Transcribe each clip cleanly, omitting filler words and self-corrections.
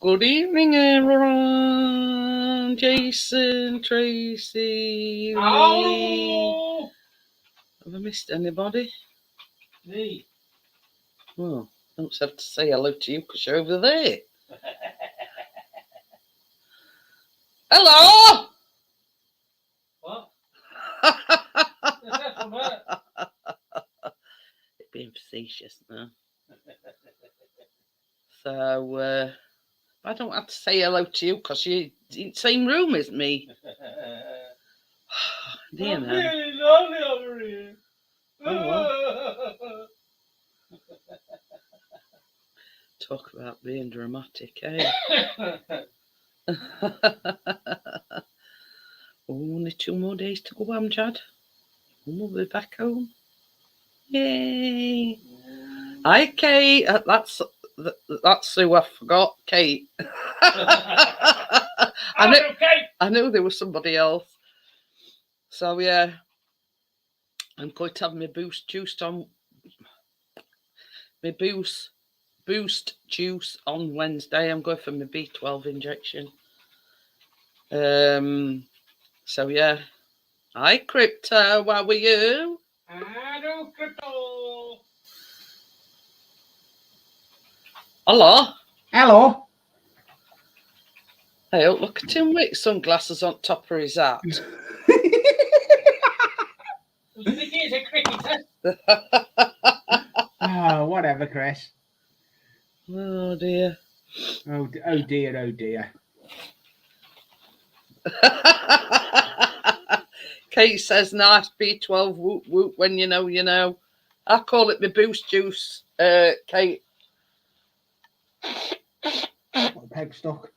Good evening, everyone. Jason, Tracy, Lee. Oh, Have I missed anybody? me. Well, I don't have to say hello to you because you're over there. Hello! What? Being facetious now. So, I don't have to say hello to you because you're in the same room as me. Do you I'm know? feeling lonely over here. Oh, Talk about being dramatic, eh? Only 2 more days to go, Amjad. And we'll be back home. Yay! Hi, Kate. That's who I forgot, Kate. I knew there was somebody else. So yeah, I'm going to have my boost juice on. My boost juice on Wednesday. I'm going for my B12 injection. So yeah. Hi, Crypto. How are you? Hello, Crypto. Hello. Hello. Hey, look at him with sunglasses on top of his hat. He's a cricketer. Oh, whatever, Chris. Oh dear. Oh dear, oh dear. Kate says nice B12 whoop whoop when you know you know. I call it my boost juice, Kate. What peg stuck?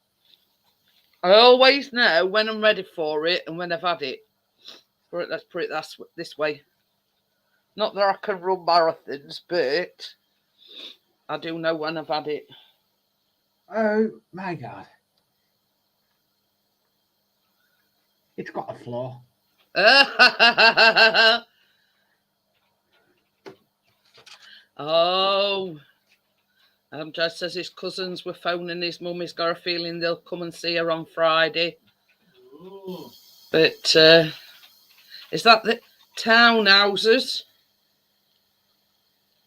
I always know when I'm ready for it and when I've had it. Let's put it this way. Not that I can run marathons, but I do know when I've had it. Oh my God. It's got a flaw. Oh. Just says his cousins were phoning his mum. He's got a feeling they'll come and see her on Friday. Ooh. But is that the townhouses?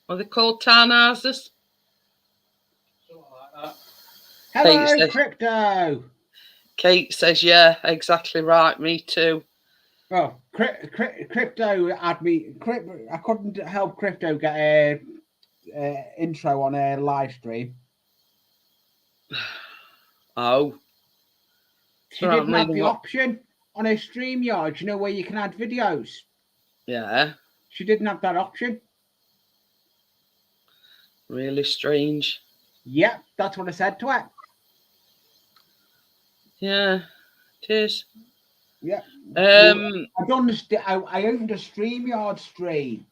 Are they called townhouses? Like Hello, Crypto. Kate says, yeah, exactly right. Me too. Well, Crypto had me. I couldn't help Crypto get a intro on a live stream. Oh. She didn't have the option on her StreamYard, you know, where you can add videos. Yeah. She didn't have that option. Really strange. Yeah, that's what I said to her. Yeah, it is. Yeah. I opened a StreamYard stream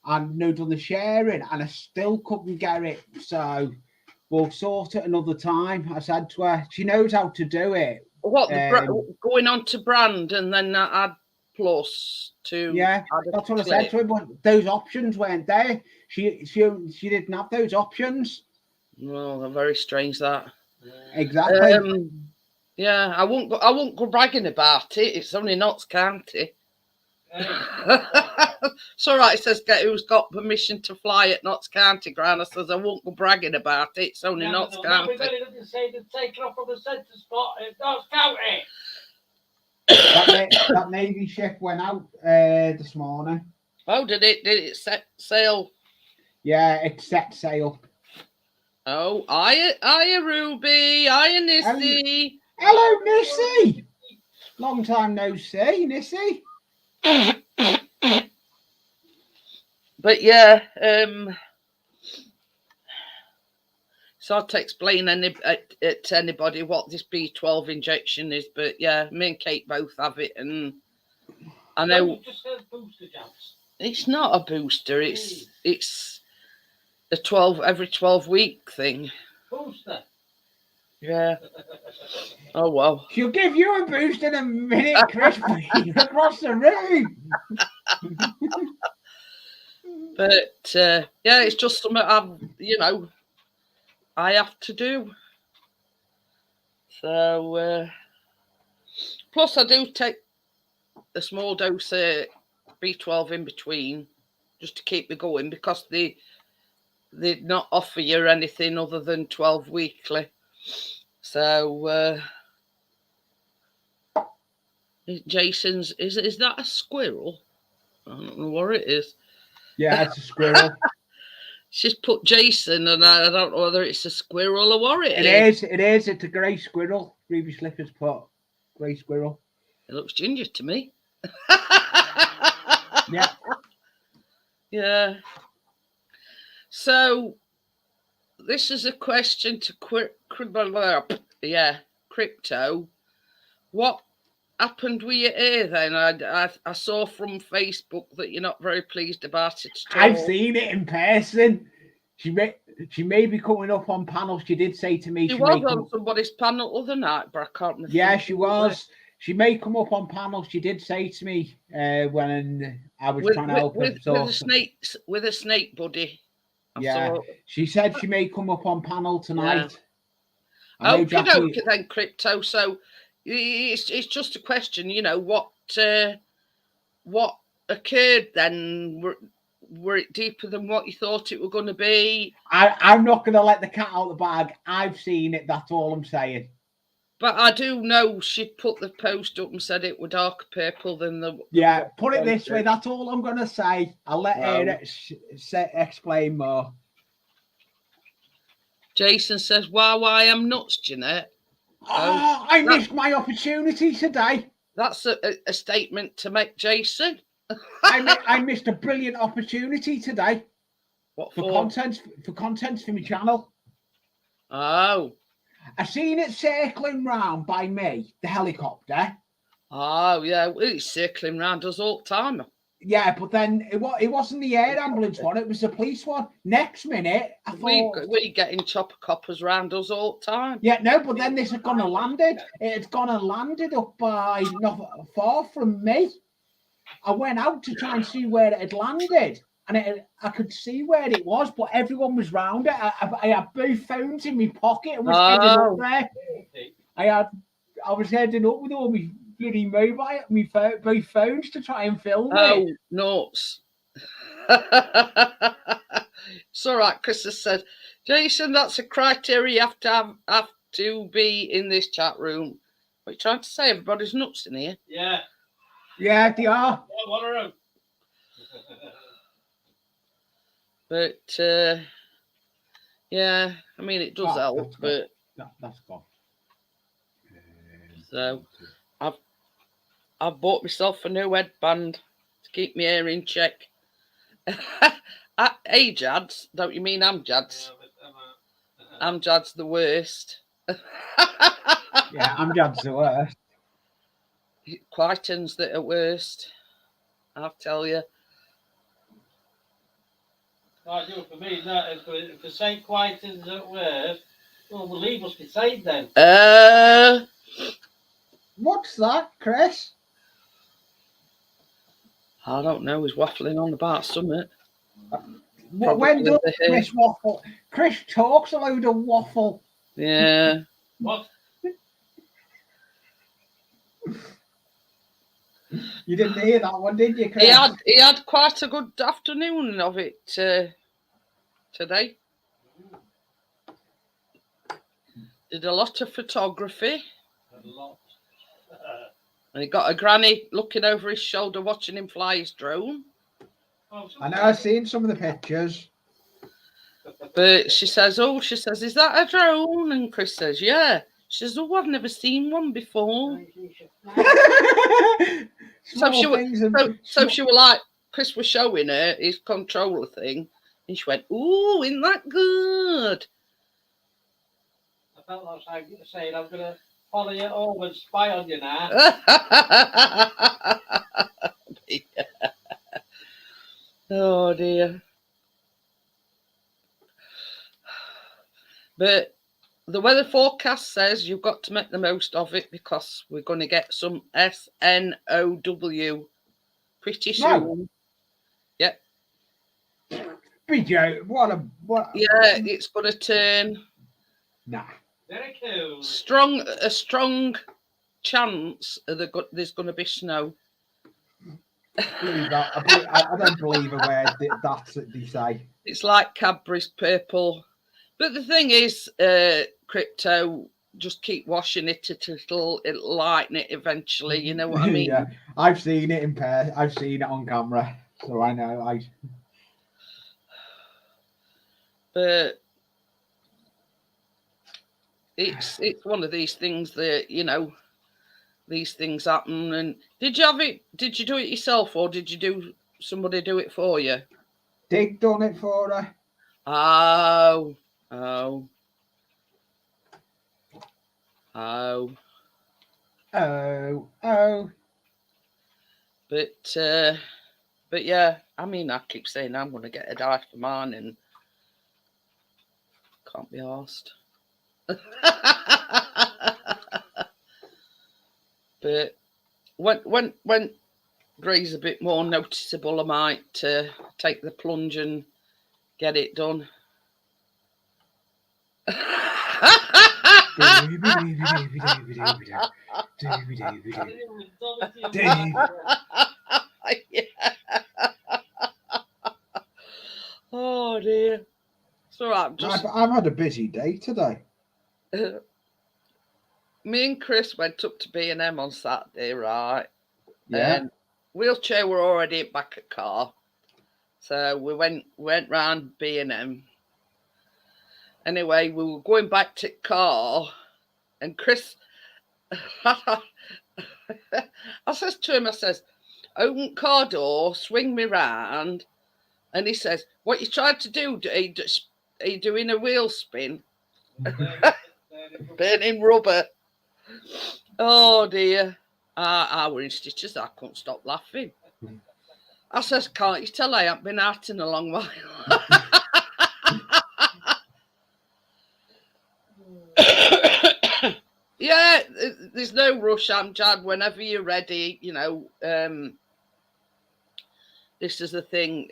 and done the sharing, and I still couldn't get it. So we'll sort it another time. I said to her, she knows how to do it. What going on to brand and then add plus to? Yeah, that's what I said to her. But those options weren't there. She didn't have those options. Well, they're very strange that. Exactly. Yeah, I won't go bragging about it. It's only Notts County. It's all right. It says who's got permission to fly at Notts County ground. I says I won't go bragging about it. It's only Notts County. Everybody doesn't say they're taken off from the centre spot in Notts County. That Navy ship went out this morning. Oh, did it set sail? Yeah, it set sail. Oh, hiya, Ruby. Hiya, Nissy. Hello, Nissy. Long time no see, Nissy. But yeah, it's hard to explain to anybody what this B12 injection is. But yeah, me and Kate both have it, and I know it just says booster jabs. It's not a booster. It's a every 12 week thing. Booster. Yeah. Oh well. She'll give you a boost in a minute, Chris. Across the room. But yeah, it's just something I have to do. So, plus I do take a small dose of B12 in between just to keep me going because they not offer you anything other than 12 weekly. So Jason's is that a squirrel? I don't know what it is. Yeah, it's a squirrel. She's put Jason, and I don't know whether it's a squirrel or what It is. It's a grey squirrel. Ruby Slippers put grey squirrel. It looks ginger to me. Yeah. Yeah. So this is a question to Crypto. What happened with your ear then? I saw from Facebook that you're not very pleased about it at all. I've seen it in person. She may be coming up on panel. She did say to me She was on somebody's panel other night, but I can't remember. Yeah, she was. She may come up on panel. She did say to me when I was trying to help her. With a snake buddy. Yeah, she said she may come up on panel tonight. Yeah. Okay, then, Crypto. So it's just a question, you know, what occurred then? Were it deeper than what you thought it were going to be? I'm not going to let the cat out of the bag. I've seen it. That's all I'm saying. But I do know she'd put the post up and said it were darker purple than the... Yeah, put it this way. That's all I'm going to say. I'll let her explain more. Jason says, why I'm nuts, Jeanette. Oh, I missed my opportunity today. That's a statement to make, Jason. I missed a brilliant opportunity today. What for content for my channel. Oh. I seen it circling round by me, the helicopter. Oh yeah, it's circling round us all the time. Yeah, but then it wasn't the air ambulance one; it was the police one. Next minute, I thought we getting chopper coppers round us all the time. Yeah, no, but then this had gone and landed. It had gone and landed up by not far from me. I went out to try and see where it had landed, and I could see where it was, but everyone was round it. I had both phones in my pocket and was heading up there. I was heading up with all my bloody both phones to try and film it. Oh, nuts. It's all right, Chris has said, Jason, that's a criteria you have to be in this chat room. What are you trying to say? Everybody's nuts in here. Yeah. Yeah, they are. What are them? But yeah, I mean it does help, but that's gone. So I've bought myself a new headband to keep my hair in check. Hey Jads, don't you mean Amjads? Amjad's the worst. Yeah, Amjad's the worst. Quitens that are worst, I'll tell you. I do for me that if the St. Quitens at worst, well, the leave must be saved then. What's that, Chris? I don't know. He's waffling on about something. When does Chris waffle? Chris talks a load of waffle. Yeah. What? You didn't hear that one, did you, Chris? He had quite a good afternoon of it today. Did a lot of photography. A lot. And he got a granny looking over his shoulder watching him fly his drone. I know, I've seen some of the pictures. But she says, is that a drone? And Chris says, yeah. She says, oh, I've never seen one before. So she was like, Chris was showing her his controller thing. And she went, ooh, isn't that good? I felt like saying, I'm going to follow you home and spy on you now. Yeah. Oh, dear. But the weather forecast says you've got to make the most of it because we're going to get some SNOW pretty soon. No. Yep. BJ, what? Yeah, it's going to turn. Nah. Very cool. A strong chance of there's going to be snow. Believe that. I don't believe a word that's what they say. It's like Cadbury's purple. But the thing is, Crypto, just keep washing it. It'll lighten it eventually. You know what I mean? Yeah, I've seen it in person. I've seen it on camera, so I know. But it's one of these things that, you know, these things happen. And did you do it yourself, or did you do somebody do it for you? Dig done it for her. Oh. But yeah, I mean, I keep saying I'm going to get a die for mine, and can't be arsed. But when grey's a bit more noticeable, I might take the plunge and get it done. Oh dear. It's all right. I've had a busy day today. Me and Chris went up to B&M on Saturday, right? Yeah. And wheelchair were already back at car. So we went round B&M. Anyway, we were going back to car, and Chris, I says to him, I says, open car door, swing me round. And he says, what you tried to do? Are you doing a wheel spin? Burning rubber. Oh dear. I were in stitches. I couldn't stop laughing. I says, can't you tell I haven't been out in a long while? Yeah, there's no rush, Amjad. Whenever you're ready, you know, this is the thing.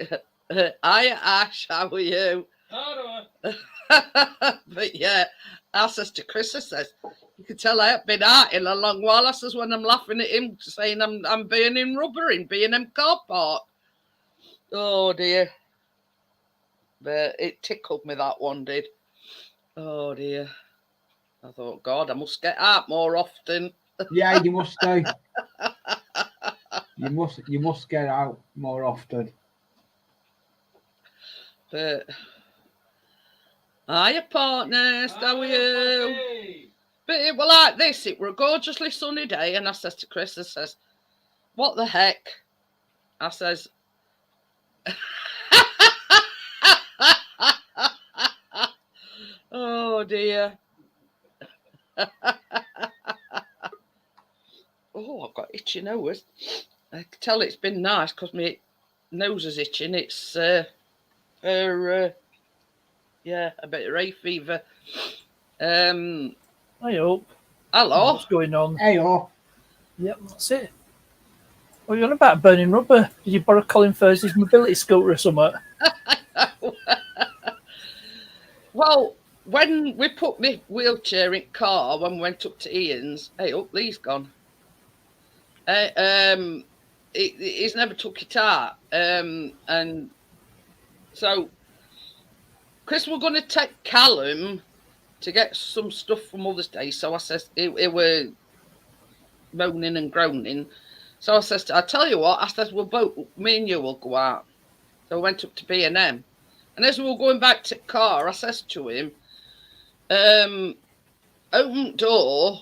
Hi, Ash, how are you? But yeah, I says to Chris, I says, you can tell I haven't been out in a long while. I says, when I'm laughing at him saying I'm burning rubber in B&M car park. Oh dear. But it tickled me, that one did. Oh dear. I thought, God, I must get out more often. Yeah, you must do. You must get out more often. But hiya, partners, how are you? But it were like this. It were a gorgeously sunny day, and I says to Chris, I says, what the heck? I says, oh dear. Oh, I've got itchy nose. I can tell it's been nice because my nose is itching. It's a bit of hay fever. I hope. Hello. What's going on? Hey, oh. Yep, that's it. What are you on about, burning rubber? Did you borrow Colin Firth's mobility scooter or something? Well, when we put my wheelchair in car, when we went up to Ian's, hey, Lee's gone. He's never took it out. And so Chris was going to take Callum to get some stuff for Mother's Day. So I says, it were moaning and groaning. So I says, I tell you what, I says, me and you will go out. So I went up to B&M. And as we were going back to the car, I says to him, open door,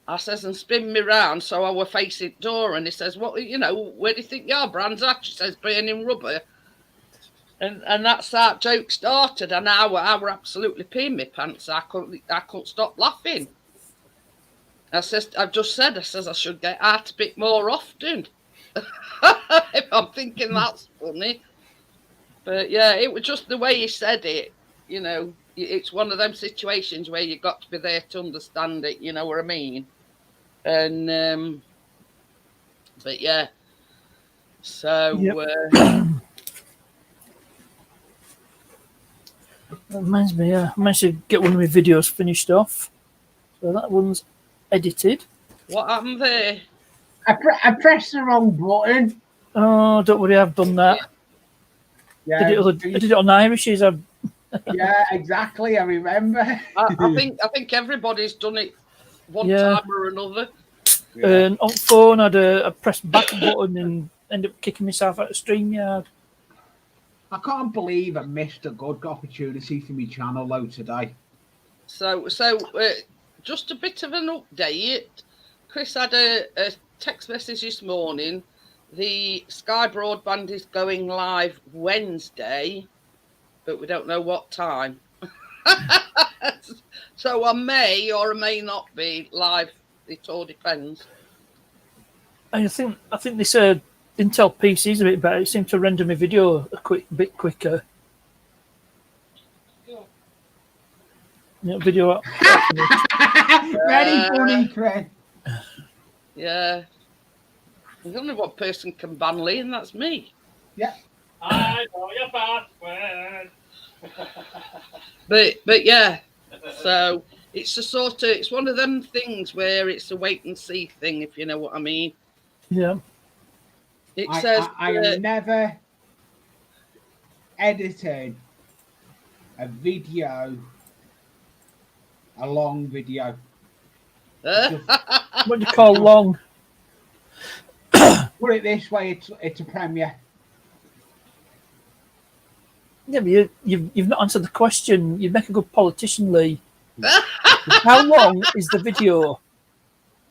I says, and spin me round so I were facing the door. And he says, what, you know, where do you think you are, Brands? She says, burning rubber. And that's how that joke started. And I were absolutely peeing my pants. I couldn't stop laughing. I says, I should get out a bit more often. If I'm thinking that's funny. But yeah, it was just the way he said it. You know, it's one of them situations where you got to be there to understand it. You know what I mean? And but yeah. So Yep. That reminds me, I managed to get one of my videos finished off. So that one's edited. What happened there? I pressed the wrong button. Oh, don't worry, I've done that. Yeah, I did it on Irish's. yeah, exactly. I remember. I think everybody's done it one Yeah. time or another. And on phone, I pressed back button and ended up kicking myself out of StreamYard. I can't believe I missed a good opportunity for my channel though today. So just a bit of an update. Chris had a text message this morning. The Sky Broadband is going live Wednesday, but we don't know what time. So I may or may not be live. It all depends. I think this Intel PC is a bit better. It seemed to render my video a bit quicker. Yeah, video. Very funny, Chris. Yeah. There's only one person can ban Lee, and that's me. Yeah. I know your password. But yeah. So it's it's one of them things where it's a wait and see thing, if you know what I mean. Yeah. It I says am never editing a video, a long video. What do you call long? Put it this way, it's a premiere. Yeah, but you've not answered the question. You make a good politician, Lee. How long is the video?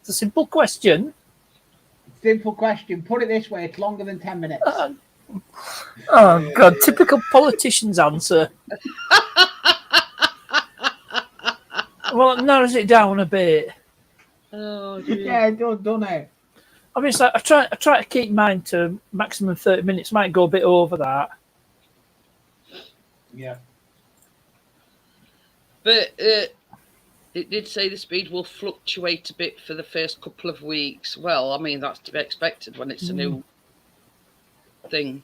It's a simple question. Simple question. Put it this way, it's longer than 10 minutes. Oh God! Typical politician's answer. Well, it narrows it down a bit. Oh, dear. Yeah, it does, doesn't it? I mean, it's like I try to keep mine to maximum 30 minutes. Might go a bit over that. Yeah. But it did say the speed will fluctuate a bit for the first couple of weeks. Well, I mean, that's to be expected when it's a new thing.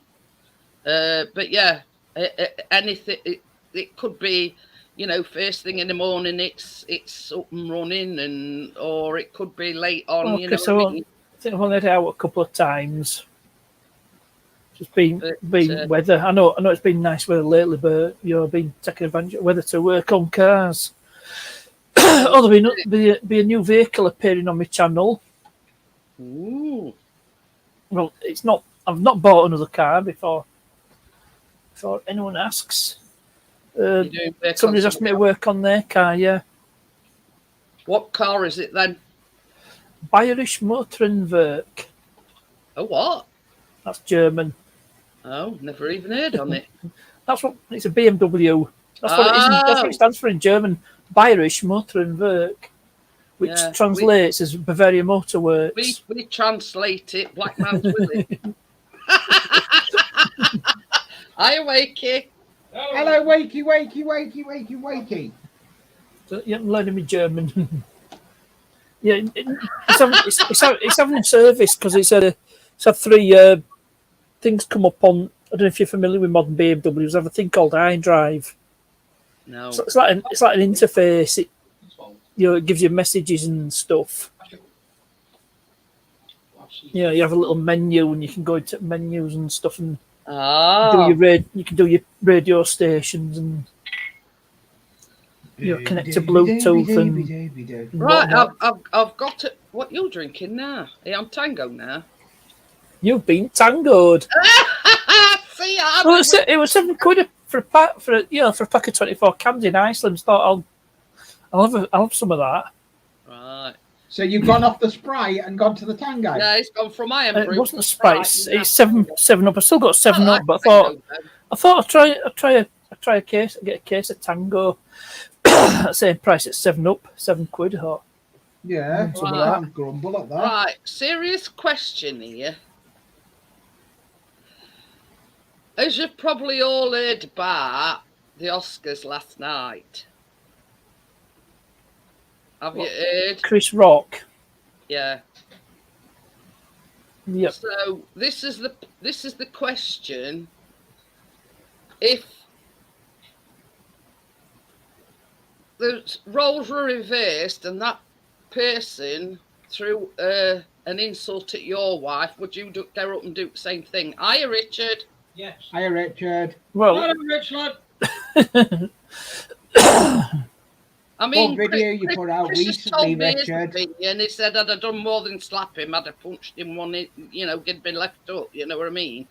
But yeah, anything, it could be, you know, first thing in the morning, it's up and running, or it could be late on, Okay, you know. so what I mean? I think I've only had it out a couple of times. Just been But, weather. I know it's been nice weather lately, but I've been taking advantage of weather to work on cars. Oh, there'll be a new vehicle appearing on my channel. Ooh. Well, it's not. I've not bought another car before anyone asks. You're doing work on Somebody's asked me to work on their car. Yeah, What car is it then? Bayerisch Motorenwerk. Oh, what? That's German. Oh, never even heard on it. That's what it's a BMW. That's what it is. That's what it stands for in German. Bayerisch Motorenwerk, which Yeah, translates as Bavaria Motorworks. We translate it Black Man's Willie. Hi, Wakey. Hello, wakey. So, yeah, I'm learning me German. Yeah, it's having a service because it's had 3 things come up on. I don't know if you're familiar with modern BMWs. They have a thing called iDrive. No. So it's like an interface. It gives you messages and stuff. Yeah, you have a little menu and you can go into menus and stuff and you can do your radio stations and connect to Bluetooth and Right, I've got it. What you're drinking now? Are you on Tango now? You've been tangoed. See, Well, it was £7 for a pack for a pack of 24 cans in Iceland. Thought I'll have some of that. Right. So you've gone off the Sprite and gone to the Tango? Yeah, it's gone from Iron It Brew. wasn't a Sprite. It's 7 Up. I still got 7 I Up, but Tango, then. I thought I'd try a case. Get a case of Tango. Same price at 7 Up, £7. I thought. Yeah, Some I of that. can't grumble at that. Right, serious question here. As you've probably all heard about the Oscars last night. Have you heard? Chris Rock. Yeah. Yep. So this is the question. If the roles were reversed and that person threw an insult at your wife, would you go up and do the same thing? Hiya, Richard. Yes. Hiya, Richard. Well, Hello, Rich lad. I mean, video you put out Chris has recently, told me his Richard. opinion. He said I'd have done more than slap him. I'd have punched him when it, he'd been left up. You know what I mean?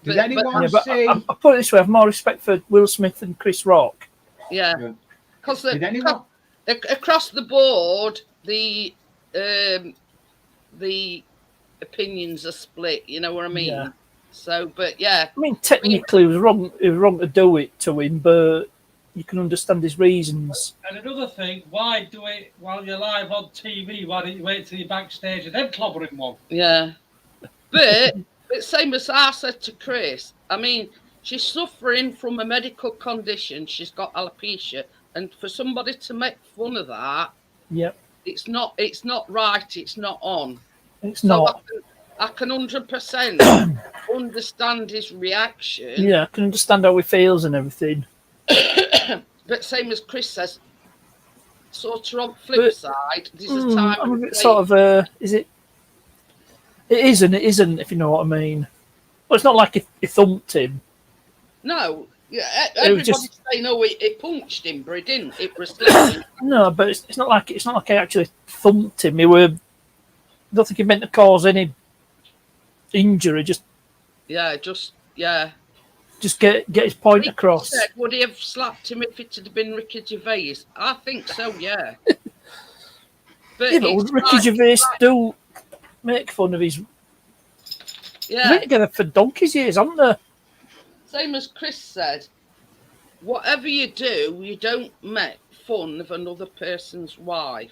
Did But- anyone yeah, but see? I put it this way: I have more respect for Will Smith and Chris Rock. Yeah, because Did anyone? across the board, the opinions are split. You know what I mean? Yeah. So, but yeah, I mean, technically, it was wrong. It was wrong to do it to him, but you can understand his reasons. And another thing, why do it while you're live on TV? Why don't you wait till you're backstage and then clobber him one? yeah. But same as I said to Chris, I mean, she's suffering from a medical condition. She's got alopecia, and for somebody to make fun of that, Yep, it's not right. It's not on. it's So not. I can 100% understand his reaction. Yeah, I can understand how he feels and everything. But same as Chris says, sort of on flip side, there's a time. I'm a and bit place. sort of. Is it? It is and it isn't. If you know what I mean. Well, it's not like he thumped him. No, yeah, It was everybody's just- saying, "Oh, he punched him," but he didn't. It was slapping. No, but it's not like I actually thumped him. I don't think he meant to cause any injury. Just Yeah, get his point He across. said, would he have slapped him if it had been Ricky Gervais? I think so, yeah. But Yeah, but it's Ricky like- Gervais do make fun of his. They've been yeah, together for donkey's years, haven't they? same as Chris said. Whatever you do, you don't make fun of another person's wife.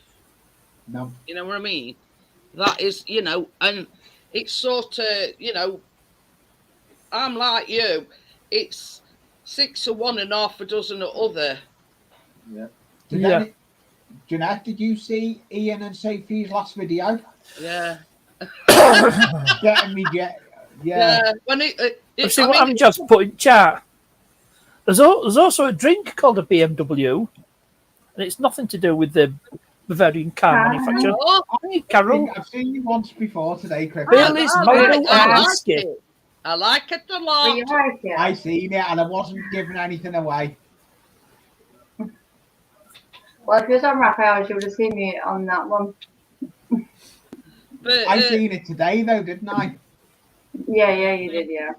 No. You know what I mean? That is, and it's sort of, I'm like you. It's 6 of one and half a dozen of other. Yeah. Jeanette, did you see Ian and Sophie's last video? Yeah. Getting me, yeah. When See what I'm just put in chat. There's also a drink called a BMW, and it's nothing to do with the Bavarian car manufacturer. Oh, Hey, Carol, I've seen you once before today, Cliff. Baileys, I Modo, like and it. whiskey. I like it a But lot. you like it. I seen it and I wasn't giving anything away. Well, if you was on Raphael, you would have seen me on that one. But I seen it today though, didn't I? Yeah, you did, yeah.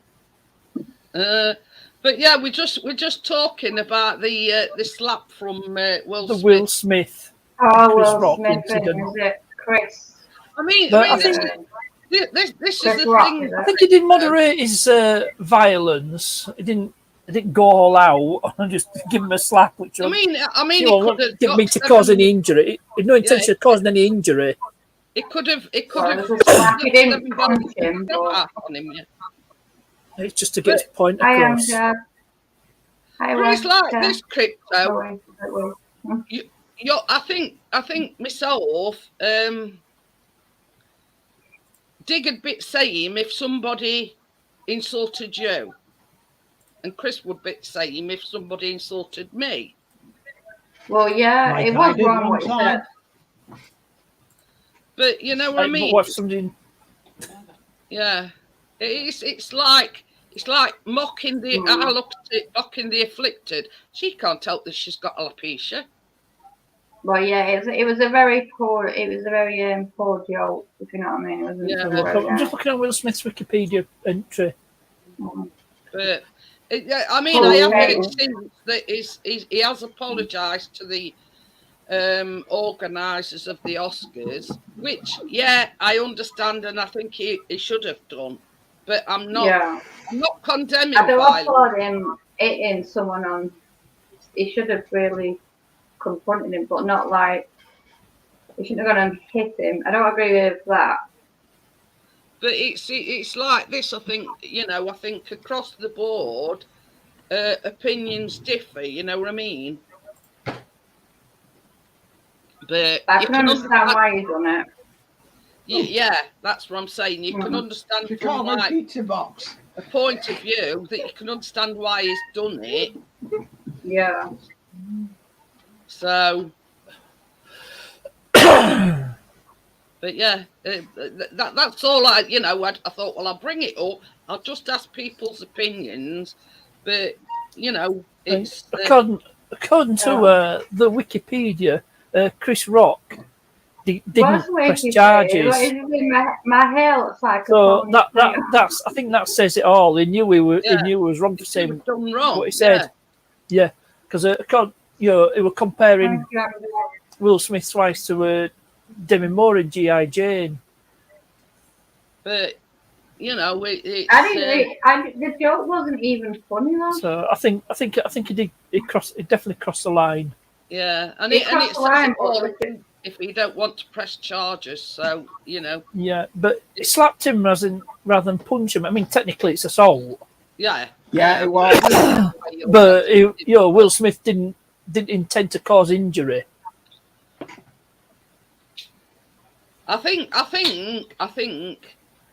but yeah, we're just talking about the slap from Will The Smith. Will Smith. Oh, Chris Will Rock Smith, incident. is it? Chris. I mean, But I this, think- this is Chris the Rock, thing. is it? I think he did moderate his violence. He didn't go all out and just give him a slap, which I mean, you he know, could have didn't mean to cause any injury. He had no intention of causing any injury. It could have. Well, it was a slap. He didn't punch him, but on him. Yeah. It's just to get his point I am across. Hi, But it's like Wes. this crypto. Sorry, it will. I think myself. Dig a bit same if somebody insulted you, and Chris would bit same if somebody insulted me. Well, yeah, Like it I was did wrong one what he time. said. But you know what I Like, mean? what if somebody? Yeah, it's like mocking the. I looked at it, mocking the afflicted. She can't help that she's got alopecia. Well, yeah, it was a very poor poor joke, if you know what I mean. It wasn't Yeah. so I'm well, just looking at Will Smith's Wikipedia entry. But I mean, Oh, I have okay. heard since that he has apologised to the organisers of the Oscars, which I understand, and I think he should have done. But I'm not. Yeah. I'm not condemning I don't violence. applaud him hitting someone on. He should have really confronted him, but not like he shouldn't have gone and hit him. I don't agree with that. But it's like this. I think I think across the board, opinions differ. You know what I mean? But I you can understand why he's done it. Yeah, that's what I'm saying. You can understand You from can't have a like pizza box. a point of view that you can understand why he's done it. Yeah. So But yeah, that's all I thought, well, I'll bring it up. I'll just ask people's opinions. But, it's... according to the Wikipedia, Chris Rock didn't press charges. My hair looks like So a that's I think that says it all. He knew he was wrong for saying done wrong. what he said. Yeah, because he was comparing Will Smith's wife to Demi Moore in G.I. Jane. But it's, the joke wasn't even funny though. So I think he did. He definitely crossed the line. Yeah, and It crossed the line, if you don't want to press charges, so Yeah, but he slapped him rather than punch him. I mean, technically it's assault. Yeah, it was. But Will Smith didn't intend to cause injury. I think,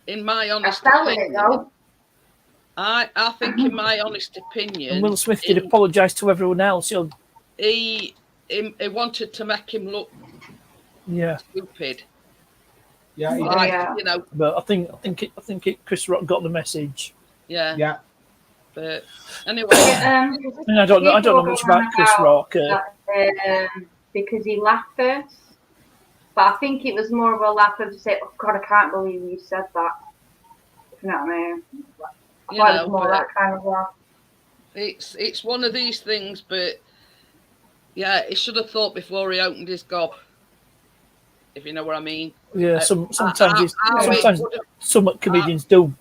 in my honest I felt opinion, it though. I think, in my honest opinion, And Will Smith did apologise to everyone else. He wanted to make him look stupid. Yeah, he Like, But I think Chris Rock got the message. Yeah. Yeah. But anyway, I don't know much about Chris Rock. Because he laughed first. But I think it was more of a laugh of say, "Oh God, I can't believe you said that." You know what I mean? It was more that kind of laugh. It's one of these things, but yeah, he should have thought before he opened his gob. If you know what I mean. Yeah, sometimes some comedians do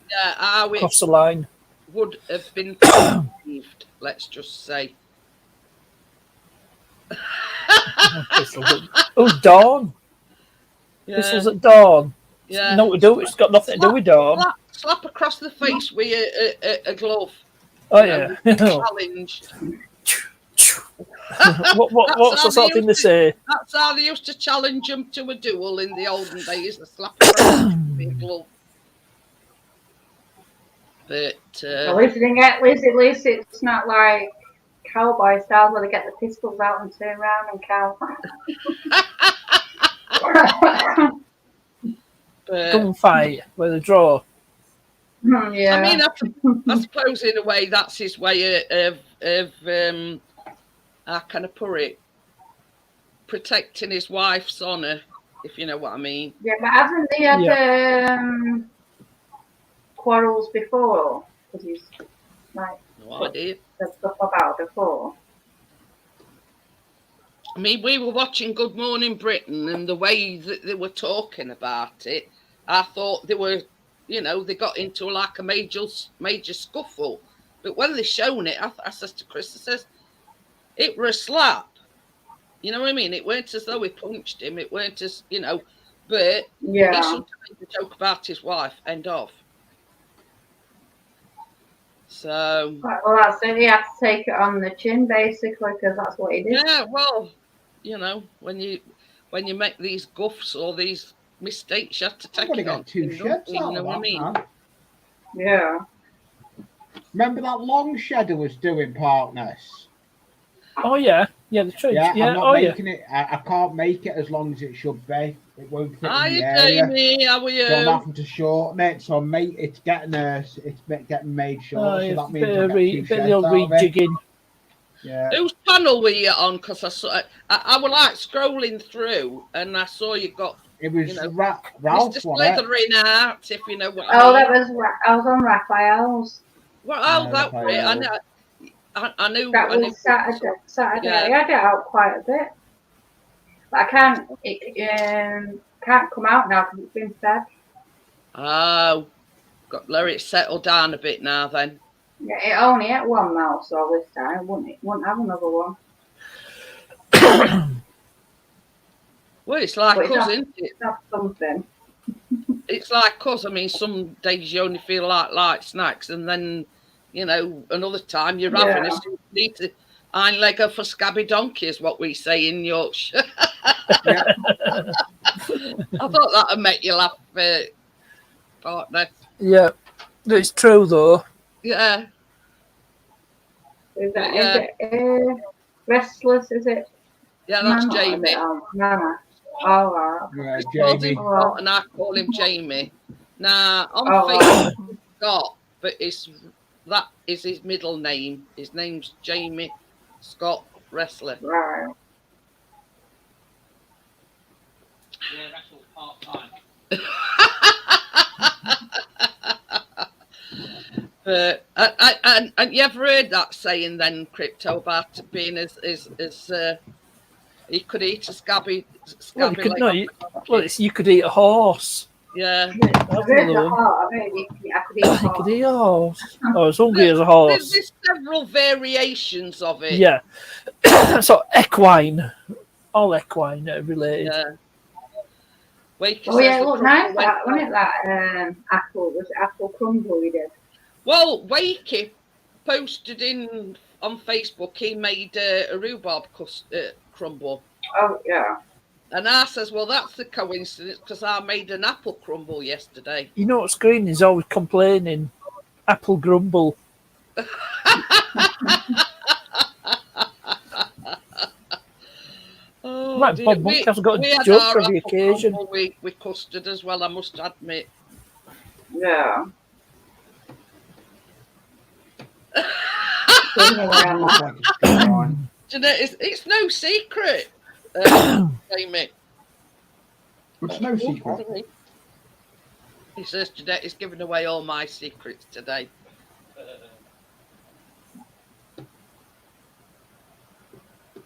cross the line. Would have been perceived, let's just say. Oh, Dawn. Yeah. This was at Dawn. Yeah. No to do. It's got nothing to do with Dawn. Slap across the face with a glove. Oh yeah. Challenge. What's the sort of thing to say? That's how they used to challenge them to a duel in the olden days. A slap across with a glove. But at least it's not like cowboy style where they get the pistols out and turn around and cow. Gunfight with a draw. Yeah. I mean, I suppose in a way that's his way of how can I put it? Protecting his wife's honour, if you know what I mean. Yeah, but haven't they had quarrels before? Because he's like no idea. Said stuff about before. I mean, we were watching Good Morning Britain, and the way that they were talking about it, I thought they were, they got into like a major scuffle. But when they shown it, I says to Chris, I says, it were a slap. You know what I mean? It weren't as though he punched him. It weren't as, but he shouldn't make a joke about his wife. End of. So. Well, that's it. He had to take it on the chin, basically, because that's what he did. Yeah, well, when you make these guffs or these mistakes, you have to take it on. Two sheds you know what I mean? Man. Yeah. Remember that long shed I was doing, partners? Oh yeah, the trench. Yeah, yeah. I'm not making it. I can't make it as long as it should be. It won't fit in the area. Jamie, how are you? So I'm having to shorten it. So it's getting made short. So that means rejigging. Yeah. Whose panel were you on? Because I saw I was like scrolling through, and I saw you got. It was Mr. Ralph. Slithering Art, if you know what I mean. I was on Raphael's. Well, that way. I knew. That was Saturday. Yeah. I had it out quite a bit. But I can't. It can't come out now because it's been fed. Oh, let it settle down a bit now then. Yeah, it only ate one now, so this time wouldn't have another one. Well, it's like us, isn't it? That's something. It's like us. I mean, some days you only feel like light snacks, and then, another time you're having a need to hind leg for scabby donkey, is what we say in Yorkshire. I thought that'd make you laugh, partner. Yeah, it's true though. Yeah. Is it Restless? Is it? Yeah, that's Mama, Jamie. Mama. Oh, wow. Yeah, He calls him Jamie. Scott and I call him Jamie. Now, on Oh, wow. Facebook, Scott, but that is his middle name. His name's Jamie Scott Wrestler. Right. Yeah, that's all part-time. But and you ever heard that saying then, Crypto, about being as he could eat a scabby Well, you could, leg no, off you, the donkey. well, you could eat a horse. Yeah. That's I've heard another the one. heart. I've heard I could eat You heart. could eat a horse. I was hungry as a horse. There's several variations of it. Yeah. So equine, all equine related. Yeah. Wakey Oh yeah, says it the looked crumble nice, went that, wasn't it? That apple was it apple crumble we did. Well, Wakey posted on Facebook he made a rhubarb crumble. Oh yeah. And I says, well, that's a coincidence because I made an apple crumble yesterday. You know what Green is always complaining? Apple grumble. Oh, Right, dear. Bob Monk has got a we had joke our for the apple occasion. crumble with custard as well, I must admit. Yeah. Looks like it's going on. Do you know, it's no secret, Jamie. It's no secret. He says Jeanette is giving away all my secrets today.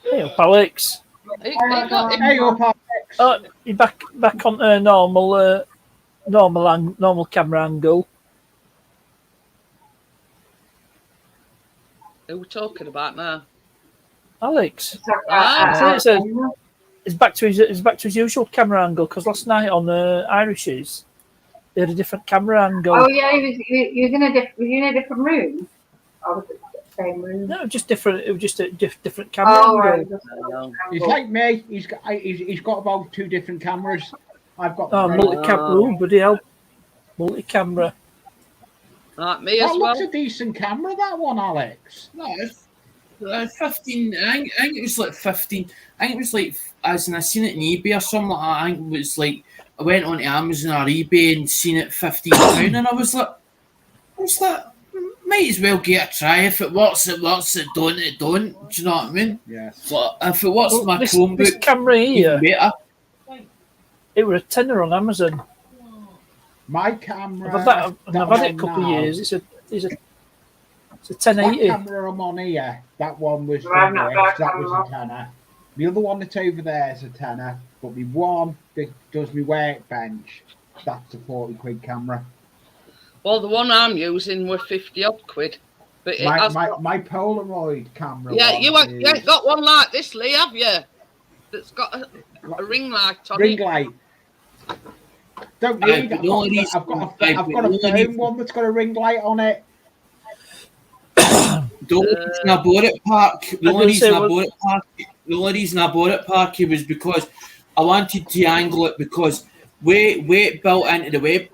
Hey up, Alex. He got Hey, up, Alex. Oh, you're back on normal camera angle. Who are we talking about now? Alex, Ah, he's back to his usual camera angle because last night on Irish's they had a different camera angle. Oh yeah, he was in a different room. Or was it the same room? No, just different. It was just a different camera Oh angle. right. He's like me. He's got about 2 different cameras. I've got. Oh, multi-camera. Oh, bloody hell. Multi-camera. like me That as looks well. a decent camera. That one, Alex. No, it's 15. I think it was like 15. I think it was like, as in I seen it on eBay or something like that. I think it was like, I went on to Amazon or eBay and seen it £15, and I was like, might as well get a try. If it works, it works. It don't, it don't. Do you know what I mean? Yes. So if it works with my This Chromebook, camera here, even better. it was a tenner on Amazon. My camera. I've that had it a I'm couple of now, years. It's a That 1080. camera I'm on here, that one was Right, not bad that was camera. a tenner. The other one that's over there is a tenner, but the one that does my workbench, that's a 40 quid camera. Well, the one I'm using were 50 odd quid. But it My, has my, got, my Polaroid camera. yeah, one you ain't is got one like this, Lee, have you? That's got a ring light on ring it. light. Don't Aye, need. but I've the only got, reason- I've got aye, a but phone the only- one that's got a ring light on it. The only reason I bought it, Park. The I only was reason gonna I say, bought it, Park. The only reason I bought it, Parky, was because I wanted to angle it because weight built into the weight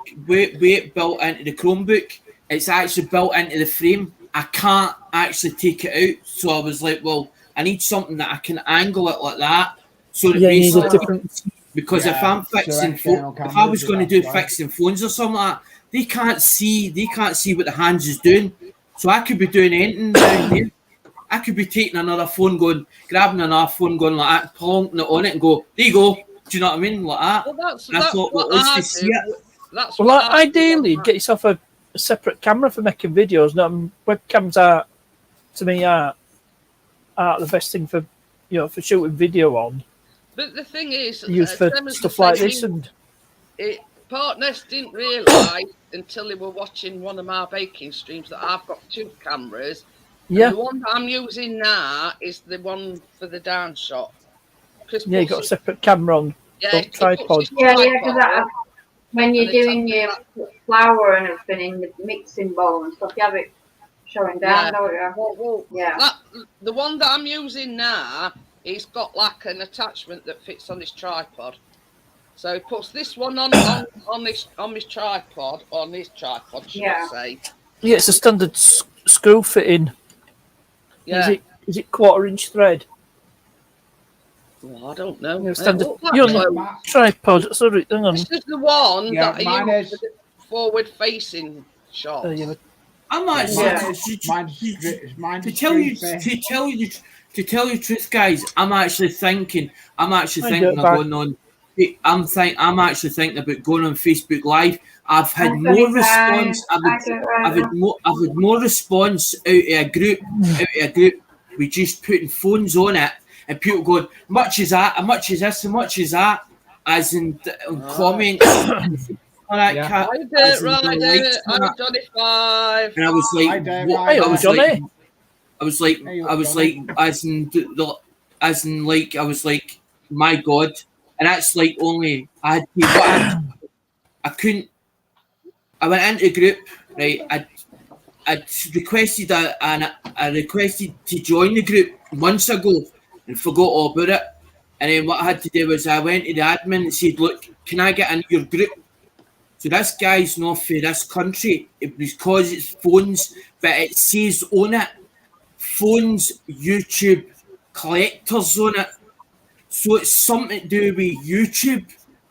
built into the Chromebook. It's actually built into the frame. I can't actually take it out, so I was like, well, I need something that I can angle it like that. So that Yeah, you need a basically, different. because if Yeah, I'm fixing so external if I cameras was do going to that, do right? fixing phones or something like that, they can't see what the hands is doing. So I could be doing anything down there. I could be taking another phone, grabbing another phone, going like that, plonking it on it, and go, there you go. Do you know what I mean, like that? Well, that's That's what what was I to do. see it. That's Well, what I do. ideally, get yourself a separate camera for making videos. No, webcams are, to me, are the best thing for for shooting video on. But the thing is, Used for Sam, as stuff I like said, this, and Partners didn't realise until they were watching one of my baking streams that I've got 2 cameras. yeah, And the one that I'm using now is the one for the down shot. Chris you got a separate camera on. yeah, got he tripod. puts his Yeah, tripod because on. when you're And it's doing your flour and everything in the mixing bowl and stuff, you have it showing down, Yeah. don't you? Well, Yeah. the one that I'm using now, he's got like an attachment that fits on his tripod. So he puts this one on his tripod, should Yeah. I say? Yeah, it's a standard screw fitting. Yeah. Is it 1/4 inch thread? Well, I don't know. Yeah, standard- Look, that you're close. not- Tripod. Sorry, hang on. This is the one Yeah, that I mine use is- for the forward-facing shots. Oh, yeah, I'm actually Yeah. Mine's to tell you straight to tell you the truth, guys. I'm actually thinking I of get back. going on. I'm actually thinking about going on Facebook Live. I've had I'm more 25. response. I don't I've had more response out of a group. We just putting phones on it, and people going, much is that, and much is this, and much is that, as in comments. All that Yeah. cat, I as did in the right likes it. and I'm that. 25. And I was Hi, like, Dave, what- hi. I Hey, was Johnny. like, I was like, Hey, I was Johnny. like, as in I was like, my God, and that's like only I had to, I couldn't. I went into a group, right? I requested I requested to join the group months ago and forgot all about it. And then what I had to do was I went to the admin and said, look, can I get into your group? So this guy's not for this country. It was because it's phones, but it says on it, phones, YouTube, collectors on it. So it's something to do with YouTube,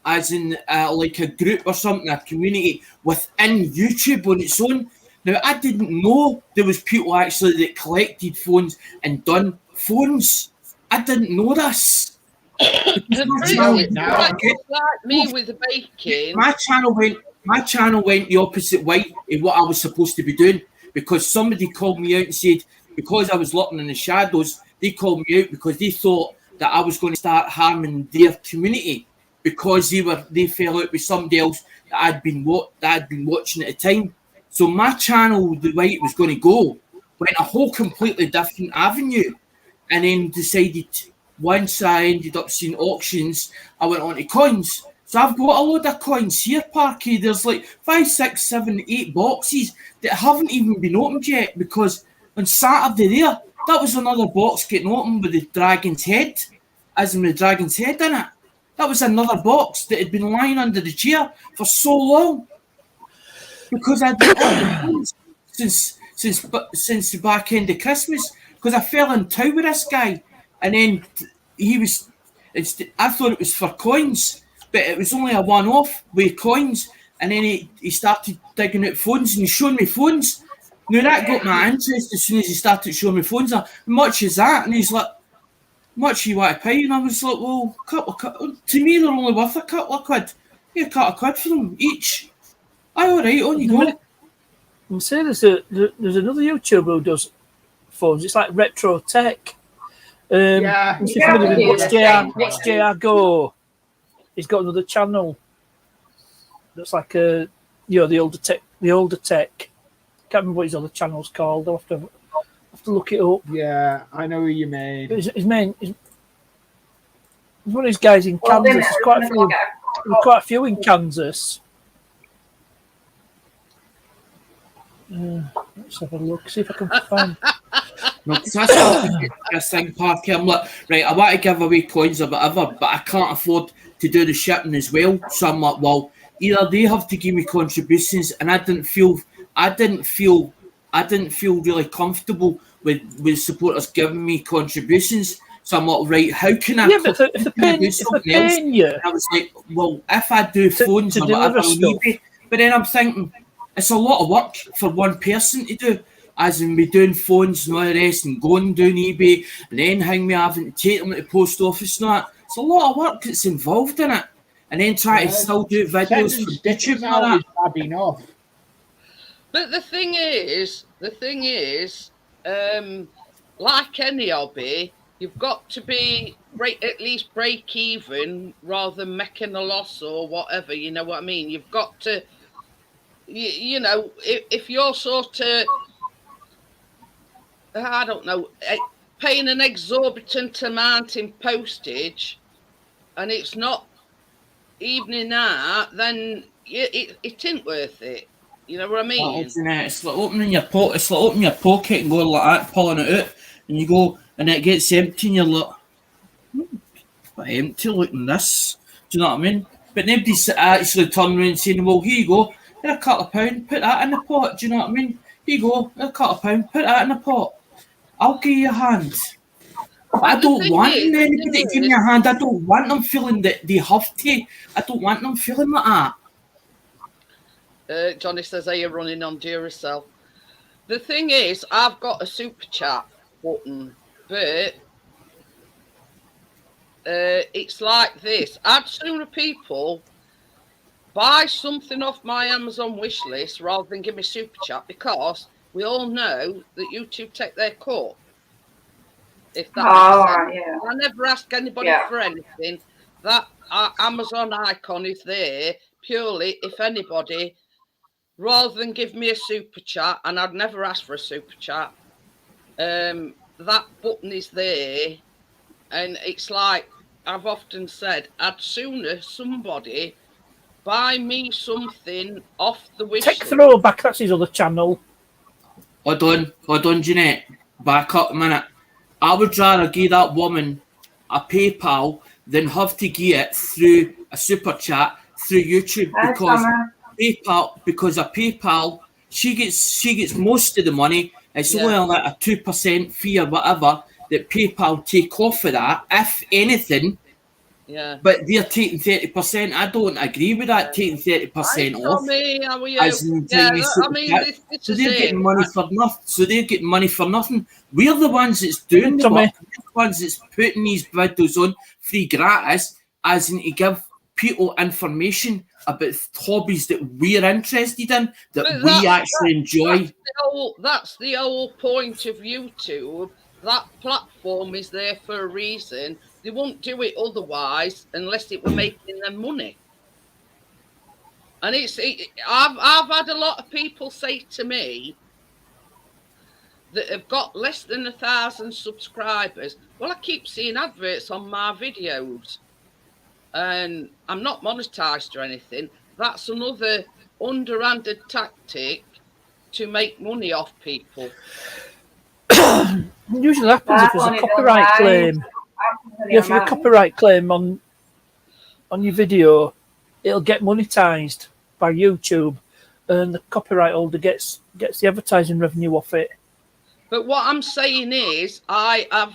as in like a group or something, a community within YouTube on its own. Now, I didn't know there was people actually that collected phones and done phones. I didn't know this. The My truth channel- is, like me with the baking. My channel went the opposite way of what I was supposed to be doing, because somebody called me out and said, because I was lurking in the shadows, they called me out because they thought that I was going to start harming their community because they fell out with somebody else that I'd been watching at the time. So my channel, the way it was going to go, went a whole completely different avenue, and then decided, once I ended up seeing auctions, I went on to coins. So I've got a load of coins here, Parky. There's like 5, 6, 7, 8 boxes that haven't even been opened yet, because on Saturday there, that was another box getting opened with the dragon's head, as in the dragon's head in it. That was another box that had been lying under the chair for so long, because I'd been opening since the back end of Christmas, because I fell in town with this guy, and then I thought it was for coins, but it was only a one-off with coins, and then he started digging out phones, and he's showing me phones. Now that got my interest as soon as he started showing me phones. How much is that? And he's like, much you want to pay? And I was like, well, to me they're only worth a couple of quid. Yeah, a couple of quid for them each. Aye, all right, on you go. I'm saying there's another YouTuber who does phones. It's like Retro Tech. Yeah. If you're familiar with what's JR Go, he's got another channel. That's like the older tech. Can't remember what his other channel's called. I'll have to look it up. Yeah, I know who you mean. But he's one of these guys in Kansas. There's quite a few in Kansas. Let's have a look. See if I can find. No, 'cause that's the thing, Parky. I'm like, right, I want to give away coins or whatever, but I can't afford to do the shipping as well. So I'm like, well, either they have to give me contributions, and I didn't feel really comfortable with supporters giving me contributions. So I'm like, right, how can I? Yeah, but if they're paying you, and I was like, well, if I do phones to or whatever deliver on eBay, but then I'm thinking it's a lot of work for one person to do. As in me doing phones and all the rest, and going down eBay, and then me having to take them to the post office and that. It's a lot of work that's involved in it. And then try to still do videos for YouTube and all that. Is bad enough. But the thing is, like any hobby, you've got to at least break even rather than making a loss or whatever. You know what I mean? You've got to, you know, if you're sort of, I don't know, paying an exorbitant amount in postage, and it's not evening out, then it isn't worth it. You know what I mean? It's like opening your pocket. It's like opening your pocket and going like that, pulling it out, and you go, and it gets empty, and you're like, empty. Look at this. Do you know what I mean? But nobody's actually turning around and saying, well, here you go, here a couple of pound, put that in the pot. Do you know what I mean? Here you go, here a couple of pound, put that in the pot. I'll give you a hand. I The don't thing want is- anybody to give me a hand. I don't want them feeling that they have to. I don't want them feeling like that. Johnny says, are you running on Duracell? The thing is, I've got a super chat button, but it's like this. I'd sooner people buy something off my Amazon wish list rather than give me super chat, because we all know that YouTube take their cut. If that Oh, makes sense. right, yeah. I never ask anybody Yeah. for anything. That Amazon icon is there purely if anybody, rather than give me a super chat, and I'd never ask for a super chat, that button is there, and it's like I've often said, I'd sooner somebody buy me something off the wish Tech list. Throwback, that's his other channel. Hold on, Jeanette. Back up a minute. I would rather give that woman a PayPal than have to give it through a super chat through YouTube, because a PayPal, she gets most of the money. It's only like a 2% fee or whatever that PayPal take off of that, if anything. Yeah. But they're taking 30%. I don't agree with that, taking 30% off. How are you? As in Yeah, doing I mean, this so is they're it. getting money for nothing. So they're getting money for nothing. We're the ones that's doing the Tommy. work. We're the ones that's putting these videos on free gratis, as in to give people information about hobbies that we're interested in, that But we actually enjoy. That's the whole point of YouTube. That platform is there for a reason. They won't do it otherwise unless it were making them money. And I've had a lot of people say to me that have got less than 1,000 subscribers. Well, I keep seeing adverts on my videos, and I'm not monetized or anything. That's another underhanded tactic to make money off people. Usually happens if there's a copyright claim. Yeah, if you have a copyright claim on your video, it'll get monetized by YouTube, and the copyright holder gets the advertising revenue off it. But what I'm saying is, I've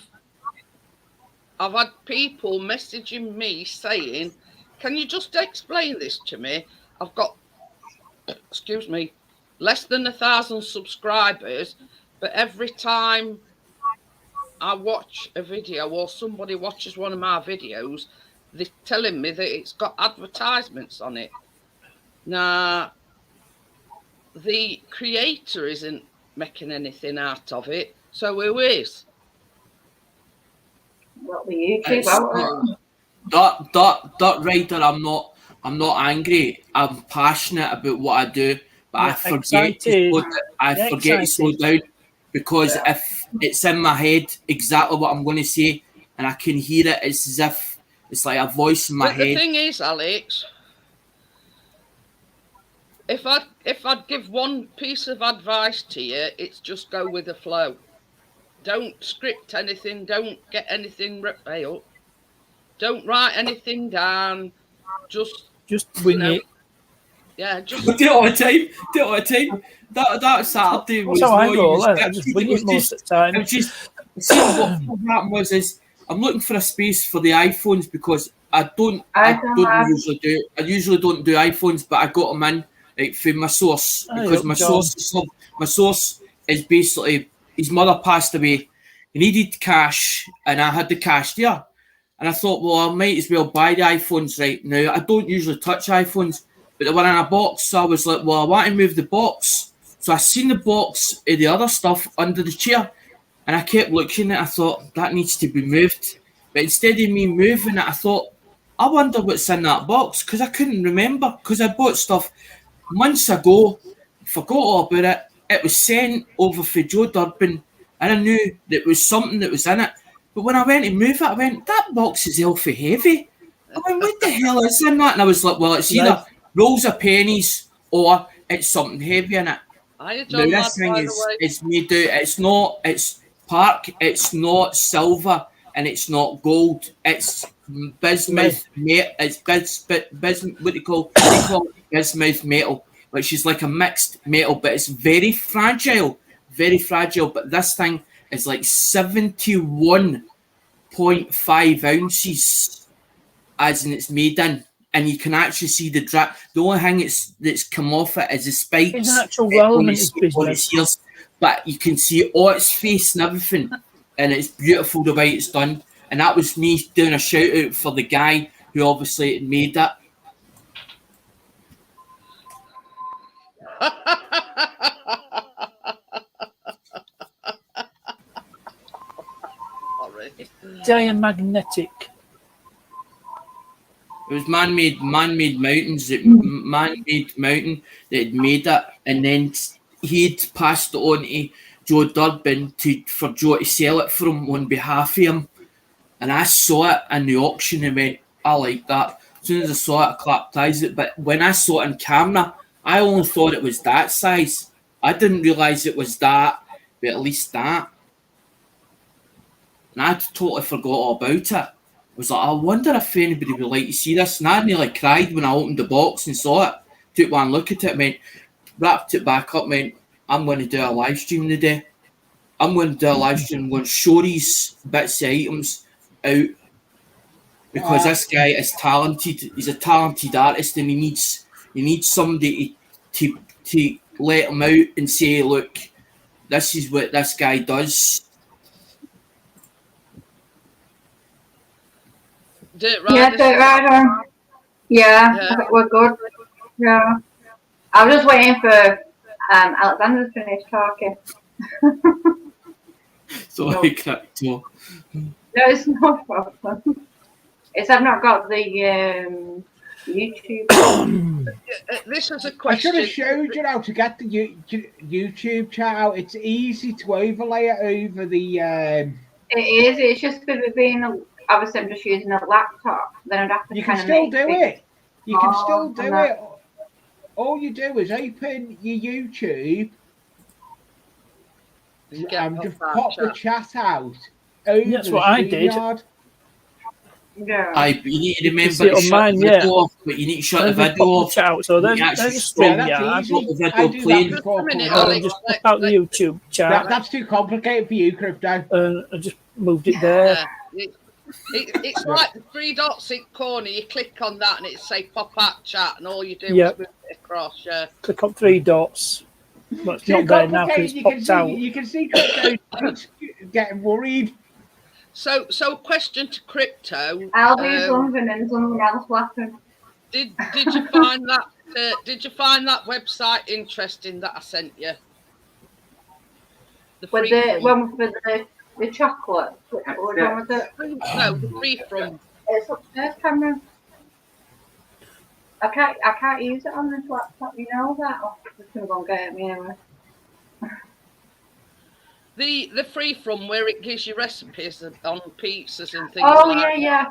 had people messaging me saying, "Can you just explain this to me? I've got, excuse me, less than 1,000 subscribers, but every time I watch a video or somebody watches one of my videos, they're telling me that it's got advertisements on it." Now, the creator isn't making anything out of it, so who is? Well, the YouTube. That Rider, I'm not angry. I'm passionate about what I do, but I forget to slow down, because if it's in my head exactly what I'm going to say and I can hear it, it's as if it's like a voice in my head. The thing is, Alex, if I'd give one piece of advice to you, it's just go with the flow. Don't script anything. Don't get anything ripped out. Don't write anything down. Just wing it. Yeah, just do it all the time. That Saturday was That's how I no go. use. I just wing it most of the time. It was just, see, what happened was I'm looking for a space for the iPhones, because I usually don't do iPhones, but I got them in like through my source, because my source is basically his mother passed away. He needed cash, and I had the cash there. And I thought, well, I might as well buy the iPhones right now. I don't usually touch iPhones, but they were in a box, so I was like, well, I want to move the box. So I seen the box of the other stuff under the chair, and I kept looking at it. I thought, that needs to be moved. But instead of me moving it, I thought, I wonder what's in that box, because I couldn't remember, because I bought stuff months ago, forgot all about it. It was sent over for Joe Durbin, and I knew there was something that was in it. But when I went to move it, I went, that box is awfully heavy. I went, what the hell is in that? And I was like, well, it's either rolls of pennies or it's something heavy in it. Now, this thing is made out, it's not silver and it's not gold. It's bismuth metal. It's what they call bismuth metal, which is like a mixed metal, but it's very fragile. But this thing is like 71 0.5 ounces, as in it's made in, and you can actually see the drip. The only thing that's come off it is the spikes. It's an actual on relevant its business. ears, but you can see all its face and everything, and it's beautiful the way it's done. And that was me doing a shout out for the guy who obviously made it. Sorry. Diamagnetic. It was man-made mountains, man-made mountain that had made it, and then he'd passed it on to Joe Durbin for Joe to sell it for him on behalf of him. And I saw it in the auction and went, I like that. As soon as I saw it, I clapped eyes it. But when I saw it on camera, I only thought it was that size. I didn't realise it was that, but at least that. And I totally forgot all about it. I was like, I wonder if anybody would like to see this. And I nearly cried when I opened the box and saw it. Took one look at it, went, wrapped it back up, went, I'm going to do a live stream today. I'm going to do a live stream, I'm going to show these bits of items out. Because this guy is talented. He's a talented artist, and he needs somebody to let him out and say, look, this is what this guy does. Dirt Rider. Yeah, Dirt Rider. Yeah, we're good. Yeah. I was just waiting for Alexander to finish talking. So I cracked up. No, it's no problem. It's I've not got the YouTube. This was a I should question. have showed you how to get the YouTube chat out. It's easy to overlay it over the. It is. It's just with it being obviously I'm just using a laptop. Then I'd have to. You kind can of still make do things. it. You can Oh, still do and that- it. All you do is open your YouTube. Get Just pop pop that the chat out. Over That's the what I did. StreamYard. Yeah. You need to remember see it to on shut mine, the video yeah. off, but you need to shut the Then just video pop off. the chat out. So then You actually there's a stop Yeah, stream, that's yeah. easy. Stop the I video do playing. that Just before a minute, coming on. Alex. Just pop out the YouTube chat, That's too complicated for you, Crypto. and I just moved it there. Yeah. It's like the three dots in corner. You click on that and it say pop out chat, and all you do Yep. is move it across. Yeah. Click on three dots. Well, it's Too not there now because complicated. it's popped out. You can see Crypto getting worried. So question to Crypto. I'll do something and someone else laughing. Did you find that? Did you find that website interesting that I sent you? The With free the from- one with the chocolate. Which one was it? No, the free from. It's upstairs, Cameron. I can't use it on this laptop. You know that. Oh, it's gonna go and get me anyway. The free from where it gives you recipes on pizzas and things Oh like yeah.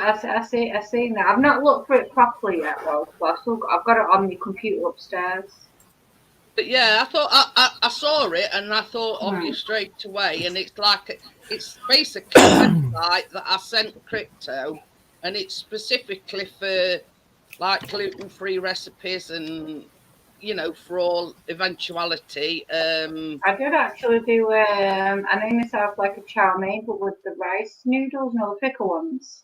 I seen that. I've not looked for it properly yet though. But I've got it on my computer upstairs. But yeah, I thought I saw it and I thought of you straight away, and it's basically a website that I sent Crypto, and it's specifically for like gluten-free recipes and for all eventuality. I did actually do. I named myself like a chow mein, but with the rice noodles, the thicker ones.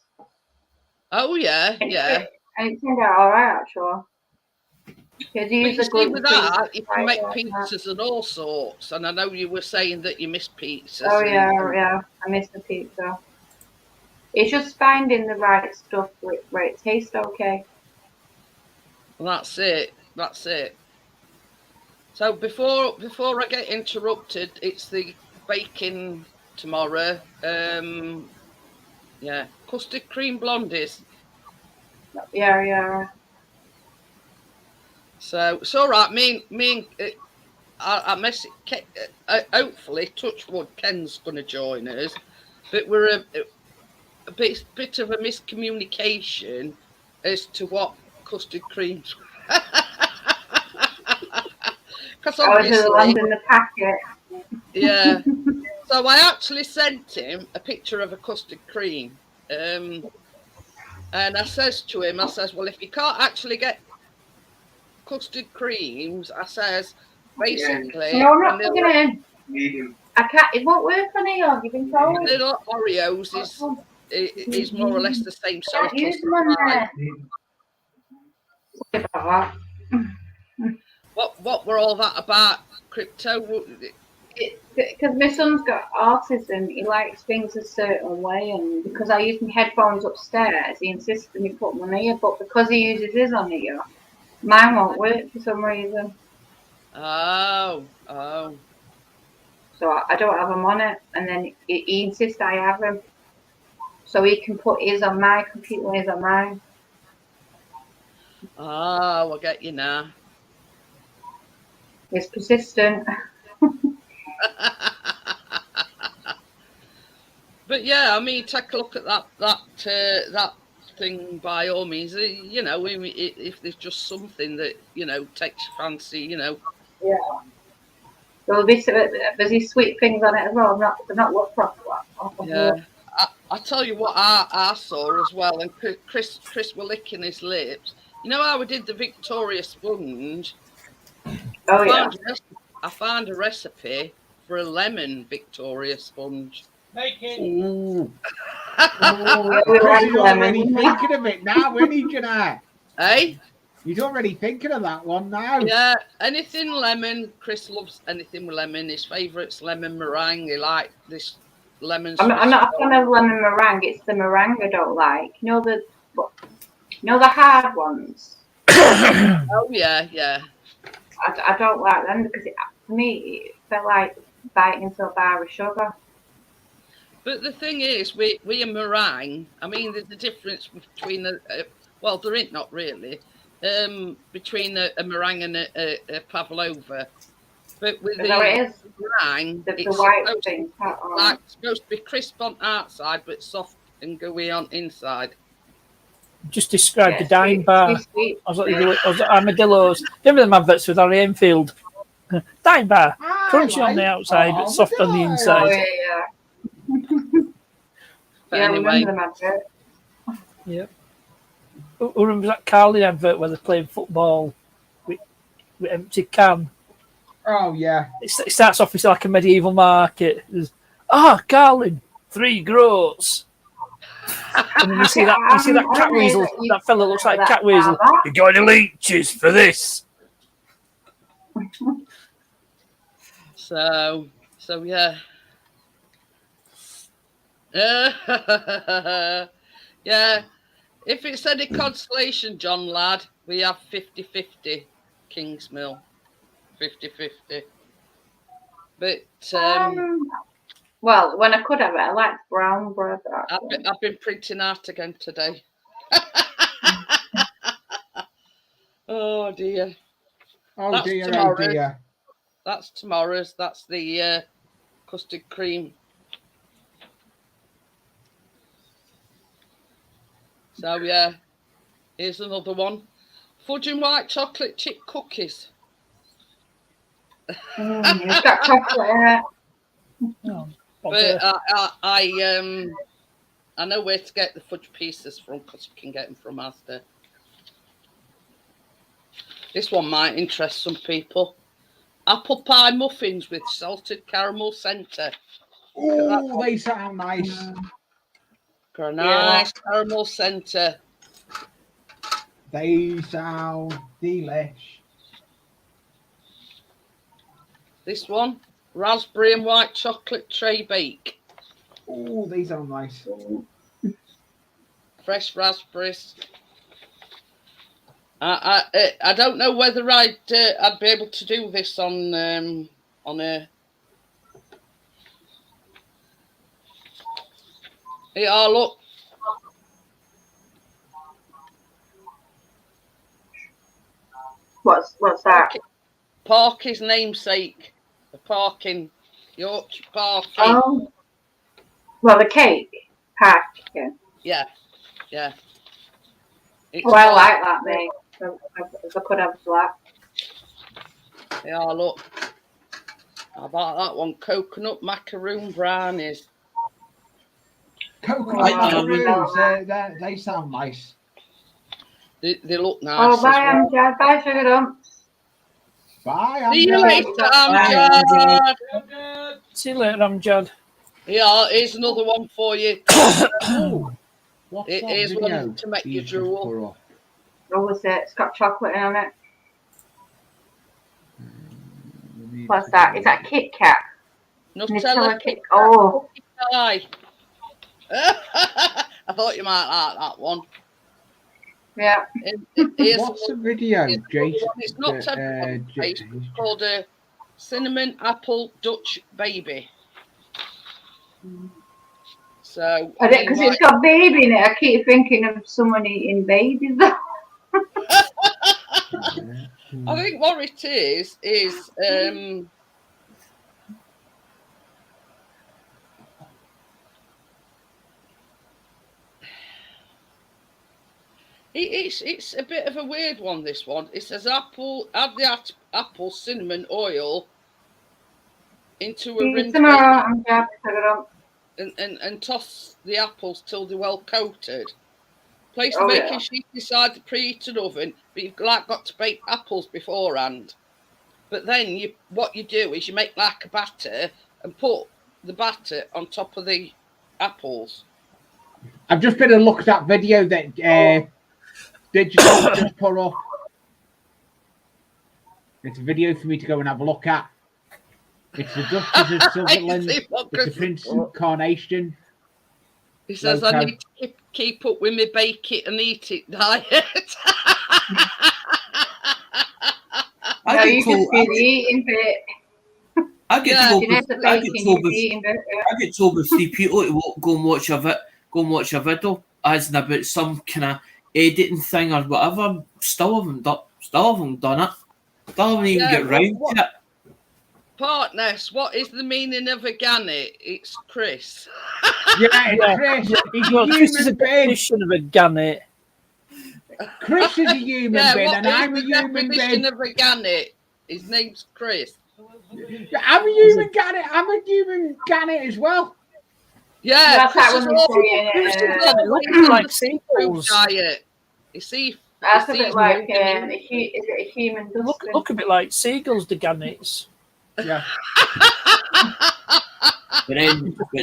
Oh yeah, yeah. And it turned out all right actually. But you see, with that, you can make pizzas and all sorts. And I know you were saying that you miss pizzas. Oh yeah, I miss the pizza. It's just finding the right stuff where it tastes okay. Well, that's it. That's it. So before I get interrupted, it's the baking tomorrow. Yeah, custard cream blondies. Yeah. So it's all right. I mess it. Hopefully, touch wood, Ken's going to join us, but we're a bit of a miscommunication as to what custard creams. Because obviously, the ones in the packet. Yeah. So I actually sent him a picture of a custard cream, and I says to him, well, if you can't actually get custard creams, I says, basically. No, I'm not plugging it in. I can't. It won't work on here. You've been told. Little Oreos is more or less the same. So Can't use them on there. Sorry about that. What were all that about? Crypto? Because my son's got autism, he likes things a certain way, and because I use my headphones upstairs, he insists that me put them on here. But because he uses his on here, mine won't work for some reason. Oh. So I don't have them on it, and then he insists I have them, so he can put his on my computer and his on mine. Oh, I get you now. He's persistent. But yeah, I mean, take a look at that thing by all means. You know, if there's just something that takes your fancy, Yeah. There'll be there's these sweet things on it as well. They're not looked properly. Yeah. I tell you what, I saw as well, and Chris were licking his lips. You know how we did the Victoria sponge? Oh yeah. I found a recipe for a lemon Victoria sponge. Make it. Ooh. We like He's already lemon. thinking of it now, isn't he, Jeanette? Eh? He's already thinking of that one now. Yeah, anything lemon. Chris loves anything with lemon. His favourite's lemon meringue. He likes this lemon. I'm not a fan of lemon meringue. It's the meringue I don't like. You know the hard ones. Oh yeah. I don't like them because for me it felt like biting into a bar of sugar. But the thing is, with a meringue, I mean, there's a difference between well, there ain't not really, between a meringue and a pavlova. But with the meringue, The it's white thing. supposed to be crisp on outside, but soft and gooey on inside. Just describe the Yeah, dime sweet, bar. sweet. I was at Armadillo's. Remember them adverts with Harry Enfield? Dime bar. Crunchy on the outside, but soft on the Oh, inside. yeah. But Yeah, I anyway, remember them advert. Yeah. Who remembers that Carling advert where they're playing football with empty can? Oh, yeah. It starts off as like a medieval market. Carling, 3 groats. And then you see that cat weasel. That fella looks like a cat weasel. You got any leeches for this? so yeah. Yeah. If it's any consolation, John lad, we have 50-50 Kingsmill. 50-50. But well, when I could have it, I liked brown bread. I've been printing art again today. Oh dear. Oh, That's dear, oh, tomorrow. dear. That's tomorrow's. That's the custard cream. So yeah, here's another one. Fudge and white chocolate chip cookies. It's got chocolate in it. But I know where to get the fudge pieces from because you can get them from Asda. This one might interest some people. Apple pie muffins with salted caramel centre. Oh, they sound nice. Got a nice caramel centre. They sound delish. This one, raspberry and white chocolate tray bake. Oh, they sound nice. Fresh raspberries. I don't know whether I'd be able to do this on a. Yeah, look. What's that? Parky's namesake. The Parkin, Yorkshire Parky. Oh, well, the cake. Parkin. Yeah. It's Oh, I like that, mate. If I could have that. Yeah, look. How about that one? Coconut macaroon brownies. Coconut Oh, macaroons, they sound nice. They look nice. Oh, as bye, well. Amjad. Bye, Sugar Dump. Bye, See you Amjad. later, Bye, Amjad. See you later, Amjad. Yeah, here's another one for you. Oh, what's It that is video one to make you you've just drool. put up? What was it? It's got chocolate on it. What's that? Is that Kit Kat? Nutella Nutella Kit Kit. Oh, Pie. I thought you might like that one. yeah. Here's What's the one- video, here's another Jason? one. It's not everyone's taste. It's called a cinnamon apple Dutch baby. So I think because it's got baby in it, I keep thinking of someone eating babies. I think what it is it's a bit of a weird one. This one, it says add the apple cinnamon oil into a rim and toss the apples till they're well coated. Place the baking sheet inside the preheated oven, but you've got to bake apples beforehand. But then what you do is you make like a batter and put the batter on top of the apples. I've just been and looked at that video that Digital just put up. It's a video for me to go and have a look at. It's the Duchess of Sutherland. It's the Princess Carnation. He says, Loco. I need to keep up with my bake it and eat it diet. No, you just be the eating bit. I get Yeah, told. You know, the I get baking, told. you the eating bit. I get told by 3 people to go and watch a video, as in about some kind of editing thing or whatever. Still haven't done it. Still haven't even Yeah, get round to it. Partners, what is the meaning of a gannet? It's Chris. Yeah, it's Chris. He's a Well, Chris is a human being. definition of a gannet. Chris is a human being, what and is I'm a the human definition being. of a gannet? His name's Chris. Yeah, I'm a human gannet. I'm a human gannet as well. Yeah, That's Chris like is when they always- say Chris is it, always looks on like the seagulls. food diet. You see, That's a you see bit like what I mean? is it a human dustbin? Look a bit like seagulls, the gannets. Yeah. But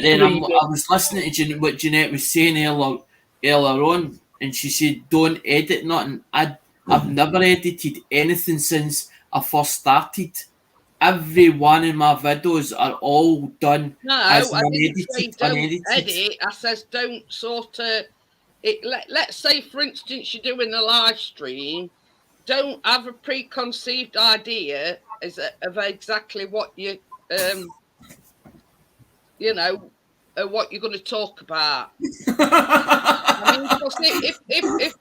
then I was listening to what Jeanette was saying earlier on, and she said, "Don't edit nothing." I've never edited anything since I first started. Every one of my videos are all done No, as I didn't say unedited. don't edit. I says don't sort of. Let's say, for instance, you're doing a live stream. Don't have a preconceived idea of exactly what you what you're going to talk about. I mean, 'cause if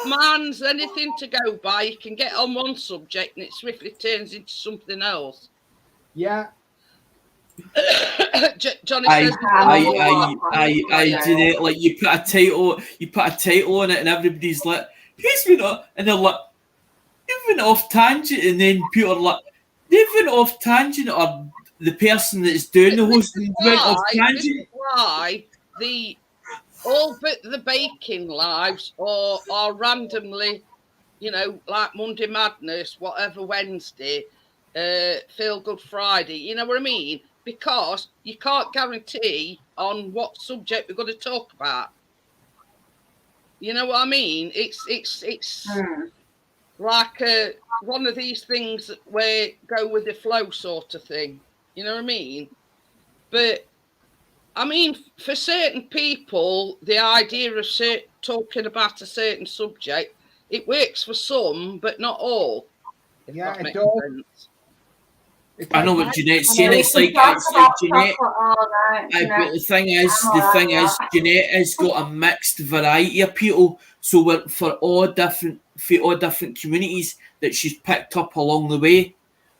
man's anything to go by, you can get on one subject and it swiftly turns into something else. Yeah. Johnny I says, did it. Like you put a title on it, and everybody's like, "Who's been off?" And they're like, "You've been off tangent," and then people are like, "They've been off tangent," or the person that's doing the hosting went off This tangent. is why all but the baking lives are randomly, like Monday Madness, whatever Wednesday, Feel Good Friday. You know what I mean? Because you can't guarantee on what subject we're going to talk about. You know what I mean? It's like one of these things where go with the flow sort of thing. You know what I mean? But I mean, for certain people, the idea of talking about a certain subject, it works for some, but not all. If Yeah, that it makes does. sense. I know what Jeanette's saying. We It's can like talk about Jeanette. chocolate all night, you know. But the thing is, Jeanette has got a mixed variety of people. So we're for all different communities that she's picked up along the way.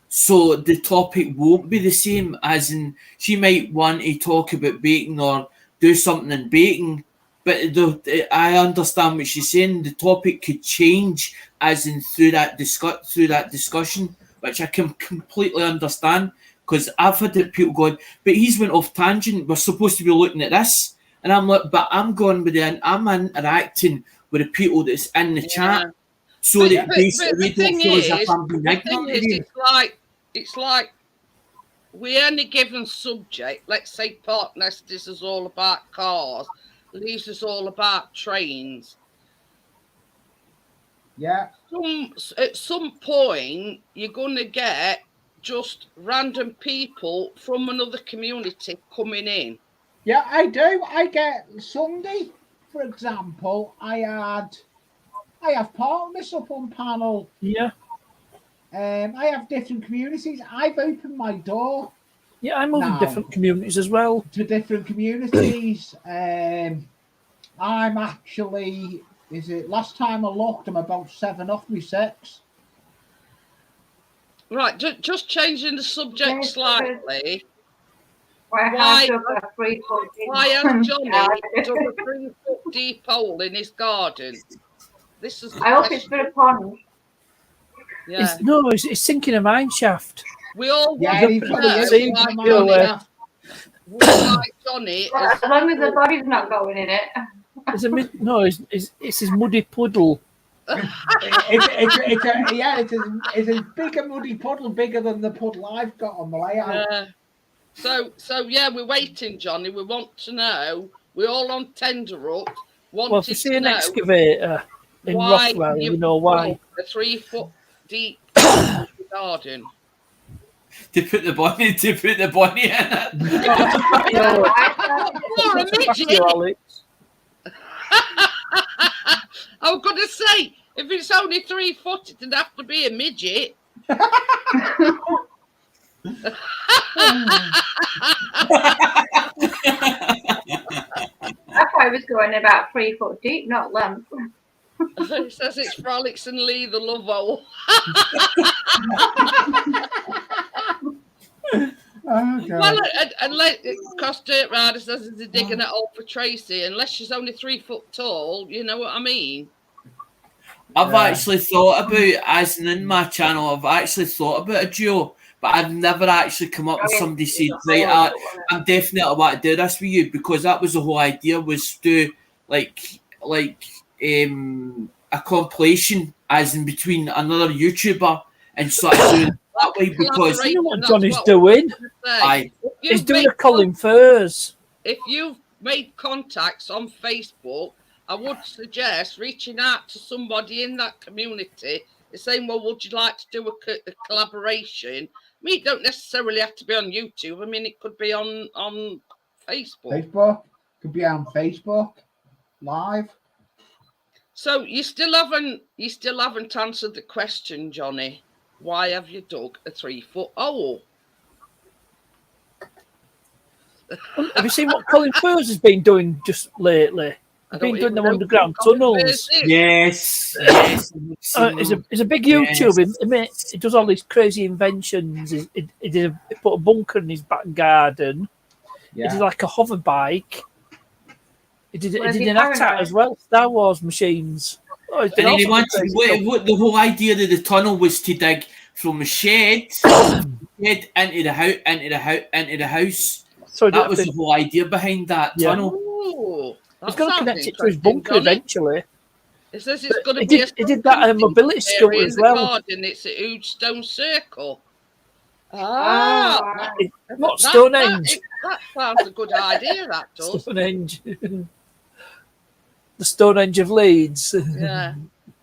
So the topic won't be the same. As in, she might want to talk about baking or do something in baking, but I understand what she's saying. The topic could change as in through that discussion, which I can completely understand, because I've had people going, but he's went off tangent, we're supposed to be looking at this. And I'm like, but I'm going with I'm interacting with the people that's in the chat. so that basically we don't feel as if I'm being the ignorant. thing is, it's like we any given subject. Let's say Park Nesters is all about cars, Leeds is all about trains. Yeah. At some point, you're going to get just random people from another community coming in. Yeah, I do. I get Sunday, for example. I have partners up on panel. Yeah. I have different communities. I've opened my door Yeah, I'm moving No. different communities as well. to different communities. I'm actually, last time I looked, I'm about 7 off my 6. Right, just changing the subject Yes, slightly. Why Why- has a 3 foot Why has Johnny dug a 3-foot deep hole in his garden? This is the I hope it's question. for a pond. Yeah. It's sinking a mine shaft. We all Yeah, want he to probably know is. See, why Come on, you know, Johnny, why Johnny has As long as the body's not going in it. It's his muddy puddle. It's a bigger muddy puddle, bigger than the puddle I've got on the layout. So yeah, we're waiting, Johnny. We want to know. We're all on tender up. Well, Wanted if you see to an know excavator in why Rothwell, you you've know why. dug a 3-foot deep garden. To put the bunny in it. You're a Back to you, midget. Alex. I was going to say, if it's only 3 foot, it'd have to be a midget. I thought it was going about 3 foot deep, not length. It says it's for Alex and Lee, the love hole. Oh, God. Well, because Dirt Rider says they're digging it hole for Tracy, unless she's only 3 foot tall, you know what I mean? I've Yeah. actually thought about, as in my channel, I've actually thought about a duo, but I've never actually come up with somebody said, right, I'm definitely want to do this with you, because that was the whole idea, was to do like a compilation as in between another YouTuber and sort of doing it that way, because You know what That's Johnny's what doing? I He's doing a Colin Furs. If you've made contacts on Facebook, I would suggest reaching out to somebody in that community and saying, well, would you like to do a collaboration? I mean, it don't necessarily have to be on YouTube. I mean, it could be on Facebook. Facebook. Could be on Facebook Live. So you still haven't answered the question, Johnny. Why have you dug a 3-foot hole? Have you seen what Colin Furs has been doing just lately? I He's been don't doing even them know underground who Colin tunnels. Furs is. yes. He's a big YouTuber. He does all these crazy inventions. He put a bunker in his back garden. He did like a hover bike. He did Was an he AT-AT paranoid? as well. Star Wars machines. Oh, he's And done then all he sorts of wanted, crazy stuff. what the whole idea of the tunnel was to dig from a shed into the house. So That was the whole idea behind that Yeah. tunnel. Ooh, that he's going to sounds connect it to his interesting, bunker Johnny. eventually. It says it's But going to he be did- he did that at a mobility area scooter in as the well. garden. It's a huge stone circle. Ah, Ah, Not that- Stonehenge. That sounds a good idea. That does. Stonehenge. The Stonehenge of Leeds. Yeah.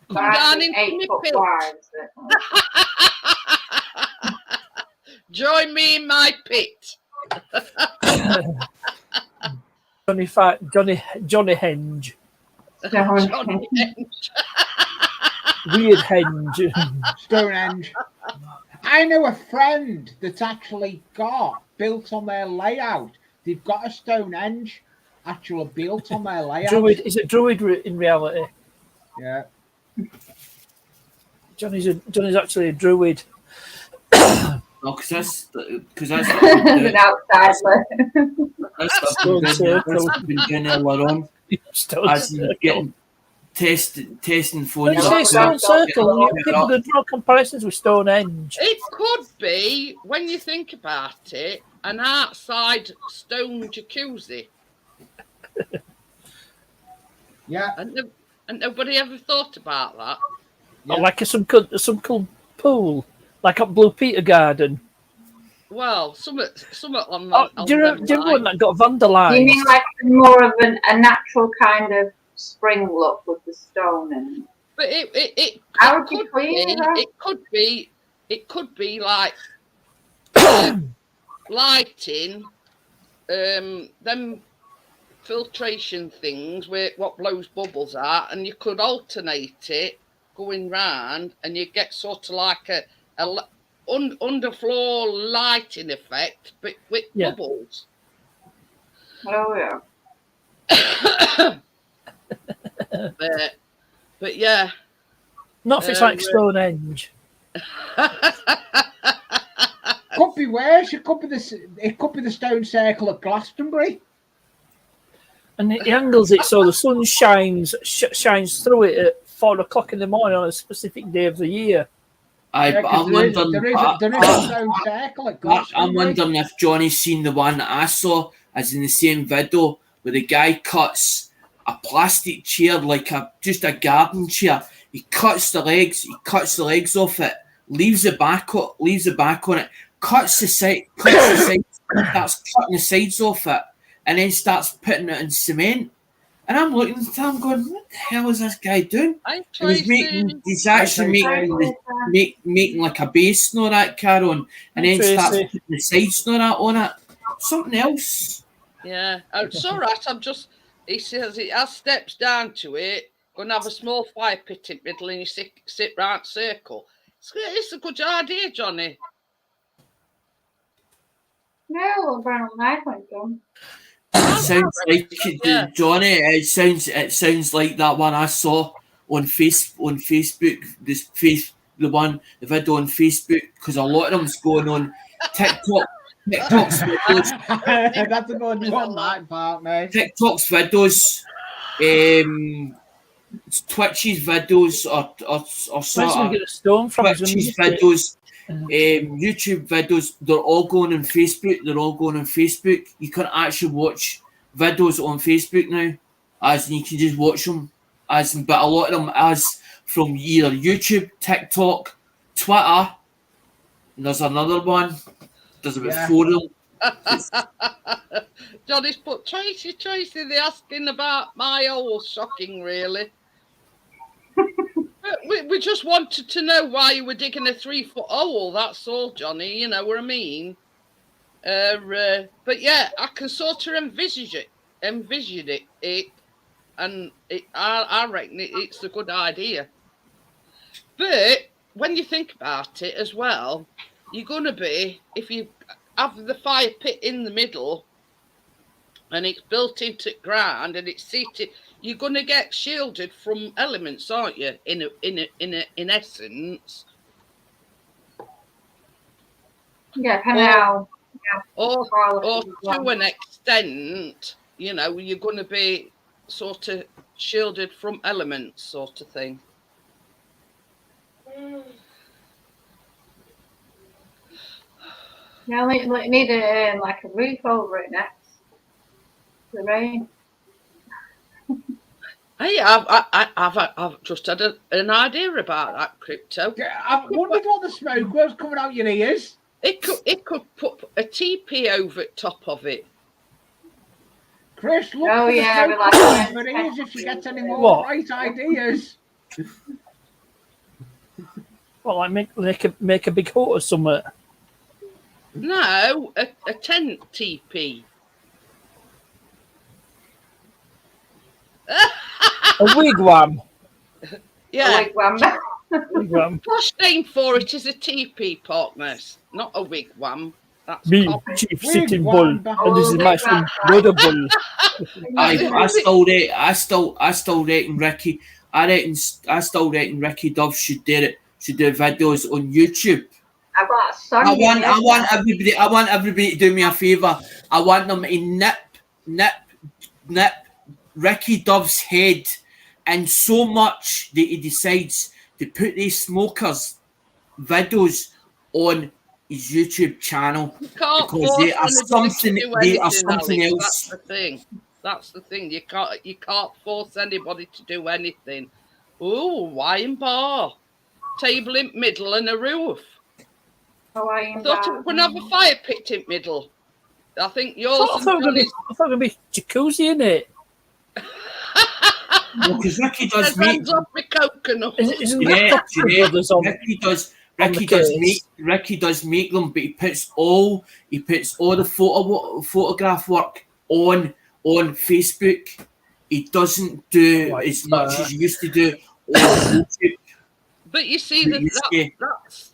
Come Might down be into 8 my foot pit. wide. Join me in my pit. Johnny Henge. So, Johnny Henge. Weird Henge. Stonehenge. I know a friend that's actually got built on their layout. They've got a Stonehenge actually built on their layout. Druid. Is it Druid in reality? Yeah. Johnny's actually a Druid. No, because that's an outside look. that's Stone circle. been doing earlier on. Stone As in circle. getting testing When phones. you say Stone Circle, people can draw comparisons with Stonehenge. It could be, when you think about it, an outside stone jacuzzi. Yeah. And nobody ever thought about that. Or like some cool pool, like at Blue Peter Garden. Well, some on Oh, on do you them remember one lines. that got vandalised? Do you mean like more of a natural kind of spring look with the stone and? But it How would could you clean be, it up? it could be like lighting them filtration things where what blows bubbles out, and you could alternate it going round, and you get sort of like a underfloor lighting effect, but with Yeah. bubbles. Oh yeah. But yeah. Not if it's like Stonehenge. Could be worse. It could be the stone circle at Glastonbury. And he angles it so the sun shines through it at 4 o'clock in the morning on a specific day of the year. Yeah, But 'cause I'm there is wondering. a stone circle at I'm Glastonbury. wondering if Johnny's seen the one that I saw, as in the same video, where the guy cuts a plastic chair, like just a garden chair. He cuts the legs off it, leaves the back on it, cuts the sides, starts cutting the sides off it, and then starts putting it in cement. And I'm looking at him going, what the hell is this guy doing? I'm He's actually making like a base and all that, Karen, and then starts putting the sides and all that on it. Something else. Yeah, it's all right. He says it has steps down to it. Going to have a small fire pit in the middle, and you sit round circle. It's a good idea, Johnny. No, little brown light went down. Sounds like it, Johnny. It sounds like that one I saw on Facebook. The video on Facebook, because a lot of them's going on TikTok. TikTok's videos. That's a good one, that part, mate. TikTok's videos. Twitch's videos or Where's he sort of get a stone from? Twitch's videos. YouTube videos, they're all going on Facebook. You can actually watch videos on Facebook now, as in you can just watch them, but a lot of them as from either YouTube, TikTok, Twitter, and there's another one. There's about 4 of them. Johnny's put Tracy, they're asking about my owl. Shocking, really. We just wanted to know why you were digging a 3-foot hole. That's all, Johnny. You know what I mean? But yeah, I can sort of envision it, and I reckon it's a good idea. But when you think about it as well, you're gonna be, if you have the fire pit in the middle, and it's built into the ground and it's seated, you're going to get shielded from elements, aren't you? In essence. Yeah, kind of how. Or to an extent, you know, you're going to be sort of shielded from elements, sort of thing. Yeah, we need like a roof over it next. The rain. Hey, I've just had an idea about that, Crypto. Yeah, I've wondered what the smoke was coming out your ears. It could put a teepee over the top of it. Chris, look Oh, for yeah, the we smoke like over that. ears if you get any more What? right ideas. Well, like make a big hut or something. No, a tent teepee. A wigwam. Yeah. Wigwam. Wigwam. Posh name for it is a teepee, Partners, not a wigwam. That's Me, common. Chief Sitting Bull, and this is my son, Brother Bull. I still reckon Ricky. I still reckon Ricky Dove should do it. Should do videos on YouTube. I've got a son. I want everybody to do me a favour. I want them to nip Ricky Dove's head in so much that he decides to put these smokers videos on his YouTube channel, You can't because force they are anybody something. to do They are anything, something Alex. else. That's the thing. You can't force anybody to do anything. Ooh, wine bar. table in middle and a roof. Hawaiian I thought it was going to have a fire pit in middle. I think yours I and thought it was Johnny's. going to be jacuzzi in it. Because Ricky does Says meat. hands off my coconut. Isn't Jeanette, that Cochran Jeanette, Brothers on? Ricky does make them, but he puts all the photograph work on Facebook. He doesn't do Like as much that. as he used to do on YouTube. But you see, that's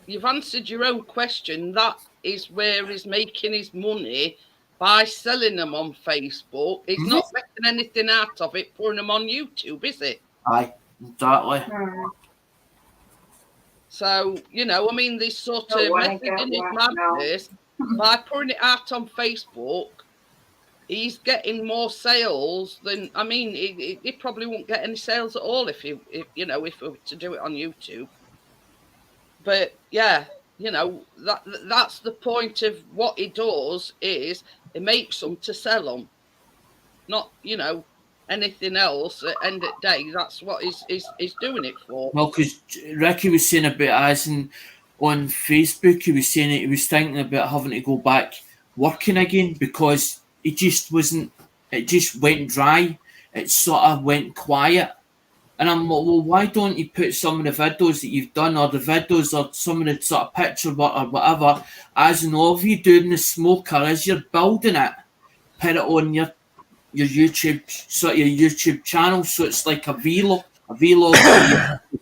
you've answered your own question. That is where he's making his money by selling them on Facebook. He's not making anything out of it, putting them on YouTube, is it? Aye, exactly. So, you know, I mean, this sort Don't of wanna method get in his whacked now. madness, by putting it out on Facebook, he's getting more sales than, I mean, he probably won't get any sales at all if we were to do it on YouTube. But yeah, you know, that's the point of what he does, is he makes them to sell them, not, you know, anything else. At end of the day, that's what he's doing it for. Well, because Ricky was saying about us and on Facebook, he was saying that he was thinking about having to go back working again because it just wasn't. It just went dry. It sort of went quiet. And I'm like, well, why don't you put some of the videos that you've done, or the videos, or some of the sort of picture work or whatever, as an of you doing the smoker as you're building it, put it on your YouTube, sort of your YouTube channel, so it's like a vlog of you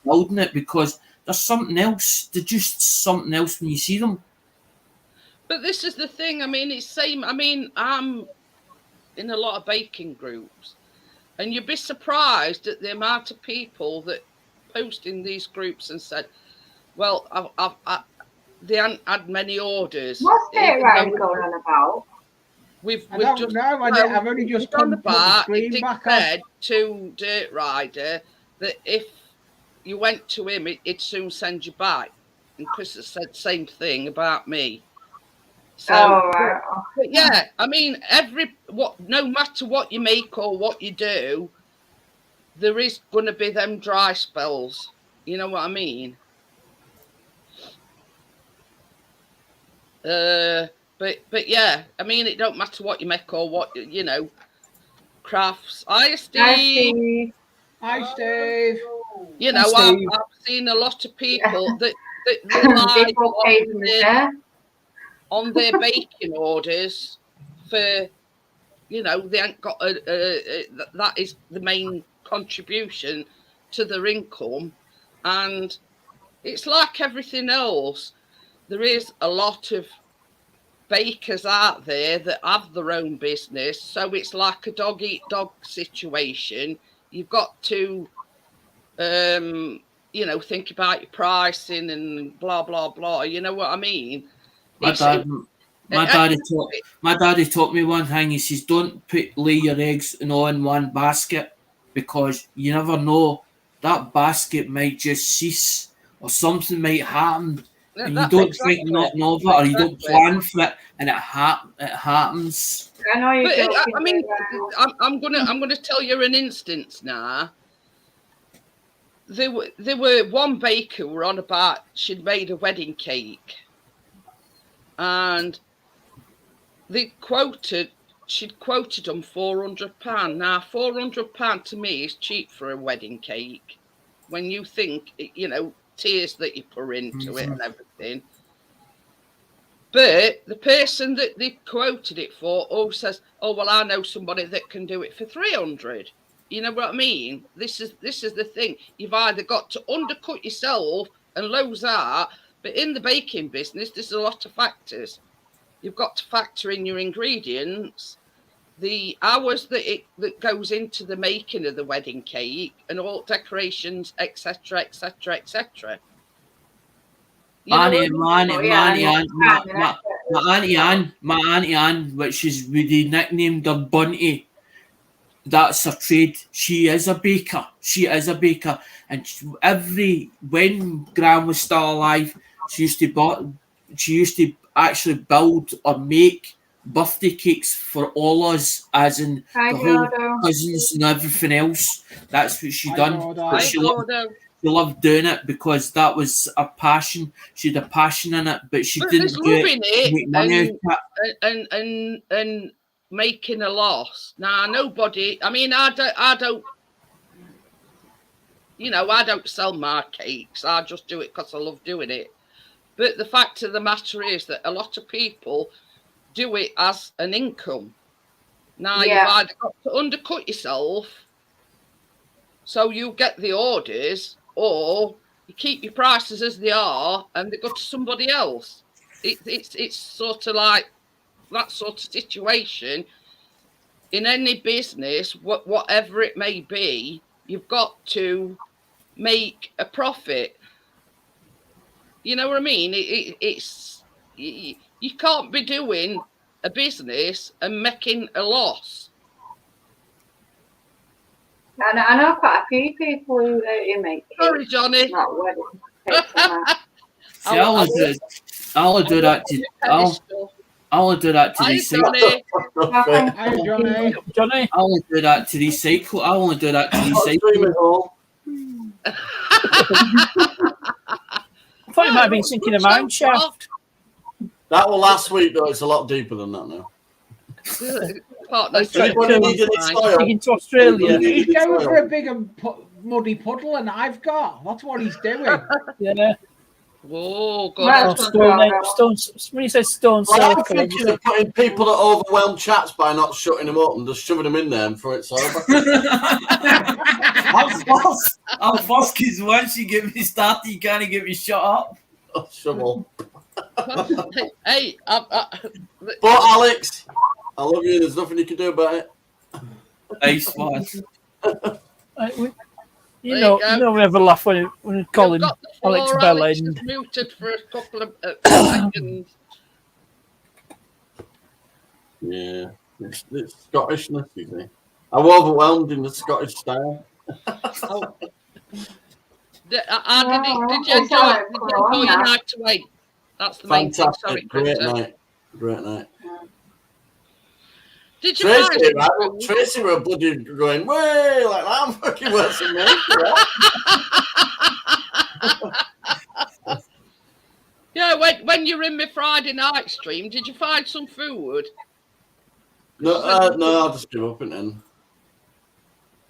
building it, because there's something else. There's just something else when you see them. But this is the thing. I mean, it's same. I mean, I'm in a lot of baking groups, and you'd be surprised at the amount of people that post in these groups and said, "Well, they haven't had many orders." What's it right going on about? I don't know. I've only just come to put the screen back on. said to Dirt Rider that if you went to him, he'd soon send you back. And Chris has said the same thing about me. So, right. but yeah, I mean, no matter what you make or what you do, there is going to be them dry spells. You know what I mean? But yeah, I mean, it don't matter what you make or what, you know, crafts. Hi, Steve. Hi, Steve. You know, I've seen a lot of people that rely on their baking orders for, you know, they ain't got that is the main contribution to their income. And it's like everything else. There is a lot of bakers out there that have their own business, so it's like a dog eat dog situation. You've got to you know, think about your pricing and blah blah blah, you know what I mean? My daddy taught me one thing. He says, don't lay your eggs in all in one basket, because you never know, that basket might just cease or something might happen. And you don't think nothing of it, or you don't plan for it, and it happens. I know you. I mean, I'm gonna tell you an instance now. There were one baker who were on about she'd made a wedding cake, and she'd quoted them £400. Now, £400 to me is cheap for a wedding cake. When you think, you know, tears that you pour into it and everything. But the person that they quoted it for says, "Oh well, I know somebody that can do it for 300." You know what I mean? This is the thing. You've either got to undercut yourself and lose out, but in the baking business, there's a lot of factors. You've got to factor in your ingredients, the hours that goes into the making of the wedding cake, and all decorations, etc., etc., etc. My auntie Anne, which is we nicknamed her Bunty. That's her trade. She is a baker. And when Gran was still alive, she used to actually build or make birthday cakes for all us, as in the whole cousins and everything else. That's what she done. She loved doing it because that was a passion. She had a passion in it, but she But didn't there's do it loving to make money out of it. and making a loss. Now nobody. I mean, I don't. You know, I don't sell my cakes. I just do it because I love doing it. But the fact of the matter is that a lot of people do it as an income. Now you've either got to undercut yourself so you get the orders, or you keep your prices as they are and they go to somebody else. It's sort of like that sort of situation. In any business, whatever it may be, you've got to make a profit. You know what I mean? It's you can't be doing a business and making a loss. I know quite a few people who make cakes. Sorry, Johnny. Not wedding cakes and that. See, I'll do that to Hi, recycle. Johnny. Hi, Johnny. Johnny. I only do that to recycle. I only do that to recycle. I thought you might have been sinking a mine shaft. That was last week, though. It's a lot deeper than that now. Partner, Anybody needed a soil? Digging to Australia. He's going for a big and muddy puddle, and I've got. That's what he's doing. Yeah. Whoa, Well, God. When you say stone Well, I'm circle, thinking of putting people that overwhelm chats by not shutting them up and just shoving them in there and throwing it over. I'm first because once you get me started, you can't get me shut up. Oh, shovel. Hey, But Alex, I love you. There's nothing you can do about it. Nice one. you know we have a laugh when we call him Alex Bellend. Alex is muted for a couple of seconds. Yeah, it's Scottishness, you see. I'm overwhelmed in the Scottish style. Did you enjoy your night away? That's the main thing. Sorry, Fantastic. Krista. Great night. Did you find Tracy, it? right? Tracy were bloody going, way, like that. I'm fucking worse than me. Right? Yeah, when you were in my Friday night stream, did you find some food? No, I'll just give up and then.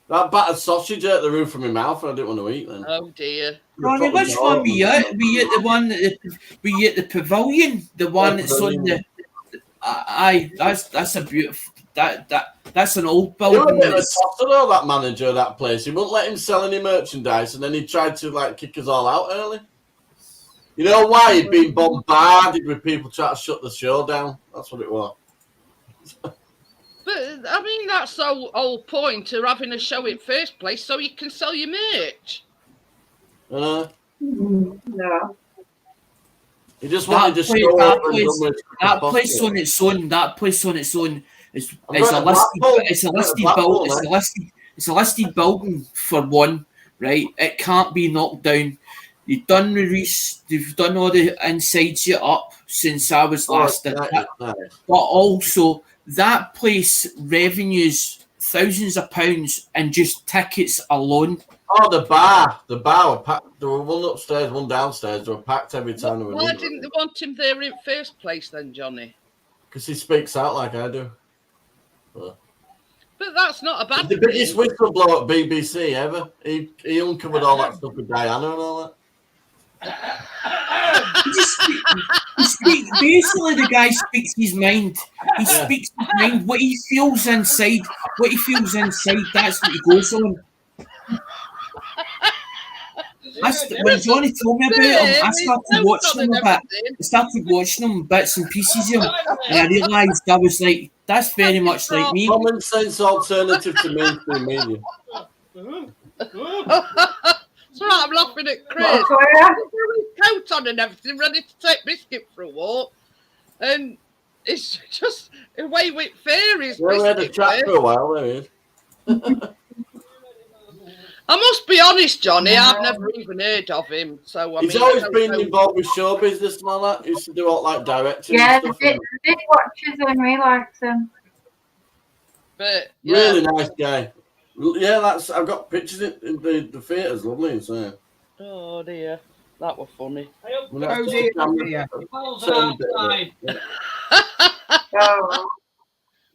That battered sausage out the roof of my mouth, and I didn't want to eat then. Oh dear. Ronnie, which one were you at? Were you at the one were you at the pavilion? The one that's on the that's a beautiful that's an old He was a building. bit of a tosser though, that manager of that place. He wouldn't let him sell any merchandise, and then he tried to like kick us all out early. You know why? He'd been bombarded with people trying to shut the show down. That's what it was. But I mean, that's the whole point of having a show in first place, so you can sell your merch. No. He just wanted to show up and done with That place on its own. That place on its own is I'm a going to listed. Blackpool. It's a I'm going to listed Blackpool, building. mate. It's a listed building for one, right? It can't be knocked down. You've done the you've done all the insides you up since I was last in it. Nice. But also that place revenues thousands of pounds in just tickets alone. Oh, the bar were packed. There were one upstairs, one downstairs. They were packed every time. Why didn't they want him there in first place then, Johnny? Because he speaks out like I do. But that's not a bad He's the biggest whistleblower at BBC ever. He uncovered all that stuff with Diana and all that. Basically, the guy speaks his mind. He speaks his mind. What he feels inside. That's what he goes on. When Johnny told me about him, I started watching him a bit. I started watching him bits and pieces of him, and I realised I was like, that's very much like me. Common sense alternative to mainstream media. It's all right, I'm laughing at Chris. He's got his coat on and everything, ready to take Biscuit for a walk. And it's just away with fairies. Yeah, we had a chat for a while, there he is. I must be honest, Johnny, I've never even heard of him. So He's always been involved with show business and all that. He used to do all like directing Yeah, and stuff. Dick watches him, he likes him. But Really nice guy. Yeah, I've got pictures in the theatre's lovely inside. Oh dear, that was funny. I hope We'll have Oh to dear, sit down dear. and balls turn are a bit of it. outside. Oh,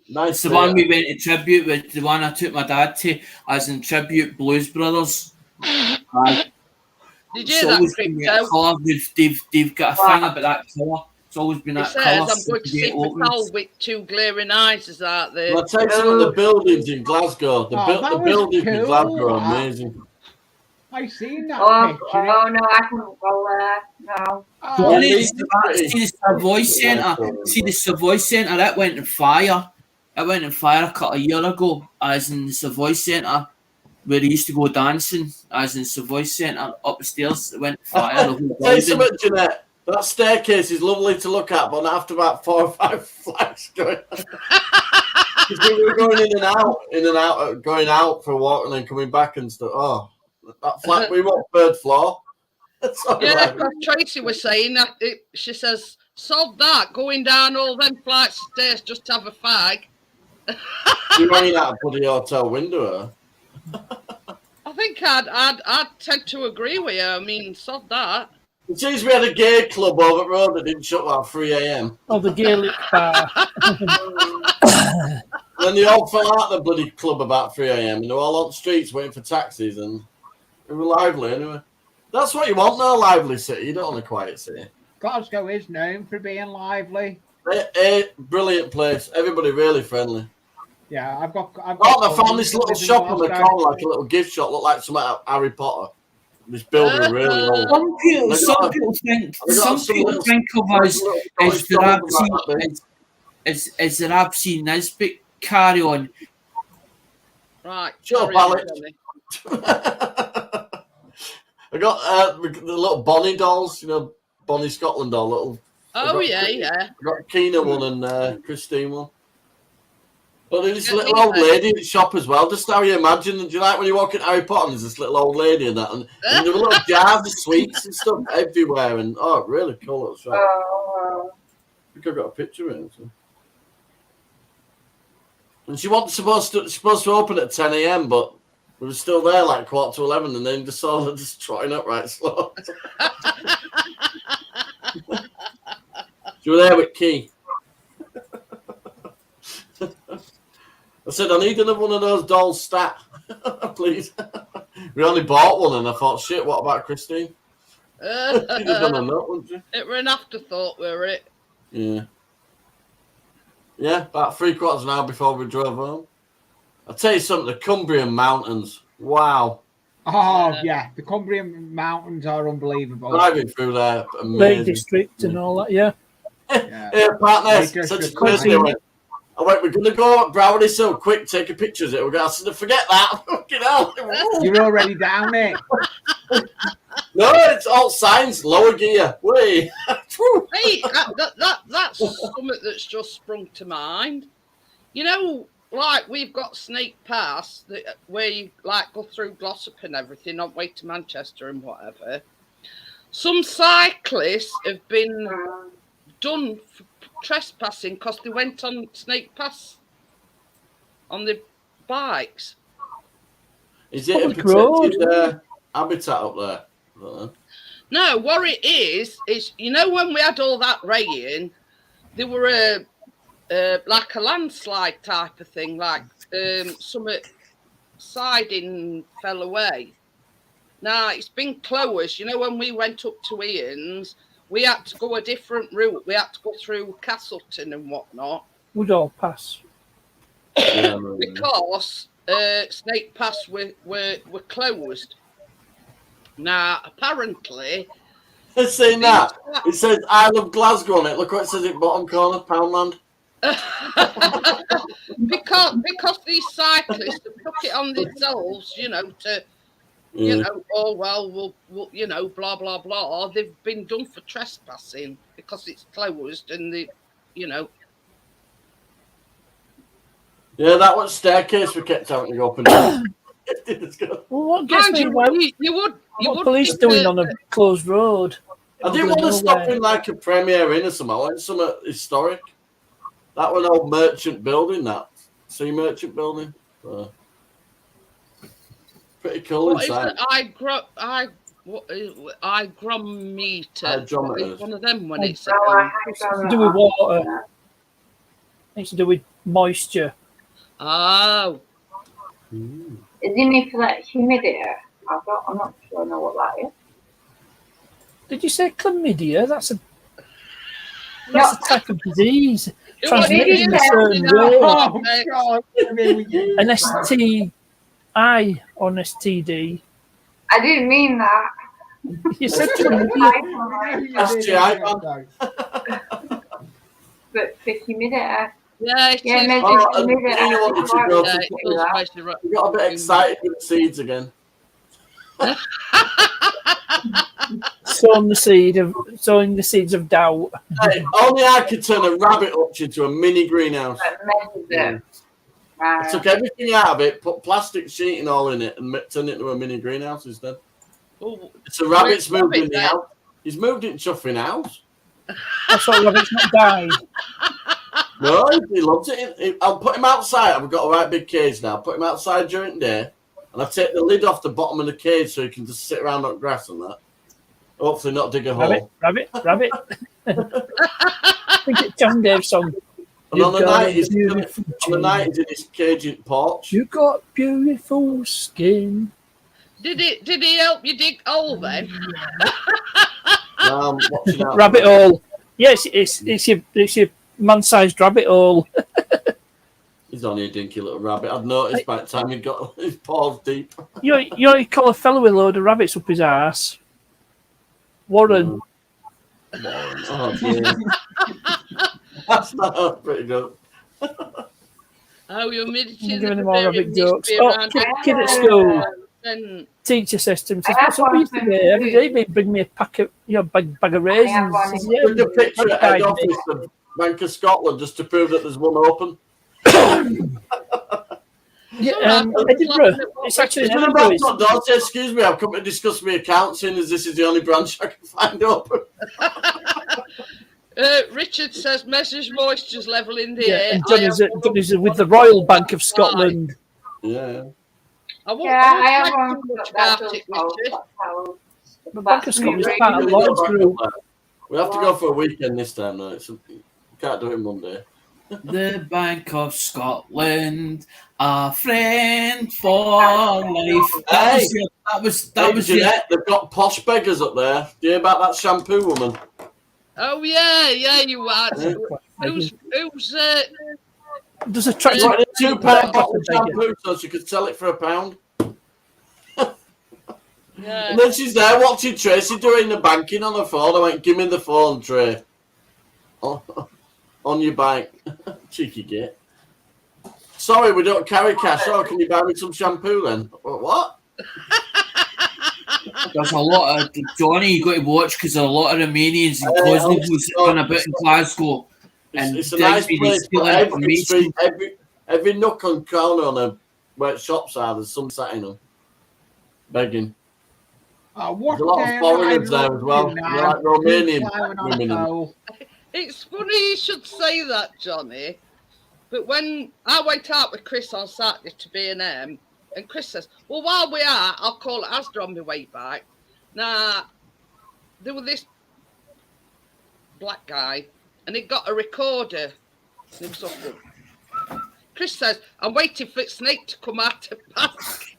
Nice. It's the one we went to tribute with, the one I took my dad to, as in tribute Blues Brothers. Aye. Did you It's hear that, always been that Crypto? colour. They've got a thing about that colour. It's always been He that says, colour. I'm going to see Patel with two glaring eyes is out there. Well, I'll tell you something, the buildings in Glasgow, the that was buildings in cool, Glasgow are that. amazing. I seen that oh, picture. no, I couldn't go there. No. Oh, Leeds See the Savoy Centre. See the Savoy Centre. That went in fire. It went in fire a couple of years ago, as in the Savoy Centre, where they used to go dancing, as in Savoy Centre, up the stairs. It went in fire. The whole Tell you building. something, Jeanette. That staircase is lovely to look at, but after about 4 or 5 flights going, because we were going in and out, going out for a walk and then coming back and stuff. Oh, that flat, we were third floor. That's all Yeah, right. because Tracy was saying that she says, sod that, going down all them flights of stairs just to have a fag. You're running out of bloody hotel window. I think I'd tend to agree with you. I mean, sod that. It seems we had a gay club over at road that didn't shut about 3 a.m. Oh, the Gaelic bar. Then they all fell out of the bloody club about 3 a.m. and they were all on the streets waiting for taxis and they were lively anyway. That's what you want in a lively city. You don't want a quiet city. Glasgow is known for being lively. Brilliant place. Everybody really friendly. Yeah, I've got. Oh, I found this little shop on the corner, like a little gift shop, looked like something out of Harry Potter. This building really old. Some people think of us as the Rabsy Nesbitt carry on. Right. Shut up, carry on, Alex. Johnny. I got the little Bonnie dolls, you know, Bonnie Scotland doll. Little. Oh, yeah, yeah. I got Keena one and Christine one. But there's this Get little me old then. lady in the shop as well. Just how you imagine. Do you like when you walk in Harry Potter and there's this little old lady and that? And there were little jars of sweets and stuff everywhere. And really cool little shop. Oh, I think I got a picture of it. So. And she wasn't supposed to open at 10 a.m., but we were still there like 11:15, and then just saw her just trotting up right slow. She was there with Key. I said, I need another one of those dolls stat, please. We only bought one, and I thought, shit, what about Christine? She'd have done a nut, wouldn't she? It were an afterthought, were it? Yeah. Yeah, about 3/4 of an hour before we drove home. I'll tell you something, the Cumbrian Mountains. Wow. Oh, yeah. The Cumbrian Mountains are unbelievable. Driving through there, Lake amazing. District and all that, yeah. Yeah. Hey, partner, Lake such a District. Thursday. I went, we're going to go up Brownie so quick, take a picture of it. We're going to forget that. Fucking hell. You're already down it. No, it's all signs, lower gear. Wait. Hey, that's something that's just sprung to mind. You know, like we've got Snake Pass, where you like go through Glossop and everything on way to Manchester and whatever. Some cyclists have been done for trespassing because they went on Snake Pass on the bikes. Is it a Public road. protected habitat up there? I don't know. No, what it is you know when we had all that rain, there were like a landslide type of thing, like some siding fell away. Now it's been closed. You know when we went up to Ian's, we had to go a different route. We had to go through Castleton and whatnot Woodall Pass. Yeah, because Snake Pass were closed. Now apparently. It's saying that. It says I love Glasgow on it. Look what it says at bottom corner, Poundland. because these cyclists have took it on themselves, you know, to you know, oh well, we'll you know, blah blah blah. They've been done for trespassing because it's closed and the, you know. Yeah, that was staircase we kept having to go up and down. Well, what gets me? Why, You would. what police doing on a closed road? I didn't want to stop in like a Premier Inn or something. I went somewhere historic. That was an old merchant building, that sea merchant building. Pretty cool What is inside. it? I What hygrometer? Hydrometers. It's one of them when it's Oh, I It's don't to do with water. It's to do with moisture. Oh, Mm. Isn't it for like humidity? I'm not sure I know what that is. Did you say chlamydia? That's a No. type of disease. it Transmitted was- in a certain Yeah. way. Oh, God. I mean, we get- An STI or an STD. I didn't mean that. You said chlamydia. STI, But for humidity. Yeah, it Yeah, is. maybe Oh, humidity. you know what we should go Yeah, to? it does measure up. We got a bit excited with the seeds again. Sowing the seeds of doubt. Hey, only I could turn a rabbit hutch into a mini greenhouse. Measures it. I took everything out of it, put plastic sheeting all in it, and turned it into a mini greenhouse instead. Oh, So rabbit's Where's moved in Rabbit the then? house. He's moved in chuffing house. That's why rabbit's not died. No, he loves it. I'll put him outside. I've got a right big cage now. Put him outside during the day, and I take the lid off the bottom of the cage so he can just sit around on grass and that. Hopefully not dig a hole. Rabbit. I think it's John Dave's song. And on the You've got night, a he's beautiful in his cage in porch. You got beautiful skin. did he help you dig hole then? Now I'm watching out. Rabbit hole. Yes, it's your man-sized rabbit hole. He's only a dinky little rabbit. I'd noticed by the time he got his paws deep. You call a fella with a load of rabbits up his ass. Warren. Oh, dear. That's pretty good. Oh, you're meditating. Giving him all rabbit jokes. Oh, kid at school. Then Teacher says to him, says, I "What's up have with you one today? Every day they bring me a bag of raisins." one. Says, "Yeah, Took a picture at head okay, office of Bank of Scotland just to prove that there's one open. yeah, Edinburgh. It's actually in It's Edinburgh. about front door, say, excuse me, I've come to discuss my account, seeing as this is the only branch I can find open. Richard says measures moisture's level in the Yeah, air. and Johnny's with the Royal Bank of Scotland. Yeah. Yeah, I have one. too much That about does it, help. Richard. That's how- The Bank of Scotland's really part of good. Lloyd's Group. We have to go for a weekend this time, though. We can't do it Monday. The Bank of Scotland, a friend for life. Hey! That was Jeanette, they've got posh beggars up there. Do you hear about that shampoo woman? Oh yeah, you are. Who's Does a She tractor wanted a £2 bottle of shampoo so she could sell it for £1. yeah. And then she's there watching Tracy doing the banking on her phone. I went, give me the phone, Trey. On your bike. Cheeky git. Sorry, we don't carry cash. Oh, can you buy me some shampoo then? What? There's a lot of Johnny you got to watch because there are a lot of Romanians and Kosovo's who's done a bit in Glasgow. And It's a nice Digby, place, stealing but every information. street, every nook and corner on a where shops are, there's some sat in them. Begging. What There's a lot of day foreigners I there as well. love you They're now. like Romanian Climbing on a women. pole. It's funny you should say that, Johnny. But when I went out with Chris on Saturday to B&M, and Chris says, well, while we are, I'll call it Asda on my way back. Now, there was this black guy, and he got a recorder. And he was up there. Chris says, I'm waiting for Snake to come out of mask.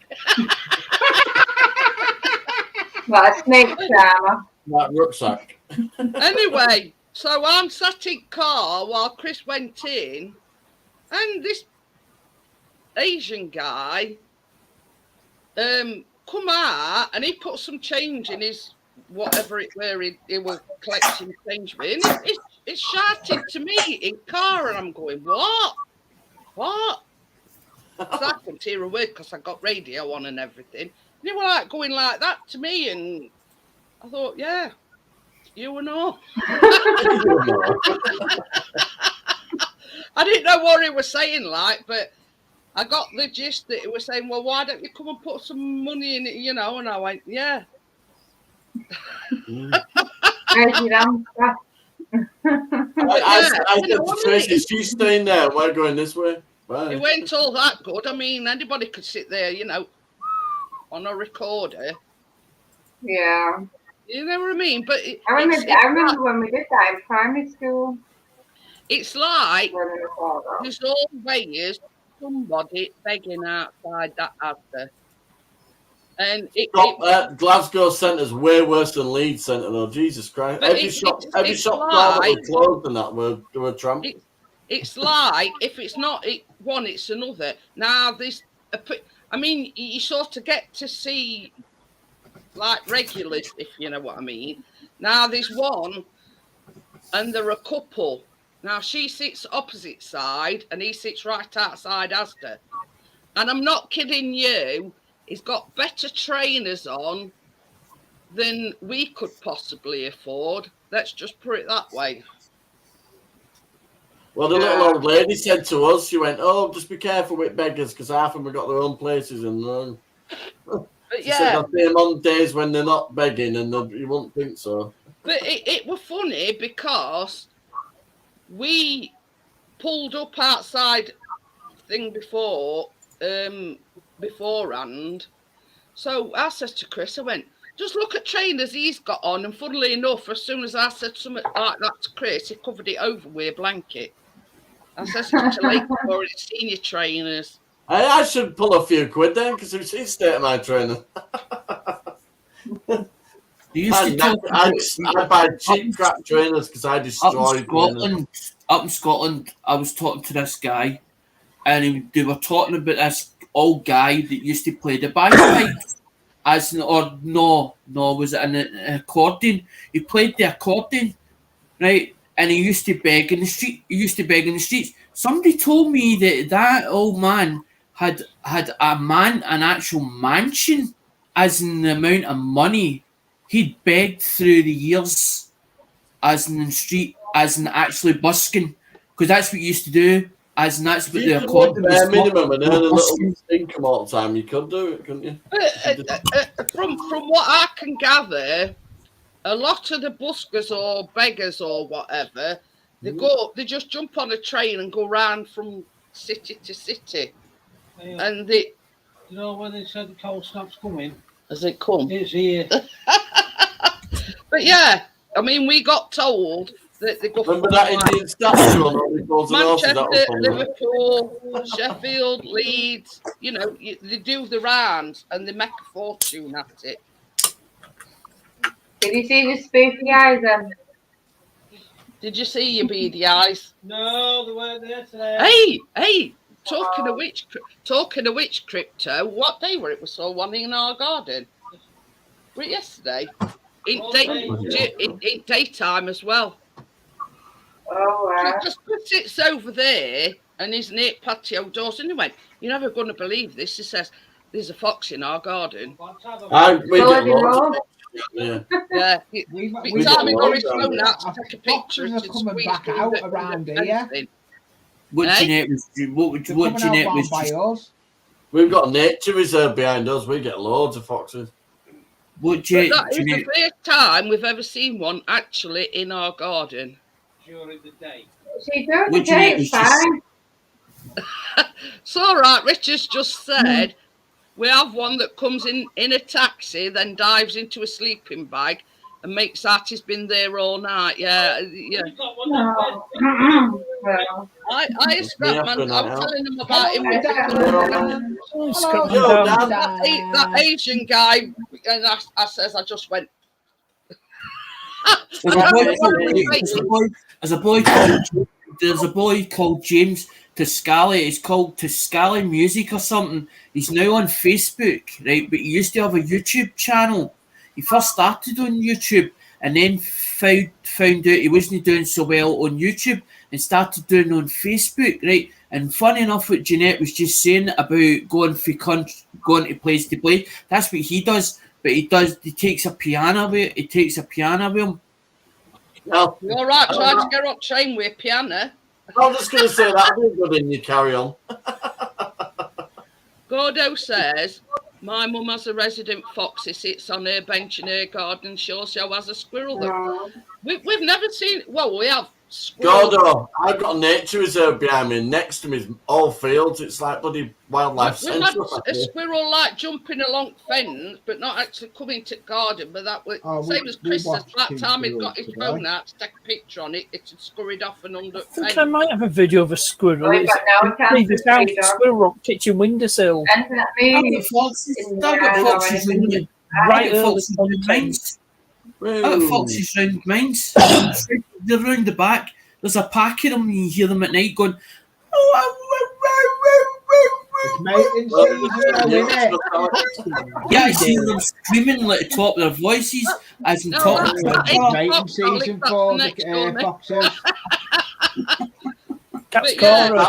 Like a snake charmer. Like rucksack. Anyway, so I'm sat in car while Chris went in, and this Asian guy come out and he put some change in his whatever it were he was collecting change with. And it's shouting to me in car, and I'm going, what? So I couldn't hear a word because I got radio on and everything. And they were like going like that to me, and I thought, yeah, you and all. I didn't know what he was saying, like, but I got the gist that he was saying, well, why don't you come and put some money in it, you know? And I went, yeah. Where's your answer? I said to Tracy, she's staying there. We're going this way. Bye. It weren't all that good. I mean, anybody could sit there, you know, on a recorder. Yeah. You know what I mean? But I remember when we did that in primary school. it's like When we were that. there's always somebody begging outside that Asda. And Glasgow Centre's way worse than Leeds Centre, though. Jesus Christ! But Every shop door that was like- closed and that were tramp. it's like if it's not one, it's another. Now I mean, you sort of get to see like regulars, if you know what I mean. Now there's one, and there are a couple. Now she sits opposite side, and he sits right outside Asda. And I'm not kidding you. He's got better trainers on than we could possibly afford. Let's just put it that way. Well, the little old lady said to us, she went, "Oh, just be careful with beggars, because half of them have got their own places." And But she said, "I see them on days when they're not begging, and you wouldn't think so." But it was funny because we pulled up outside thing beforehand. So I said to Chris, I went, just look at trainers he's got on. And funnily enough, as soon as I said something like that to Chris, he covered it over with a blanket. I said, such a late for it, senior trainers. I should pull a few quid then, because he's state of my trainer. I buy cheap crap trainers because I destroy up in Scotland. I was talking to this guy, and they were talking about this old guy that used to play the bagpipes. Was it an accordion? He played the accordion, right? And he used to beg in the streets. Somebody told me that old man had an actual mansion, as in the amount of money he'd begged through the years, as in the street, as in actually busking, because that's what he used to do. As in that's what the accordion was. Minimum and earn a little income all the time. You could do it, couldn't you? From what I can gather, a lot of the buskers or beggars or whatever, they just jump on a train and go round from city to city. Yeah. And you know when they said the cold snap's coming? Has it come? It's here. But yeah, I mean, we got told that they go. Remember that Indian statue on Manchester, Liverpool, Sheffield, Leeds. You know, they do the rounds and they make a fortune at it. Did you see the spooky eyes then? Did you see your beady eyes? No, they weren't there today. Hey! Talking of which, crypto. What day were it? We saw one in our garden. Were it yesterday? In daytime as well. Oh wow! Just sits over there and he's near patio doors, and he went, "You're never going to believe this." He says, "There's a fox in our garden." Yeah. We got his phone out to take a picture and coming back out around here. What Jeanette was. We've got a nature reserve behind us. We get loads of foxes. That is the first time we've ever seen one actually in our garden. During the day. See, during the day it's fine. It's all right. Richard's just said we have one that comes in a taxi, then dives into a sleeping bag and makes out he's been there all night. Yeah. No. I scrap man. I'm telling them about him. That Asian guy, and I says, I just went. There's a boy called James Toscali. It's called Toscali Music or something. He's now on Facebook, right? But he used to have a YouTube channel. He first started on YouTube and then found out he wasn't doing so well on YouTube and started doing on Facebook, right? And funny enough, what Jeanette was just saying about going to place to play, that's what he does. But he takes a piano with him. No. You're all right, trying to get up train with a piano. I was just going to say that'd be good in you carry on. Gordo says, my mum has a resident fox. He sits on her bench in her garden. She also has a squirrel. We've never seen, well, we have squirrel. Gordo, I've got a nature reserve behind me. Next to me is all fields. It's like bloody wildlife We've had centre. a squirrel like jumping along fence, but not actually coming to garden. But that was same as Chris says. That time he'd got his phone out to take a picture on it, it had scurried off and under. I think I might have a video of a squirrel. We've It's got no chance previous to house, see dog. squirrel on kitchen windowsill. Anything that moves in the I've got yard foxes or in anything. the Right I've got early foxes in the content. mines. I've got foxes round mines. They're round the back. There's a pack of them, and you hear them at night going. It's mating season, though, innit? Yeah, I see them screaming at the top of their voices as I'm No, talking. that's- It's mating Alex, season that's for next door, the mate. foxes. Cat's But yeah. Cora.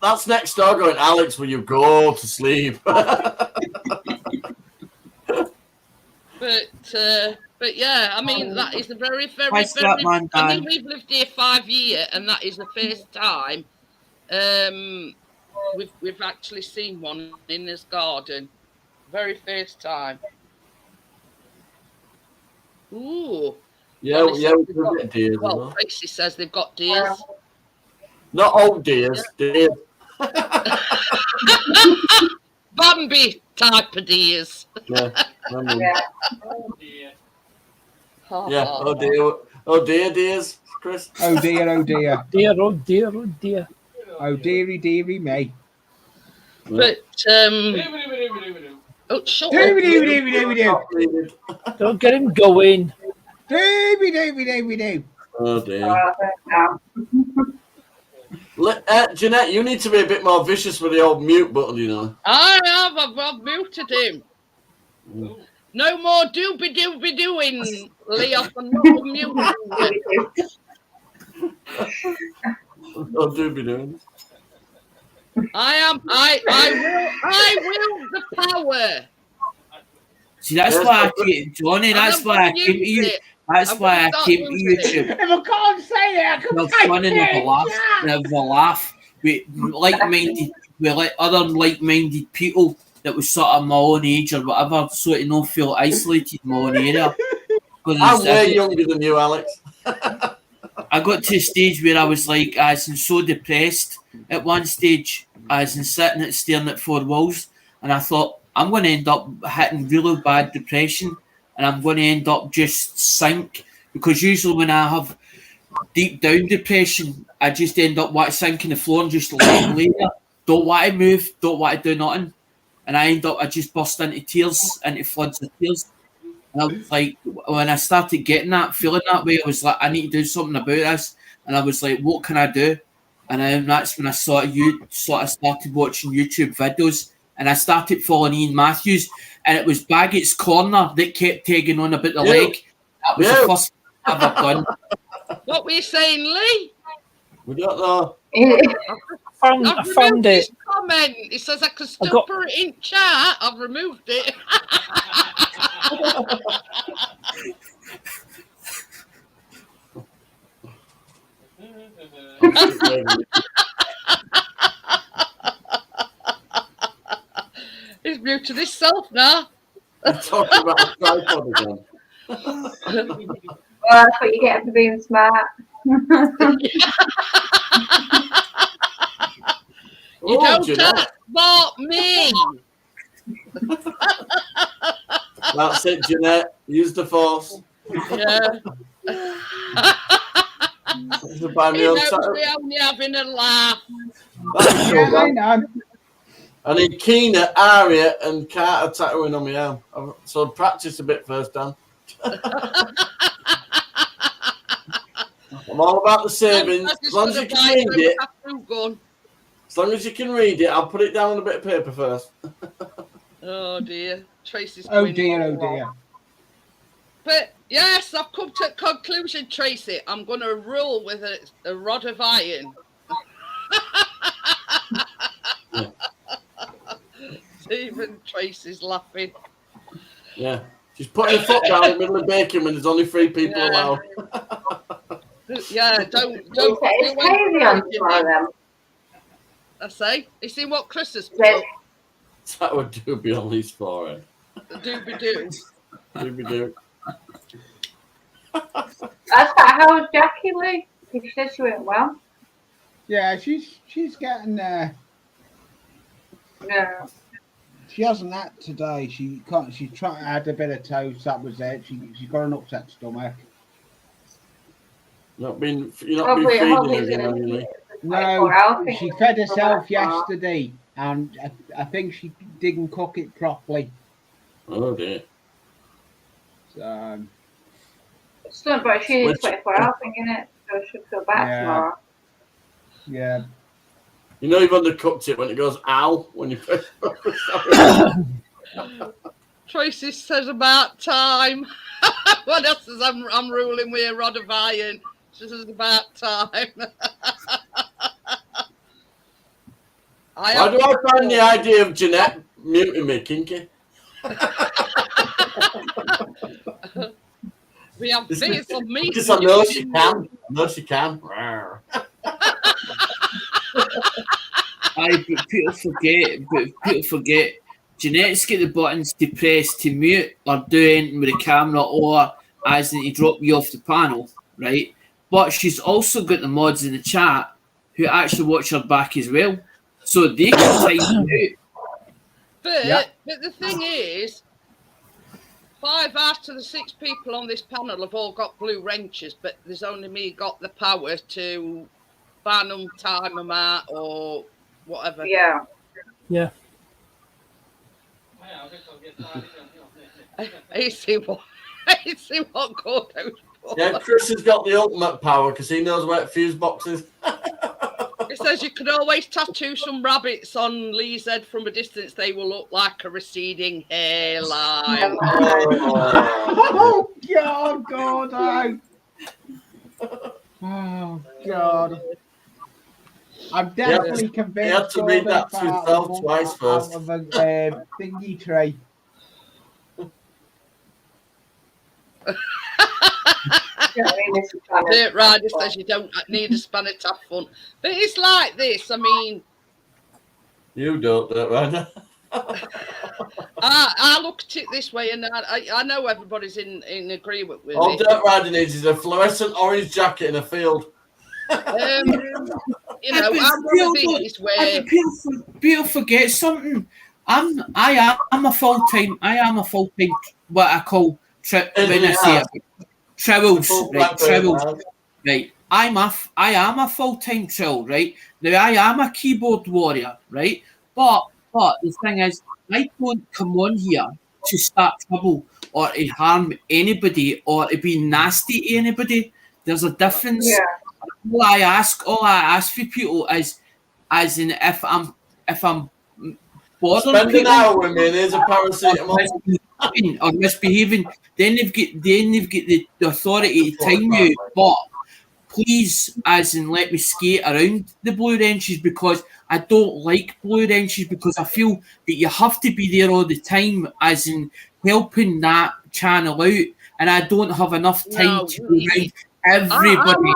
That's next door going, Alex, will you go to sleep? But yeah, I mean that is a very, very, Why's that very. man I mean, down? we've lived here 5 years, and that is the first time we've actually seen one in this garden. Very first time. Ooh. yeah, Well, yeah, it's- we can get deers. as Well, well. Tracy says they've got deers. Not old deers, deers. Bambi type of deers. Yeah, remember. Yeah. Oh dear. Yeah, oh dear, dears, Chris. Oh dear, oh dear. Dear, oh dear, oh dear. Oh dearie, dearie me. But oh, shut up. Dearie, dearie, dearie, dearie. Don't get him going. Dearie, dearie, dearie, dearie. Oh dear. No. Jeanette, you need to be a bit more vicious with the old mute button, you know. I have. I've muted him. No more doobie doing, Leo. I'm not muting. I'll do be doing. I am. I will the power. See, that's Yes, why I but- came, Johnny. That's I'm why I gonna came to use you. it. That's I'm why gonna I start came to using YouTube. If I can't say it, I can Have type fun and it. have a laugh. And have a laugh with like-minded, with like other like-minded people that was sort of my own age or whatever, so to not feel isolated in my own area. 'Cause I'm I way younger than you, Alex. I got to a stage where I was like, I was so depressed at one stage. I was sitting at staring at four walls, and I thought I'm going to end up hitting really bad depression, and I'm going to end up just sink, because usually when I have deep down depression, I just end up want to sink in the floor and just lay there. Don't want to move, don't want to do nothing, and I just burst into tears, into floods of tears. And I was like, when I started getting that, feeling that way, I was like, I need to do something about this. And I was like, what can I do? And then that's when I started watching YouTube videos, and I started following Ian Matthews, and it was Baggett's Corner that kept tagging on about the Yeah. leg. That was Yeah. the first thing I've ever done. What were you saying, Lee? We don't know. I I've found removed it. his comment. It says I can still got- put it in chat. I've removed it. He's muted himself now. We're talking about a tripod again. Well, that's what you get for being smart. You Oh, don't Jeanette. outsmart me. That's it, Jeanette. Use the force. Yeah. This is by me You on know, Saturday. we're only having a laugh. That's Yeah, cool, I man. know. I need Keena, Aria, and Carter tattooing on my arm. So practice a bit first, Dan. I'm all about the savings. I'm As just long as gonna you can buy read a it, tattoo gun. as long as you can read it, I'll put it down on a bit of paper first. Oh dear, Tracy's. Oh going dear, oh wrong. dear. But yes, I've come to a conclusion, Tracy. I'm going to rule with a rod of iron. Even Tracy's laughing. Yeah. She's putting her foot down in the middle of baking when there's only 3 people Yeah. allowed. Yeah, don't It's do crazy on tomorrow. I say, you see what Chris has Then. put? That would do be on least for it. Doobie doo. Do be do. That's that. How was Jackie Lee? She said she went well. Yeah, she's getting there. Yeah. She hasn't had today. She can't. She tried. Had a bit of toast. That was it. She's got an upset stomach. You're not been feeding Hopefully her it's again, gonna have you, be mate? No, she fed herself Yeah. yesterday, and I think she didn't cook it properly. Oh dear. So, Still, but she Which- is 24 hours thinking it, so she should feel better Yeah. tomorrow. yeah. You know you've undercooked it when it goes ow when you press. Tracy says about time. What else is I'm ruling with a rod of iron? She says about time. Why do I find the idea of Jeanette muting me kinky? We have this on me. Because I know she can. I know she can. Rawr. But people forget. Jeanette's got the buttons to press to mute or do anything with the camera, or as in to drop you off the panel, right? But she's also got the mods in the chat who actually watch her back as well, so they can time you out. But the thing is, 5 out of the 6 people on this panel have all got blue wrenches, but there's only me got the power to ban them, time them out, or whatever. Yeah. Yeah. Yeah, I think I'll get that. I see what Gordo's for. Yeah, Chris has got the ultimate power because he knows where the fuse box is. It says you can always tattoo some rabbits on Lee's head from a distance. They will look like a receding hairline. Oh God, Gordo! Oh God! I'm definitely convinced. He had to read that to Gordo's himself out twice first. of a thingy tray. Dirt Rider says you don't need a spanner to have fun. But it's like this. I mean, You don't, right? I look at it this way, and I know everybody's in agreement with All it. Dirt Rider needs is a fluorescent orange jacket in a field. You know, I'm one of these where People forget something. I am a full time what I call when I say it, travels, right? Travels, right? I am a full time trill, right? Now I am a keyboard warrior, right? But the thing is, I don't come on here to start trouble or to harm anybody or to be nasty to anybody. There's a difference. Yeah. All I ask for people is, as in if I'm bothering Spend an people hour with me and here's a paracetamol. or misbehaving, then they've got the authority to time you. But please, as in, let me skate around the blue wrenches, because I don't like blue wrenches, because I feel that you have to be there all the time, as in helping that channel out, and I don't have enough time to go around everybody.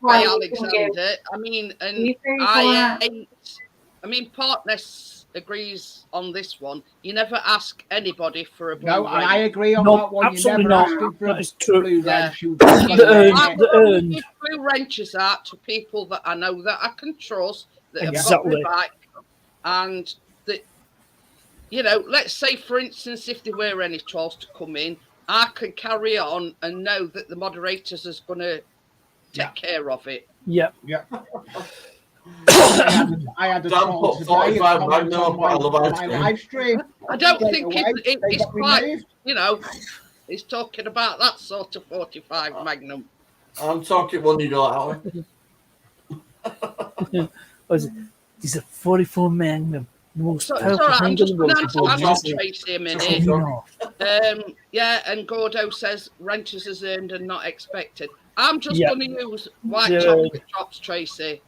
by Alexander. I mean, and I mean, Partness agrees on this one. You never ask anybody for a blue No, wrench. I agree on No, that one. You absolutely never not. asked him for That a is true. blue Yeah. wrench. You I will earned. give blue wrenches out to people that I know that I can trust, that have Exactly. got my back, and that, you know, let's say, for instance, if there were any trolls to come in, I can carry on and know that the moderators is going to take care of it. Yeah. I had a Dan troll put today 45 comment Magnum on up, I love ice my cream. live stream. I don't Straight think away, it's they got quite, removed. you know, he's talking about that sort of 45 Magnum. I'm talking one you got out. He's a 44 Magnum. The most So, it's powerful all right, I'm handgun just in going the to world. answer Tracy a minute. You know. Yeah, and Gordo says wrenches is earned and not expected. I'm just Yeah. going to use white Yeah. chocolate drops, Tracy.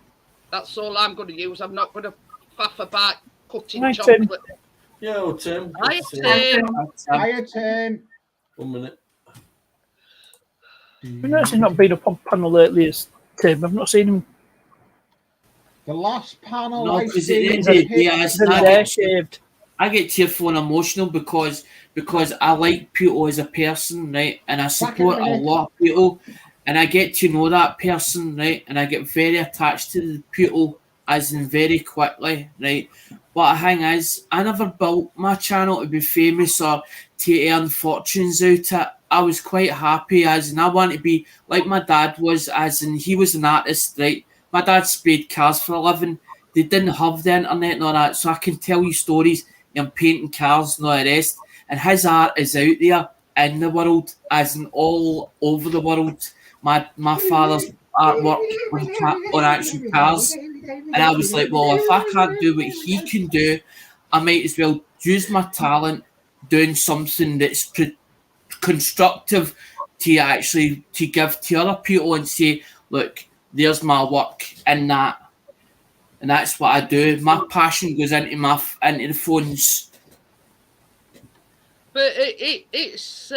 That's all I'm going to use. I'm not going to faff about cutting Hi, Tim. chocolate. Yo, Tim. Hi, Good to see you. Tim. Hiya, Tim. 1 minute. I've actually not been up on panel lately as Tim. I've not seen him. The last panel No, I because see it is is- a yeah, hit. it's He's not- there shaved. I get tearful and emotional because I like people as a person, right? And I support a minute. lot of people. and I get to know that person, right? And I get very attached to the people, as in very quickly, right? But the thing is, I never built my channel to be famous or to earn fortunes out of it. I was quite happy, as in I want to be like my dad was, as in he was an artist, right? My dad sprayed cars for a living. They didn't have the internet and all that, so I can tell you stories and painting cars and all the rest. And his art is out there in the world, as in all over the world. My father's artwork on actual cars. And I was like, well, if I can't do what he can do, I might as well use my talent doing something that's constructive to actually to give to other people and say, look, there's my work in that. And that's what I do. My passion goes into the phones. But it's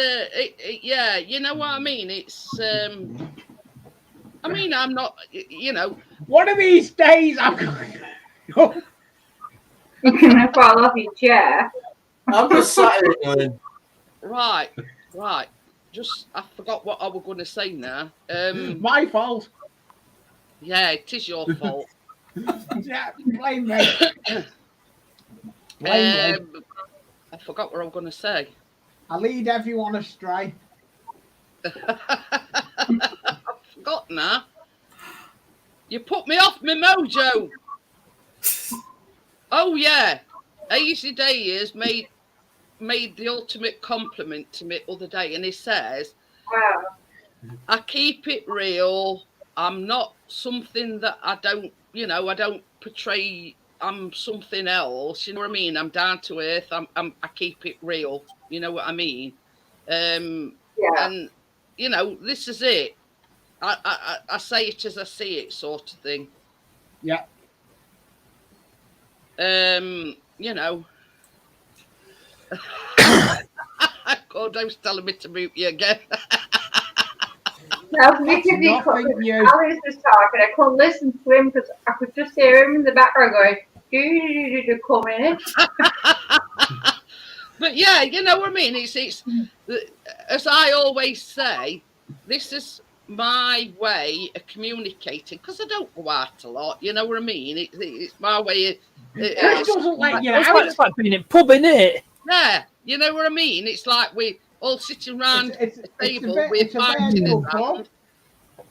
yeah, you know what I mean. It's I mean, I'm not, you know. One of these days, I'm going. You're gonna fall off your chair. I'm just sat here going, Right. Just I forgot what I was going to say now. My fault. Yeah, it is your fault. Yeah, blame me. Blame me. I forgot what I was going to say. I lead everyone astray. I forgot now. You put me off my mojo. Oh yeah, Easy Day has made the ultimate compliment to me the other day, and he says, Wow. I keep it real. I'm not something that I don't portray. I'm something else. You know what I mean? I'm down to earth. I keep it real. You know what I mean? Yeah. And you know, this is it. I say it as I see it, sort of thing. Yeah. You know. God, I was telling me to mute you again. No, because Alex was talking, I couldn't listen to him because I could just hear him in the background going, do come in. But yeah, you know what I mean. It's as I always say, this is my way of communicating because I don't go out a lot. You know what I mean? It's my way of. It doesn't let you out. It's like being in pub, innit? Yeah, you know what I mean. It's like we all sitting around a table with a fighting very good around, pub.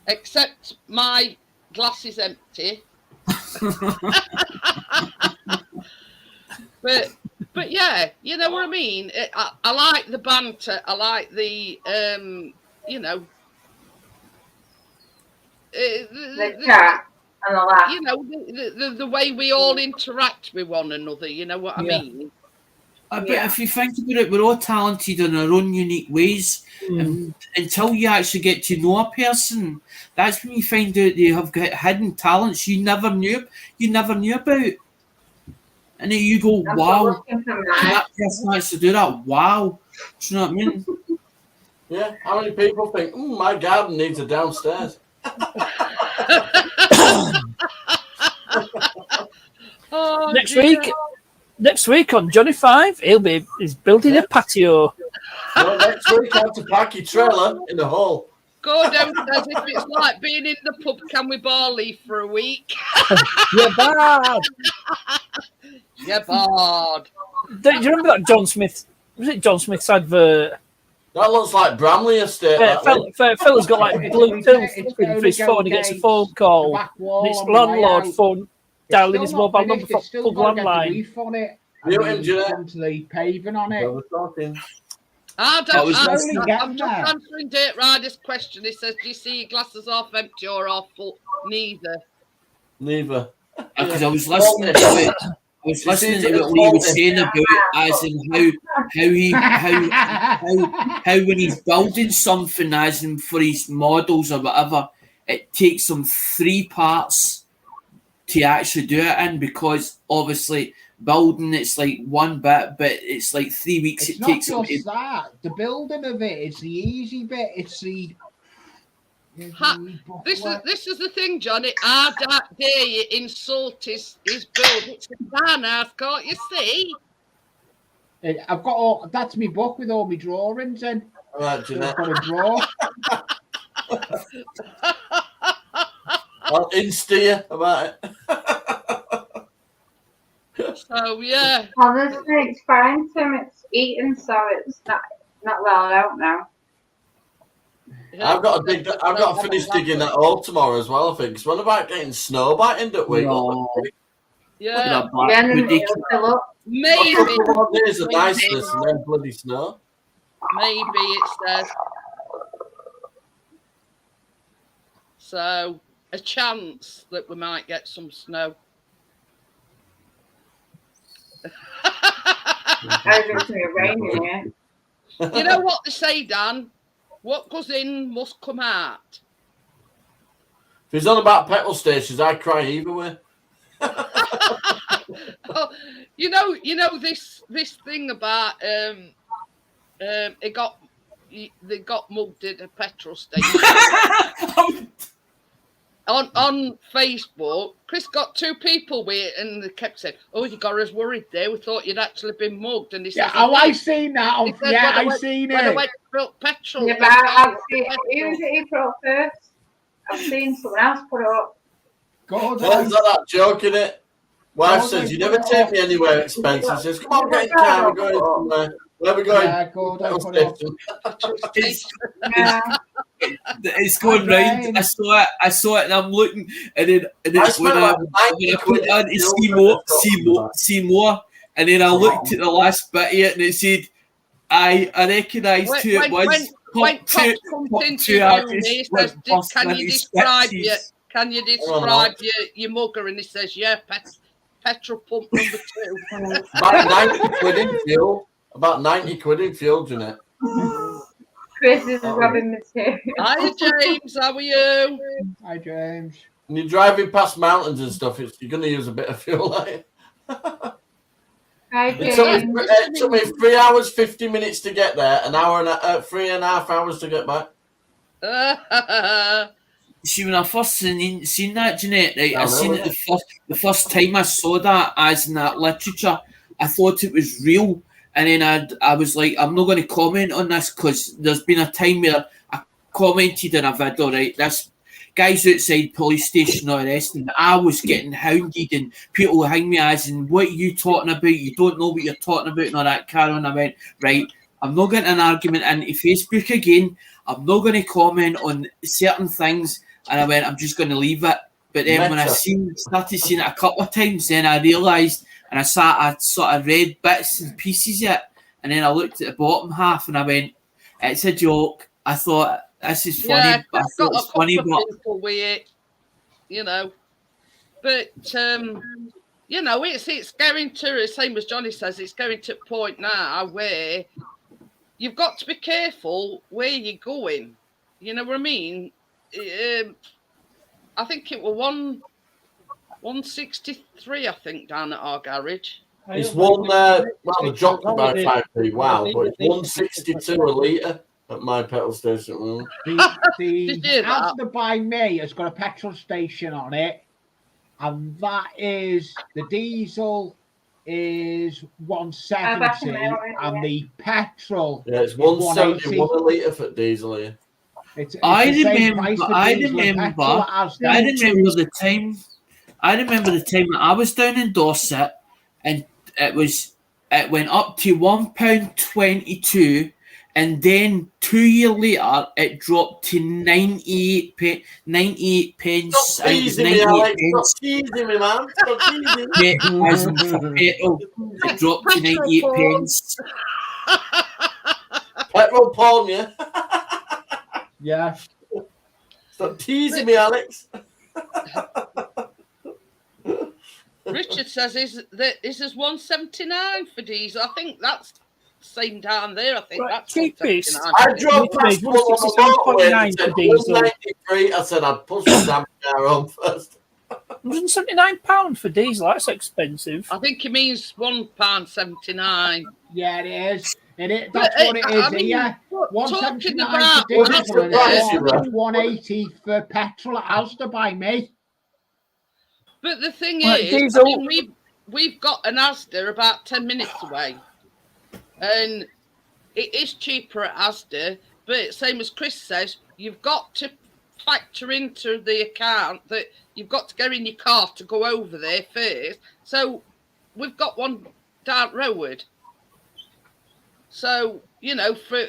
except my glass is empty. But yeah, you know what I mean. I like the banter. I like the you know. The chat and the laugh. You know, the way we all interact with one another. You know what I mean. But if you think about it, we're all talented in our own unique ways. And until you actually get to know a person, that's when you find out they have got hidden talents you never knew about. And then you go, wow, that person likes to do that. Wow. Do you know what I mean? yeah, how many people think, my garden needs a downstairs? Oh, Next week on Johnny 5, he's building a patio. No, next week I have to park your trailer in the hall. Go downstairs if it's like being in the pub. Can we barley for a week? You're bad. You're bad. Do you remember that John Smith? Was it John Smith's advert? That looks like Bramley Estate. Yeah, fella's got like blue pills It's for gonna his go phone. He gets a against phone call. the back wall And it's on the way landlord out. phone dialing his mobile number for Still pub got to get the landline. reef on it. Mute And him, Jeanette. onto the paving on it. We're talking. I I don't. was I'm slowly getting just there. answering Dirt Rider's question. He says, "Do you see your glasses half empty or half full?" Neither. Neither. Because I was listening to it. I was listening to what Lee was saying about it, as in how when he's building something, as in for his models or whatever, it takes him 3 parts to actually do it in, because obviously building it's like one bit, but it's like 3 weeks It's it not takes him. just that. The building of it, it's the easy bit. It's the. This is the thing, Johnny. I don't dare you insult his build. It's a townhouse, can't you see? I've got all. That's my book with all my drawings in. All right, I've Jeanette. got a drawer. I'll insta you about it. So yeah, Honestly, it's fine, Tim. It's eaten, so it's not well. I don't know. I've got to finish digging that hole tomorrow as well, I think. 'Cause what about getting snow back in that week? No. Yeah, Yeah, and then it'll fill up. maybe, A couple more days of niceness and then bloody snow. maybe it says. So a chance that we might get some snow. I think it's going to rain in here. You know what they say, Dan? What goes in must come out. If he's on about petrol stations, I cry either way. Oh, you know this thing about they got mugged at a petrol station. On Facebook, Chris got 2 people with it, and they kept saying, "Oh, you got us worried there. We thought you'd actually been mugged." And he says, Yeah, I seen that. He said, Yeah, when I seen when I it. went to fill petrol. Yeah, they but found I've the seen petrol. who was it who put it up first? I've seen someone else put it up. God, Well, is that joke in it? Wife says, "You never take me anywhere expensive." Says, "Come on, get in the car. We're going somewhere. Where are we going?" yeah, God, I Petrol put it up. station. Yeah. It's going round. I saw it, and I'm looking, and then I spent when I like put it on to see more, and then I looked at the last bit of it, and it said, I recognise who it was. When Tom comes into you and he says, "Can you describe your mugger?" And he says, "Yeah, petrol pump number 2." About 90 quid in fuel. About 90 quid in fuel, Jeanette. Chris is rubbing material. Hi, James. How are you? Hi, James. When you're driving past mountains and stuff, you're going to use a bit of fuel, aren't you? Hi, It James. took me 3 hours, 50 minutes to get there, 3.5 hours to get back. See, when I first seen that, Jeanette, right, I I know, seen yeah. it the first time I saw that as in that literature, I thought it was real. And then I was like, I'm not going to comment on this because there's been a time where I commented in a video, right? This guy's outside police station arresting. I was getting hounded and people were hanging me as in, "What are you talking about? You don't know what you're talking about," and all that carry on. I went, right, I'm not getting an argument into Facebook again. I'm not going to comment on certain things. And I went, I'm just going to leave it. But then when I started seeing it a couple of times, then I realised, and I sort of read bits and pieces of it, and then I looked at the bottom half and I went, it's a joke. I thought, this is funny. Yeah, I I've thought got it's funny, a couple but of people with it, you know. But you know, it's going to, same as Johnny says, it's going to a point now where you've got to be careful where you're going. You know what I mean? I think it was 163, I think, down at our garage. It's one, the dropped about 5p, wow, but it's 162 a litre at my petrol station. The Asda by me has got a petrol station on it, and that is the diesel is 170, and the petrol. Yeah, it's 171 a litre for diesel here. I remember the time that I was down in Dorset, and it went up to £1.22, and then 2 years later it dropped to 98 pence. Stop teasing me, Alex. Stop teasing me, man. Stop teasing me. As in for petrol, it dropped to 98 pence. Petrol porn, yeah. Yeah. Stop teasing me, Alex. Richard says, is this 179 for diesel? I think that's same down there. I think that's cheapest. I drove past one on the motorway and said 193. I said I'd push the damn car home first. £179 for diesel, that's expensive. I think it means £1.79. Yeah, it is. That's what it is. I mean, yeah, talking 179 about for diesel petrol, and 180 for petrol at Asda by me. But the thing Right, is, diesel. I mean, we've got an Asda about 10 minutes away, and it is cheaper at Asda. But same as Chris says, you've got to factor into the account that you've got to go in your car to go over there first. So we've got one down road. So, you know, for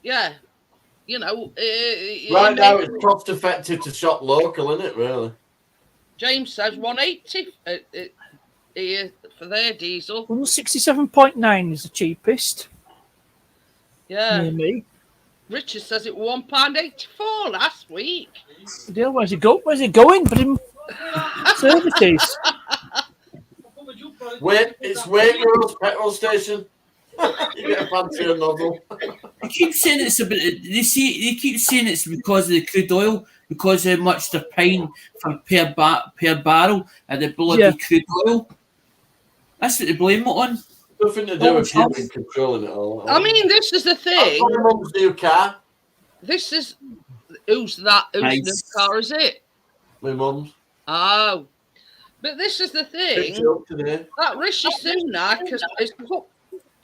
yeah, you know. Right now, it's cost effective to shop local, isn't it, really? James says 180 here for their diesel. 167.9 is the cheapest. Yeah. Near me. Richard says it was £1.84 last week. Deal, where's it go? Where's it going? But in services. Wait, it's Waitrose petrol station. You get a fancier nozzle. They keep saying it's about. They keep saying it's because of the crude oil, because of how much they're paying for per barrel of the bloody crude oil. That's what they blame it on. Nothing to do with you controlling it all. I mean, this is the thing. My mum's new car. This is who's that? Whose new car is it? My mum's. Oh, but this is the thing. That Rishi Sunak has put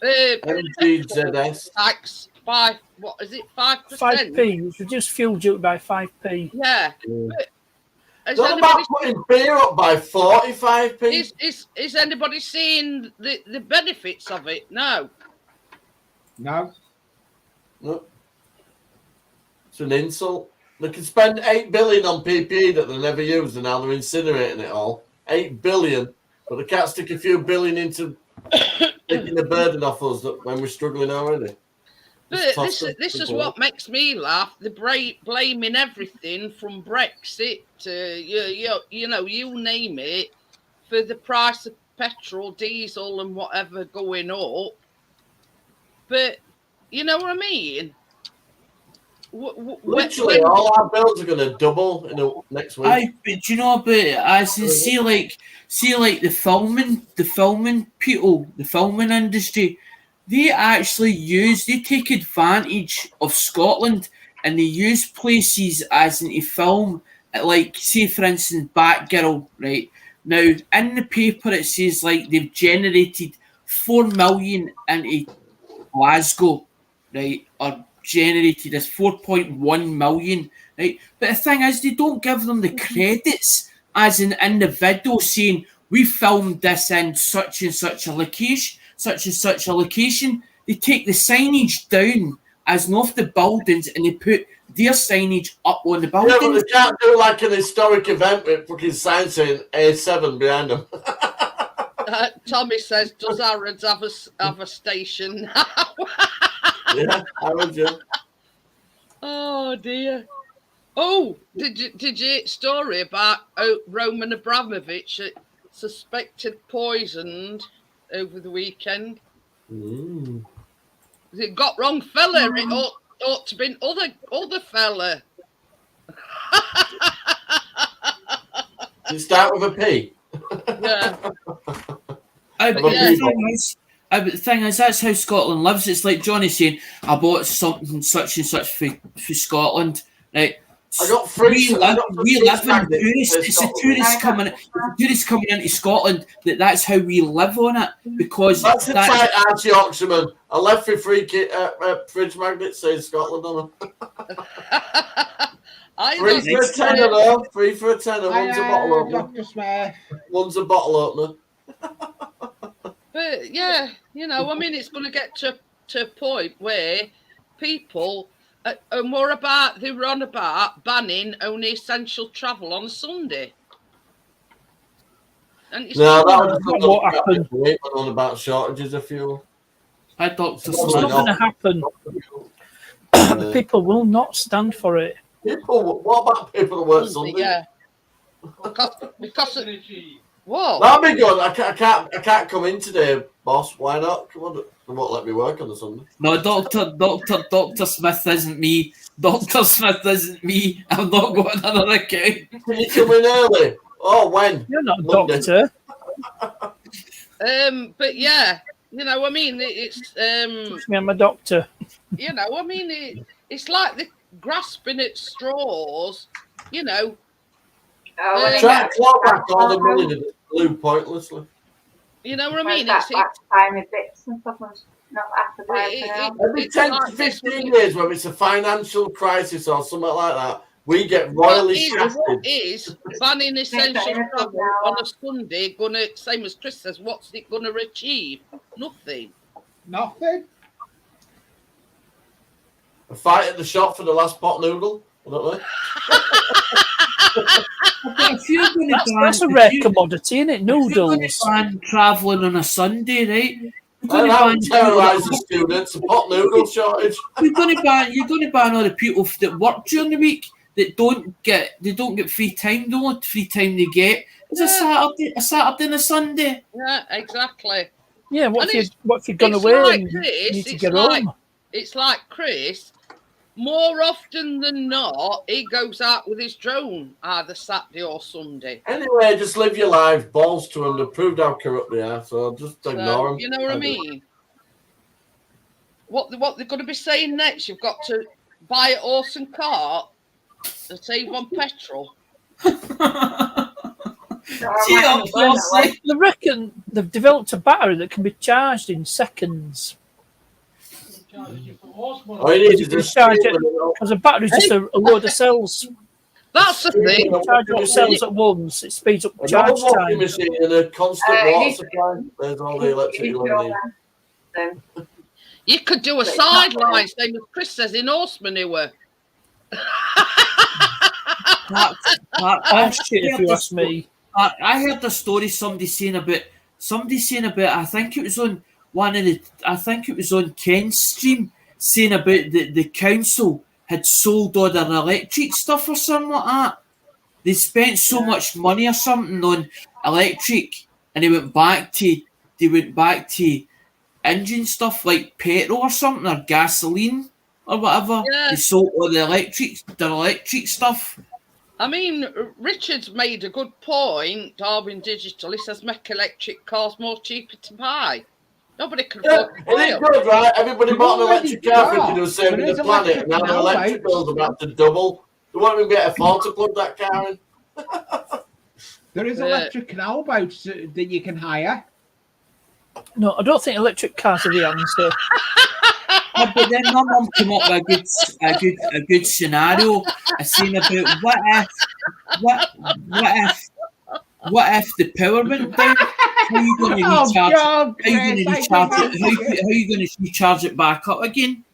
MGZS tax by what is it? 5%. 5p. It's reduced fuel duty by 5p. Yeah. It's not about putting beer up by 45p. Is anybody seeing the benefits of it? No. No. It's an insult. They can spend 8 billion on PPE that they never use, and now they're incinerating it all. 8 billion, but they can't stick a few billion into taking the burden off us when we're struggling already. But this is what makes me laugh. They're blaming everything from Brexit to you know, you name it, for the price of petrol, diesel, and whatever going up. But you know what I mean? Literally, all our bills are going to double in the next week. But you know, see like the filming people, the filming industry. They take advantage of Scotland, and they use places as into film, like, say, for instance, Batgirl, right? Now, in the paper, it says, like, they've generated 4 million into Glasgow, right? Or generated as 4.1 million, right? But the thing is, they don't give them the credits as an individual saying, we filmed this in such and such a location, such and such a location. They take the signage down as an off the buildings, and they put their signage up on the buildings. Yeah, but they can't do like an historic event with fucking sign saying A7 behind them. Tommy says, does Aaron's have a station now? Yeah, Aaron's, yeah. Oh dear. Oh, did you hear a story about Roman Abramovich suspected poisoned over the weekend? It got wrong fella. It ought to been other fella. Did it start with a P? Yeah. The thing is, that's how Scotland lives. It's like Johnny saying, I bought something such and such for Scotland. Right? I got free. We live in tourists. It's the tourists coming into Scotland. That's how we live on it, because that's a tight ass Yorkshireman. I left for free fridge magnet saying Scotland on them. Free for a tenner, though. Free for a tenner. One's a bottle opener. One's a bottle opener. But yeah, you know, I mean, it's going to get to a point where people. And they were on about banning only essential travel on a Sunday. And no, that was what happened. On about shortages of fuel. I thought it's not going to happen. The people will not stand for it. What about people that work Sunday? Yeah. Because what? That'd be good. I can't come in today, boss. Why not? Come on. They won't let me work on the Sunday. No, Dr. Smith isn't me. Dr. Smith isn't me. I'm not going another account. Can you come in early? Oh, when? You're not a doctor. But yeah, you know, I mean, it's I'm a doctor. You know, I mean, it's like they're grasping at straws. You know. Try to claw back all the money that blew pointlessly. You know what I mean? It's time with bits and stuff. not after everything else. Every It's 10 like to this, 15 years, when it's a financial crisis or something like that, we get royally shafted. What is banning essential Makes travel sense. on a Sunday gonna, same as Chris says, what's it gonna achieve? Nothing. Nothing. A fight at the shop for the last pot noodle. I don't know. If you're going to That's a rare commodity, isn't it? If you're going Noodles. to ban travelling on a Sunday, right? You're going And to that ban would terrorise the students. A pot noodle shortage. You're going to ban all the people that work during the week that don't get free time. The only free time they get is a Saturday and a Sunday. Yeah, exactly. Yeah, what And if you've gone it's away like and Chris, you need to it's get like- home? It's like Chris, more often than not, he goes out with his drone either Saturday or Sunday. Anyway, just live your life. Balls to them. They've proved how corrupt they are. So just ignore them. You know what I mean? What they're going to be saying next? You've got to buy a horse and cart and save on petrol. I reckon they've developed a battery that can be charged in seconds. All you need is You just charge it because a battery's just a load of cells. That's the thing. You charge up cells at once, it speeds up a charge normal washing time. machine and a constant water he's- supply. There's all the electric you want to need. You could do a sideline, same as Chris says in horse manure. Oh shit, if you ask me. I heard the story somebody saying about I think it was on Ken's stream saying about the council had sold all their electric stuff or something like that. They spent so much money or something on electric and they went back to engine stuff like petrol or something or gasoline or whatever. Yeah. They sold all their electric stuff. I mean, Richard's made a good point. Darwin Digital, he says make electric cars more cheaper to buy. Nobody can Yeah, afford to it buy is them. good, right? Everybody bought an already electric car got- thinking they were saving there the is planet, electric and now the now, electric mate. bill's about to double. They won't even get a phone to plug that car in. There is electric canal boats that you can hire. No, I don't think electric cars are the answer. No, but then my mum came up with a good scenario. I seen about what if the power went down? How are you going to recharge? God, How are you going to Chris, recharge it? How are you going to recharge it back up again?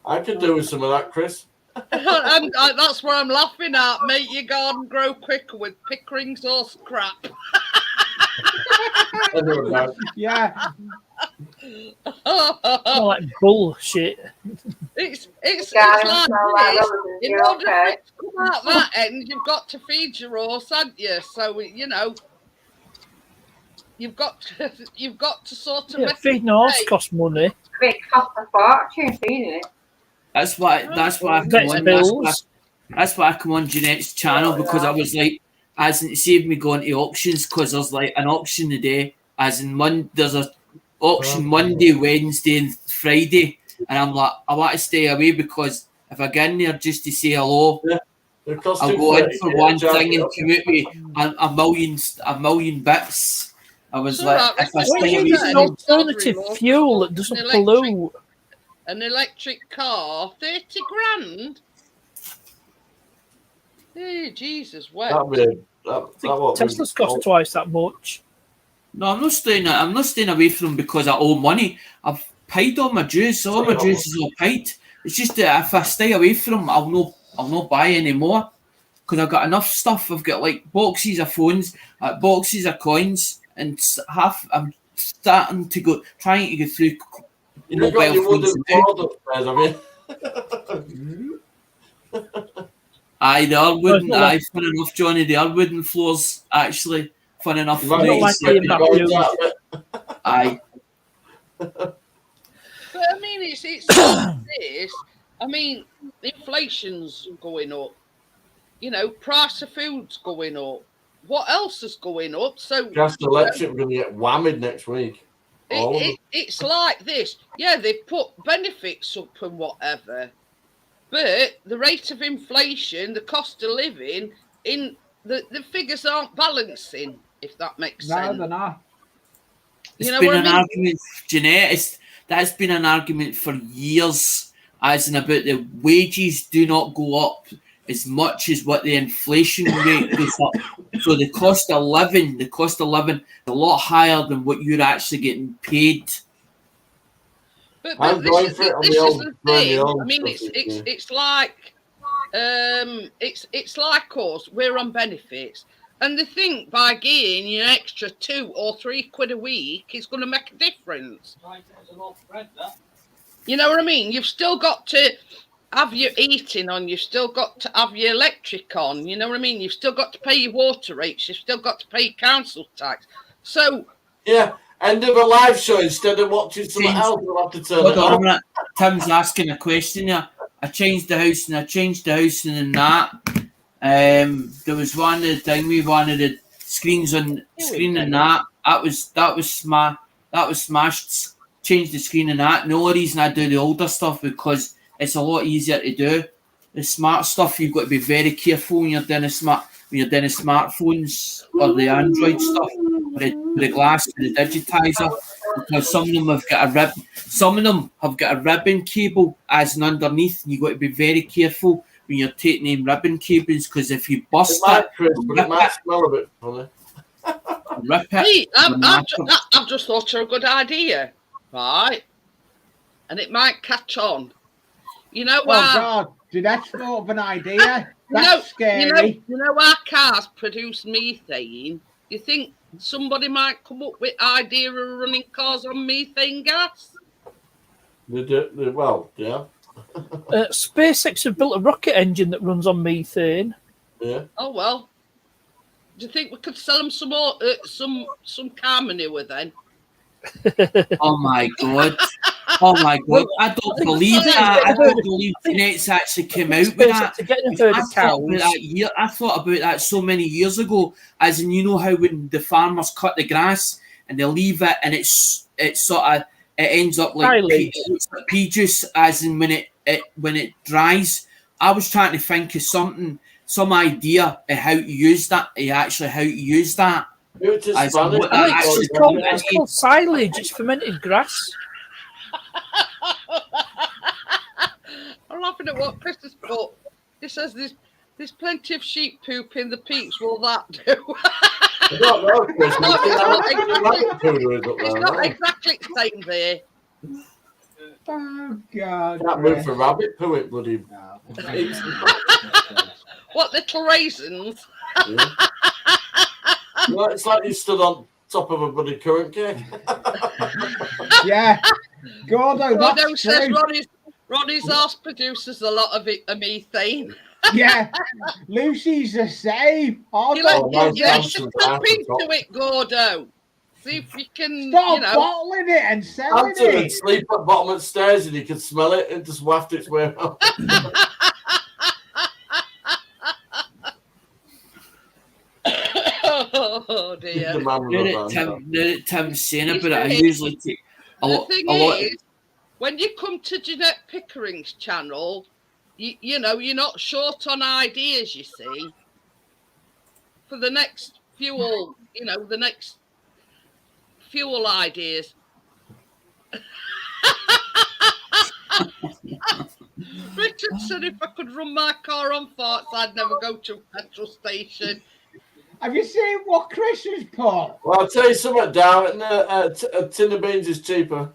I could do with some of that, Chris. And that's what I'm laughing at. Make your garden grow quicker with pickerings or scrap. Everyone knows. Yeah, More like bullshit. It's Guys, like smell like this. roses, In you're order for okay. it to come out that end, you've got to feed your horse, haven't you? So you've got to sort of Yeah, feeding a horse costs money. It costs a fortune feeding it. That's why I That's come on. bills. That's why I come on Jeanette's channel because I was like, as in it saved me going to auctions because there's like an auction a day, as in there's a auction Monday, Wednesday, and Friday, and I'm like, I want to stay away because if I get in there just to say hello, They're I'll costing go in 30 for quid, one charge thing it and up. come out with a million bits. I was So like, that- if I that's What what stay you you away need said. is from an alternative fuel that doesn't Electric. pollute. An electric car, 30 grand. Hey, Jesus, That'd well. be that won't be- Tesla's cost twice that much. No, I'm not staying away from them because I owe money. I've paid all my dues. All my dues is all paid. It's just that if I stay away from them, I'll not buy any more because I've got enough stuff. I've got like boxes of phones, boxes of coins, and I'm starting to trying to go through You've got your mobile phones wooden now. board upstairs, have you? Aye, they are wooden. Well, Aye, fun enough, Johnny. They are wooden floors. Actually, fun enough. You for might me not to like say. being that boards used. out of it. Aye. But I mean, it's like this. I mean, inflation's going up. You know, price of food's going up. What else is going up? So Gas and electric, we're going to get whammied next week. All of them. it's like this. Yeah, they put benefits up and whatever, but the rate of inflation, the cost of living, in the figures aren't balancing. If that makes no, sense. they're not. It's You know been what I an mean? argument, Jeanette. that's been an argument for years, as in about the wages do not go up as much as what the inflation rate goes up. So the cost of living is a lot higher than what you're actually getting paid. But I'm this going is for it on this the is old- the on the thing. old I mean, stuff, it's like it's like us. We're on benefits, and they think by getting an extra 2 or 3 quid a week is going to make a difference. Right, there's an old spread, that. You know what I mean? You've still got to have your heating on. You've still got to have your electric on. You know what I mean? You've still got to pay your water rates. You've still got to pay your council tax. So Yeah, end of a live show instead of watching something else. We'll have to turn Hold it on a off. minute. Tim's asking a question here. I changed the house and that. There was one of the thing we wanted the screens on screen and that. That was smashed. Changed the screen and that. No reason I do the older stuff because it's a lot easier to do. The smart stuff you've got to be very careful when you're doing smartphones or the Android stuff, with the glass and the digitizer, because some of them have got a ribbon cable as an underneath, and you've got to be very careful when you're taking in ribbon cables, because if you It bust might, it, Chris, but it might smell a bit funny. rip it. hey, the I've just thought of a good idea, right? And it might catch on. You know Oh why? God, did that thought of an idea? That's scary. You know our cars produce methane. You think somebody might come up with idea of running cars on methane gas? Well, yeah. SpaceX have built a rocket engine that runs on methane. Yeah. Oh well. Do you think we could sell them some more, some car manure then? Oh my god! Oh my god! I don't believe that. I don't believe Net's actually came out with that. To get a herd I of thought about cows. I thought about that so many years ago. As in, you know how when the farmers cut the grass and they leave it, and it's sort of it ends up like Silage. pea juice. As in when it dries. I was trying to think of some idea of how to use that. How to use that. It's I- Spanish. what- It's called silage. It's fermented grass. I'm laughing at what Chris has put. He says there's plenty of sheep poop in the peats. Will that do? I don't know, Chris. No, It's it's not exactly the same there. Oh God. Can't move for rabbit poo it, bloody. No. What little raisins? Yeah. Well, it's like you stood on top of a bloody currant cake. Yeah. Gordo, Gordo that's says true. Ronnie's arse produces a lot of methane. Yeah. Lucy's the same. Oh, You don't mine's you down should to tap the into it, Gordo. See if you can, stop you know. bottling it and selling Anton would it. sleep at bottom of stairs and he could smell it and just waft its way out. Oh dear. The man with a van. Now that Tim's saying about it, I It's- usually take a The lot. thing A lot. is, when you come to Jeanette Pickering's channel, you know, you're not short on ideas, you see, for the next fuel, you know, the next fuel ideas. Richard said if I could run my car on farts, I'd never go to a petrol station. Have you seen what Chris has put? Well, I'll tell you something, Darren. A tin of beans is cheaper.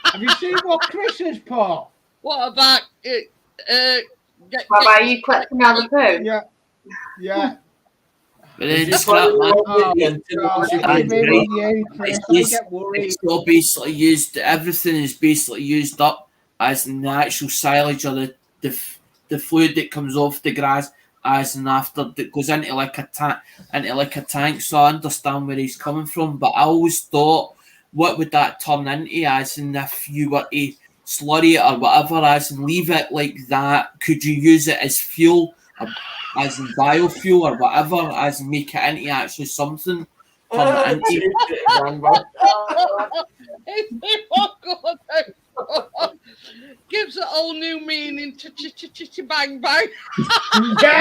Have you seen what Chris has put? What about it? Well, are you collecting all the poo? Yeah. Yeah. But then If you it's find crap, man. the wrong Oh, medium, tin of God, beans is That's I'm cheaper. great. in you, Chris. It's Don't just- get worried. It's all basically used. Everything is basically used up as in the actual silage or the fluid that comes off the grass, as in after that goes into like a tank. So I understand where he's coming from, but I always thought, what would that turn into? As in, if you were to slurry it or whatever, as in leave it like that, could you use it as fuel, or as in biofuel or whatever, as in make it into actually something? Turn it into Gives a whole new meaning to bang bang. Yeah.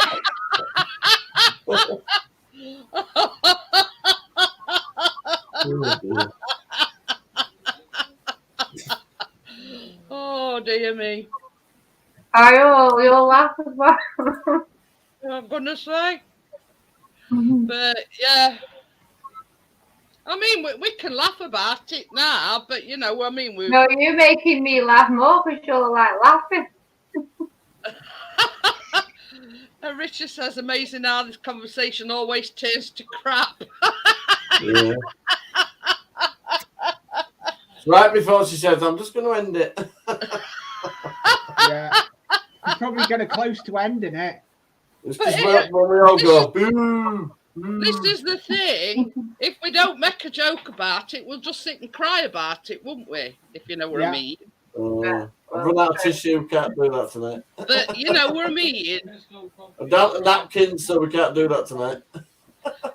Oh dear me. You'll laugh as well. I'm gonna say. But yeah. I mean, we can laugh about it now, but you know, I mean, we. No, you're making me laugh more because you're like laughing. And Richard says, amazing how this conversation always turns to crap. Yeah. Right before she says, I'm just going to end it. Yeah. She's probably getting close to ending it. It's But just when we all go, boo. This is the thing. If we don't make a joke about it, we'll just sit and cry about it, won't we? If you know what I mean. I've run out of tissue, can't do that tonight. But you know what I mean. I'm down to napkins, so we can't do that tonight.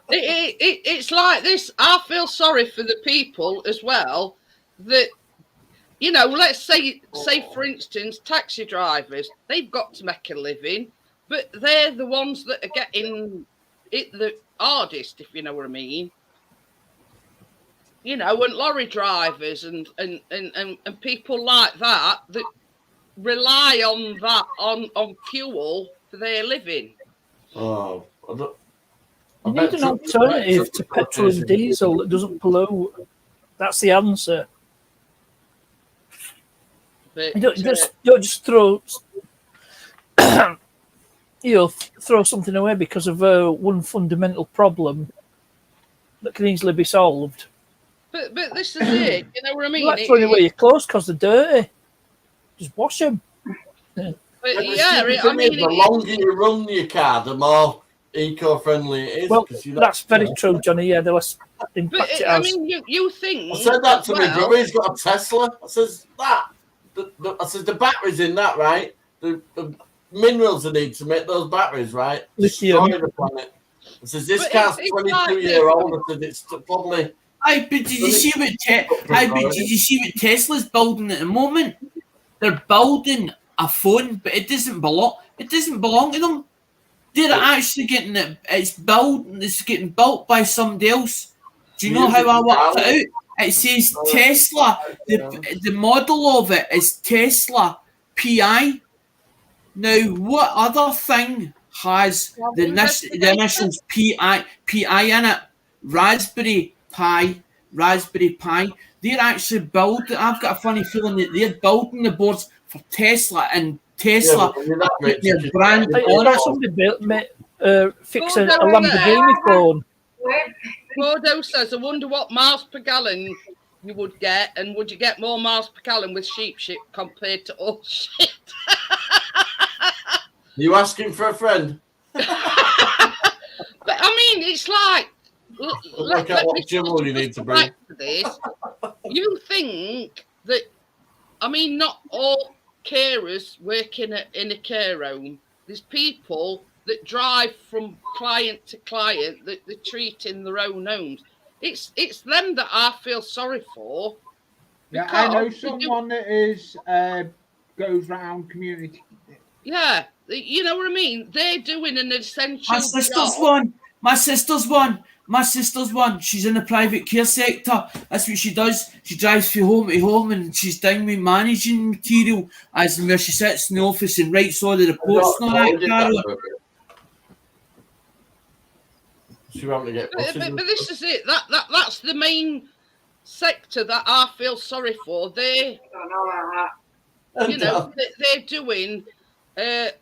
It's like this. I feel sorry for the people as well that, you know, let's say for instance, taxi drivers, they've got to make a living, but they're the ones that are getting it the hardest, if you know what I mean. You know, and lorry drivers and people like that rely on that on fuel for their living. Oh, You need an alternative to petrol and diesel that doesn't pollute. That's the answer. But, You don't just throw throw something away because of one fundamental problem that can easily be solved. But this is it. You know what I mean? You like throwing away your clothes because they're dirty. Just wash them. But yeah, I mean, the longer you run your car, the more eco-friendly it is. Well, you that's very true, Johnny. Yeah, the less impact but it I has. mean, you think? I said that to well, my brother. He's got a Tesla. I says that. I says the batteries in that, right? The minerals they need to make those batteries, right? Lithium. Destroy the planet. I says this But car's it's 22 like year old. I said it's probably. Aye, but did you see what Tesla's building at the moment? They're building a phone, but it doesn't belong to them. They're actually getting it. It's getting built by somebody else. Do you know how I worked it out? It says Tesla. The model of it is Tesla PI. Now, what other thing has the initials PI in it? Raspberry Pi. They're actually building. I've got a funny feeling that they're building the boards for Tesla, and Tesla their brand on it. Somebody fix a Lamborghini phone. Gordo says, I wonder what miles per gallon you would get, and would you get more miles per gallon with sheep shit compared to all shit? You asking for a friend? But I mean, it's like. Look at what jewel you need to bring. This. You think that, I mean, not all carers work in a care home. There's people that drive from client to client that they treat in their own homes. It's them that I feel sorry for. Yeah, I know someone that is goes round community. Yeah, you know what I mean? They're doing an essential My sister's job. one. My sister's one. She's in the private care sector. That's what she does. She drives from home to home, and she's down with managing material, as in where she sits in the office and writes all the reports and all that, Carol. She won't get But this is it. That's the main sector that I feel sorry for. They're doing a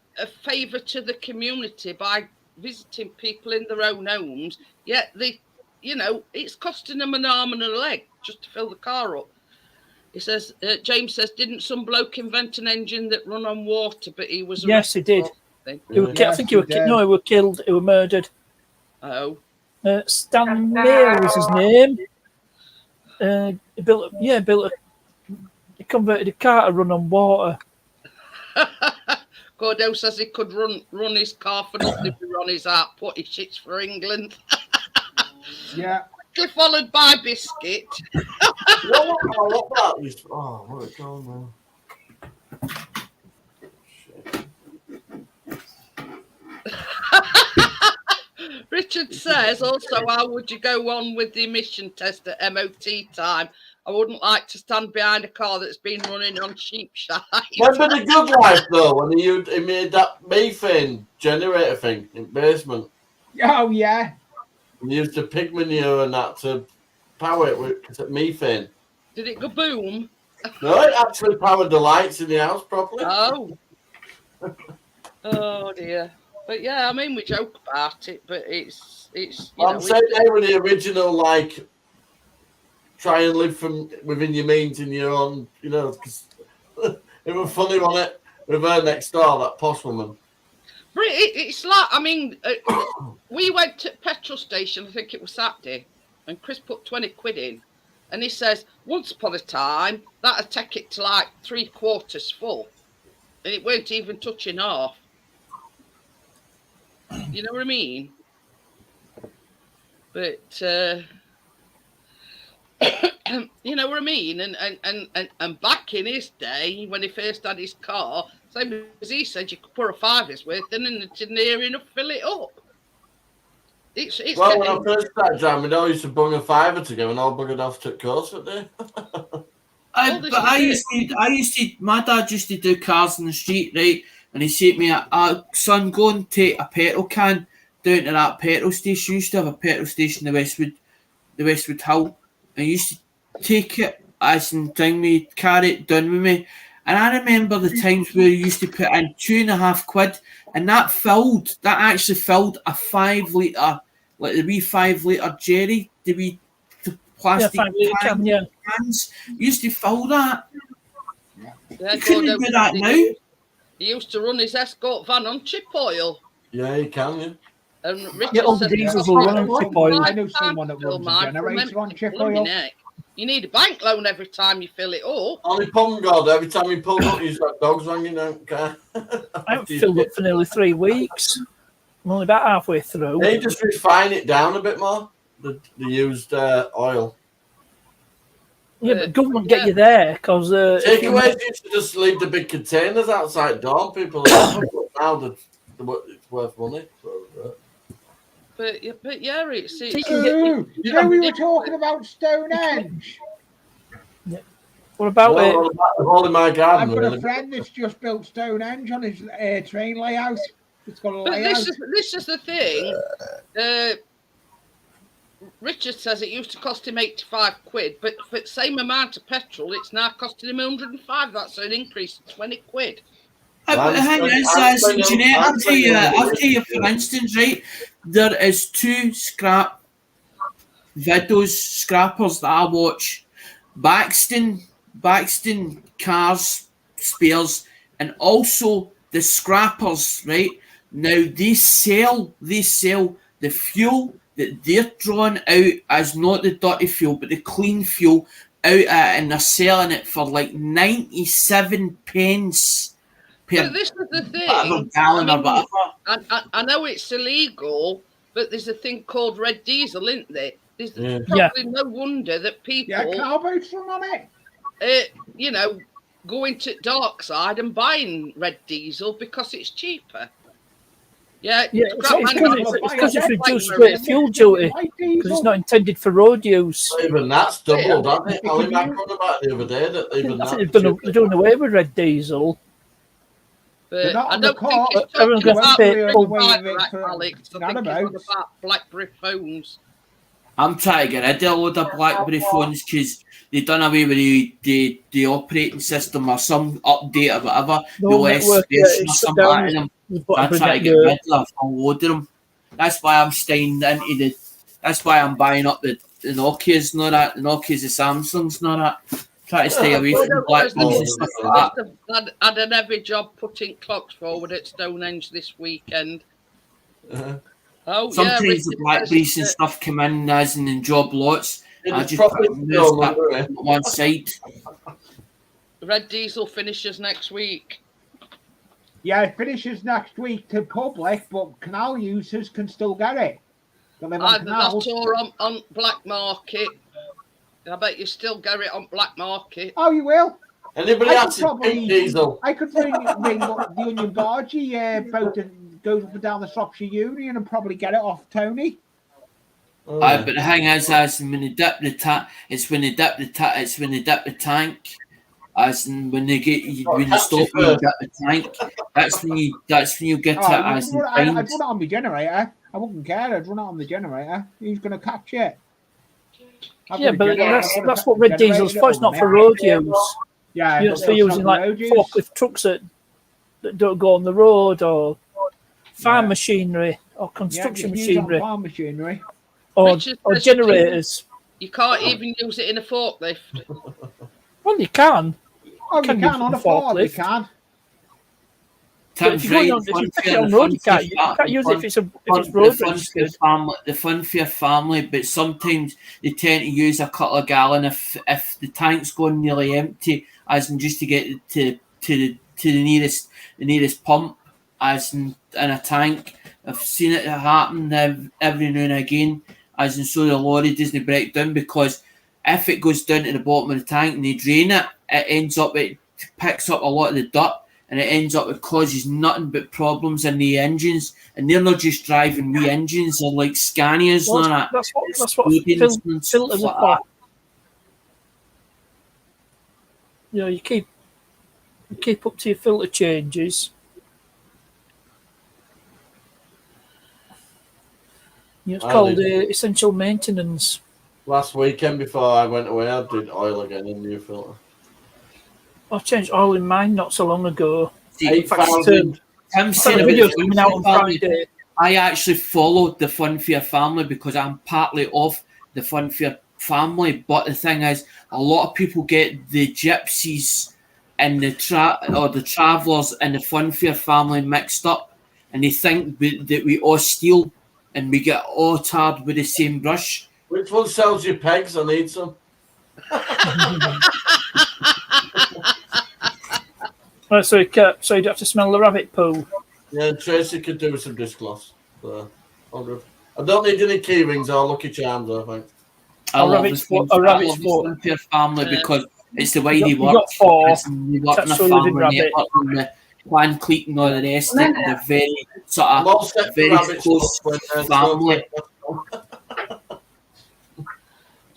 favour to the community by visiting people in their own homes. Yet it's costing them an arm and a leg just to fill the car up. He says, James says, didn't some bloke invent an engine that run on water? But he was yes, he did. I think he was killed. He was murdered. Oh, Stan Mayer was his name. He converted a car to run on water. Gordo says he could run his car for nothing if he run his heart, put his shits for England. Yeah. Followed by Biscuit. What about this? Oh, where's it going now? Richard says also, how would you go on with the emission test at MOT time? I wouldn't like to stand behind a car that's been running on sheep shite. Remember the Good Life though, when he made that methane generator thing in basement. Oh yeah. And he used the pig manure and that to power it with methane. Did it go boom? No, it actually powered the lights in the house properly. Oh. Oh dear. But yeah, I mean, we joke about it, but it's. I'm saying they were the original, like, try and live from within your means in your own, because it was funny, wasn't it? With her next door, that posh woman. But it's like, I mean, we went to petrol station, I think it was Saturday, and Chris put 20 quid in, and he says, once upon a time, that'd take it to like 3/4 full, and it weren't even touching half. You know what I mean? But you know what I mean? And back in his day, when he first had his car, same as he said, you could put a fiver's worth in and it didn't near enough fill it up. It's well, when I first started driving, I used to bung a fiver to go and all buggered off to course at there. My dad used to do cars in the street, right? And he said to me, son, go and take a petrol can down to that petrol station. Used to have a petrol station in the Westwood Hill. I used to take it as and carry it down with me. And I remember the times where you used to put in £2.50, and that actually filled a 5 litre, like the wee 5 litre Jerry, the plastic cans. You used to fill that. Yeah, you couldn't do that now. He used to run his escort van on chip oil. Yeah, you can, yeah. And Richard all the diesels will run on chip oil. I know someone that runs a generator on chip oil. You need a bank loan every time you fill it up. Only pump God, every time you pull up, you've got dogs hanging out. I haven't filled up for nearly 3 weeks. I'm only about halfway through. They just refine it down a bit more, the used oil. Yeah, but government get you there because takeaways used to just leave the big containers outside door. People now it's worth money. But yeah, it's we were talking about Stonehenge. Yeah. What about it? All in my garden. I've got a friend that's just built Stonehenge on his train layout. It's got a layout. This is the thing. Richard says it used to cost him £85, but for the same amount of petrol, it's now costing him 105. That's an increase of 20 quid. I'll tell you, for instance, right, there is 2 scrappers that I watch. Baxton Cars Spares, and also the Scrappers, right? Now they sell the fuel that they're drawing out as not the dirty fuel, but the clean fuel out and they're selling it for like 97 pence. But this is the thing. I know it's illegal, but there's a thing called red diesel, isn't there? There's probably no wonder that people cowboys from on it. Going to dark side and buying red diesel because it's cheaper. Yeah, it's because it's reduced rate of fuel duty because it's not intended for road use. Even that's doubled, hasn't it? Ali Mac on about the other day that even I think they're doing away with red diesel. But I don't think it's talking about Alex. I think it's about BlackBerry phones. I'm trying to get rid of a load of BlackBerry phones because they've done away with the operating system or some update or whatever. The OS version or something like them. I'm trying to get rid of a load of them. That's why I'm staying into that's why I'm buying up the Nokias, not that. The Nokias, the Samsungs, not that. Try to stay away from BlackBerries and stuff like that. I had an heavy job putting clocks forward at Stonehenge this weekend. Sometimes the BlackBerries and stuff come in as in job lots. I just put them on one side. Red diesel finishes next week. Yeah, it finishes next week to public, but canal users can still get it. That's all on black market. I bet you still get it on black market. Oh, you will? Anybody else in diesel? I could ring the Union Bargee boat that goes up and down the Shropshire Union and probably get it off Tony. Oh, But the thing is, as when they dip the it's when they dip the tank. As in when they when they stop when you dip the tank, that's when you get Oh, it. I'd As in run fines. it on my generator. I wouldn't care. I'd run it on the generator. Who's going to catch it? I've Yeah, got a but generator, that's I've got what a Red Diesel's generator for. It's that'll not for run it. road use. Yeah, You know, it's but for it's not using for like road use. forklift trucks that don't go on the road, or farm Yeah. machinery, or Yeah, construction just use it on machinery, farm machinery. or Richard or says generators. You can't even use it in a forklift. Well, you can. Oh, you Can can use on it a Ford, you forklift. can. But if you're going on, if you take it on road, you can't use it if it's road registered. The fun for your family, but sometimes they tend to use a couple of gallon if the tank's going nearly empty, as in just to get to the nearest pump, as in a tank. I've seen it happen every now and again, as in so the lorry doesn't break down, because if it goes down to the bottom of the tank and they drain it, it picks up a lot of the dirt. And it ends up, it causes nothing but problems in the engines. And they're not just driving wee engines, they're like Scanias Well, and that. that's what Exploding and stuff filters like are for. that. You know, you keep up to your filter changes. You know, it's called essential maintenance. Last weekend before I went away, I did oil again in new filter. I changed oil in mine not so long ago. See, In fact, Tim the said about video's the coming out on Fun for Your Friday. I actually followed the Fun for Your Family because I'm partly of the Fun for Your Family. But the thing is, a lot of people get the gypsies and the travellers and the Fun for Your Family mixed up, and they think that we all steal and we get all tarred with the same brush. Which one sells you pegs? I need some. Right, so you'd have to smell the rabbit poo. Yeah, Tracy could do with some dishcloths. So, all good. I don't need any key rings or Lucky Charms, I think. I love rabbit's the Fun foot- a rabbit's for foot. Your Family because it's the way You they got- you got work. four. They work in a That's so you live farm in and they rabbit. work on the Clan Cleek and all the rest of it. They're very sort I'm all of set for very rabbits close when, family.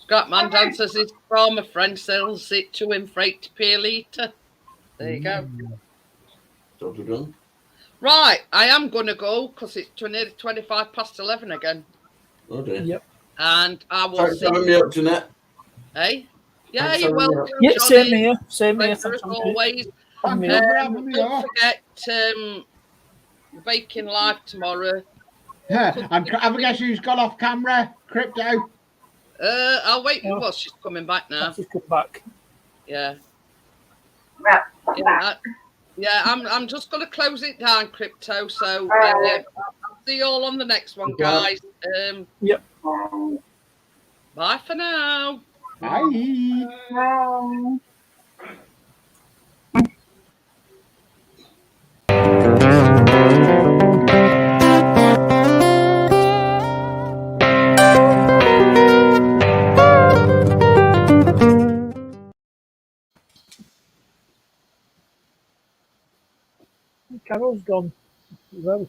Scrapman Dan says his farmer friend sells it to him for 80p a litre. There you go. Job done. Right, I am going to go because it's nearly 25 past 11 again. Oh dear. Yep. And I will Thanks see for having me up, Jeanette. Hey? Yeah, Thanks you're for having me welcome. up. Yeah, Johnny. same here. Same here. Pleasure as always. Thank you for having me Don't on. forget Baking Live tomorrow. And have a guess who's got off camera? Crypto. I'll wait. Oh. Well, she's coming back now. She's come back. Yeah. Right. Yeah, I'm just going to close it down, Crypto. So Alright. I'll see you all on the next one, Okay. guys. Yep. Bye for now. Bye. No. Carol's gone. Well,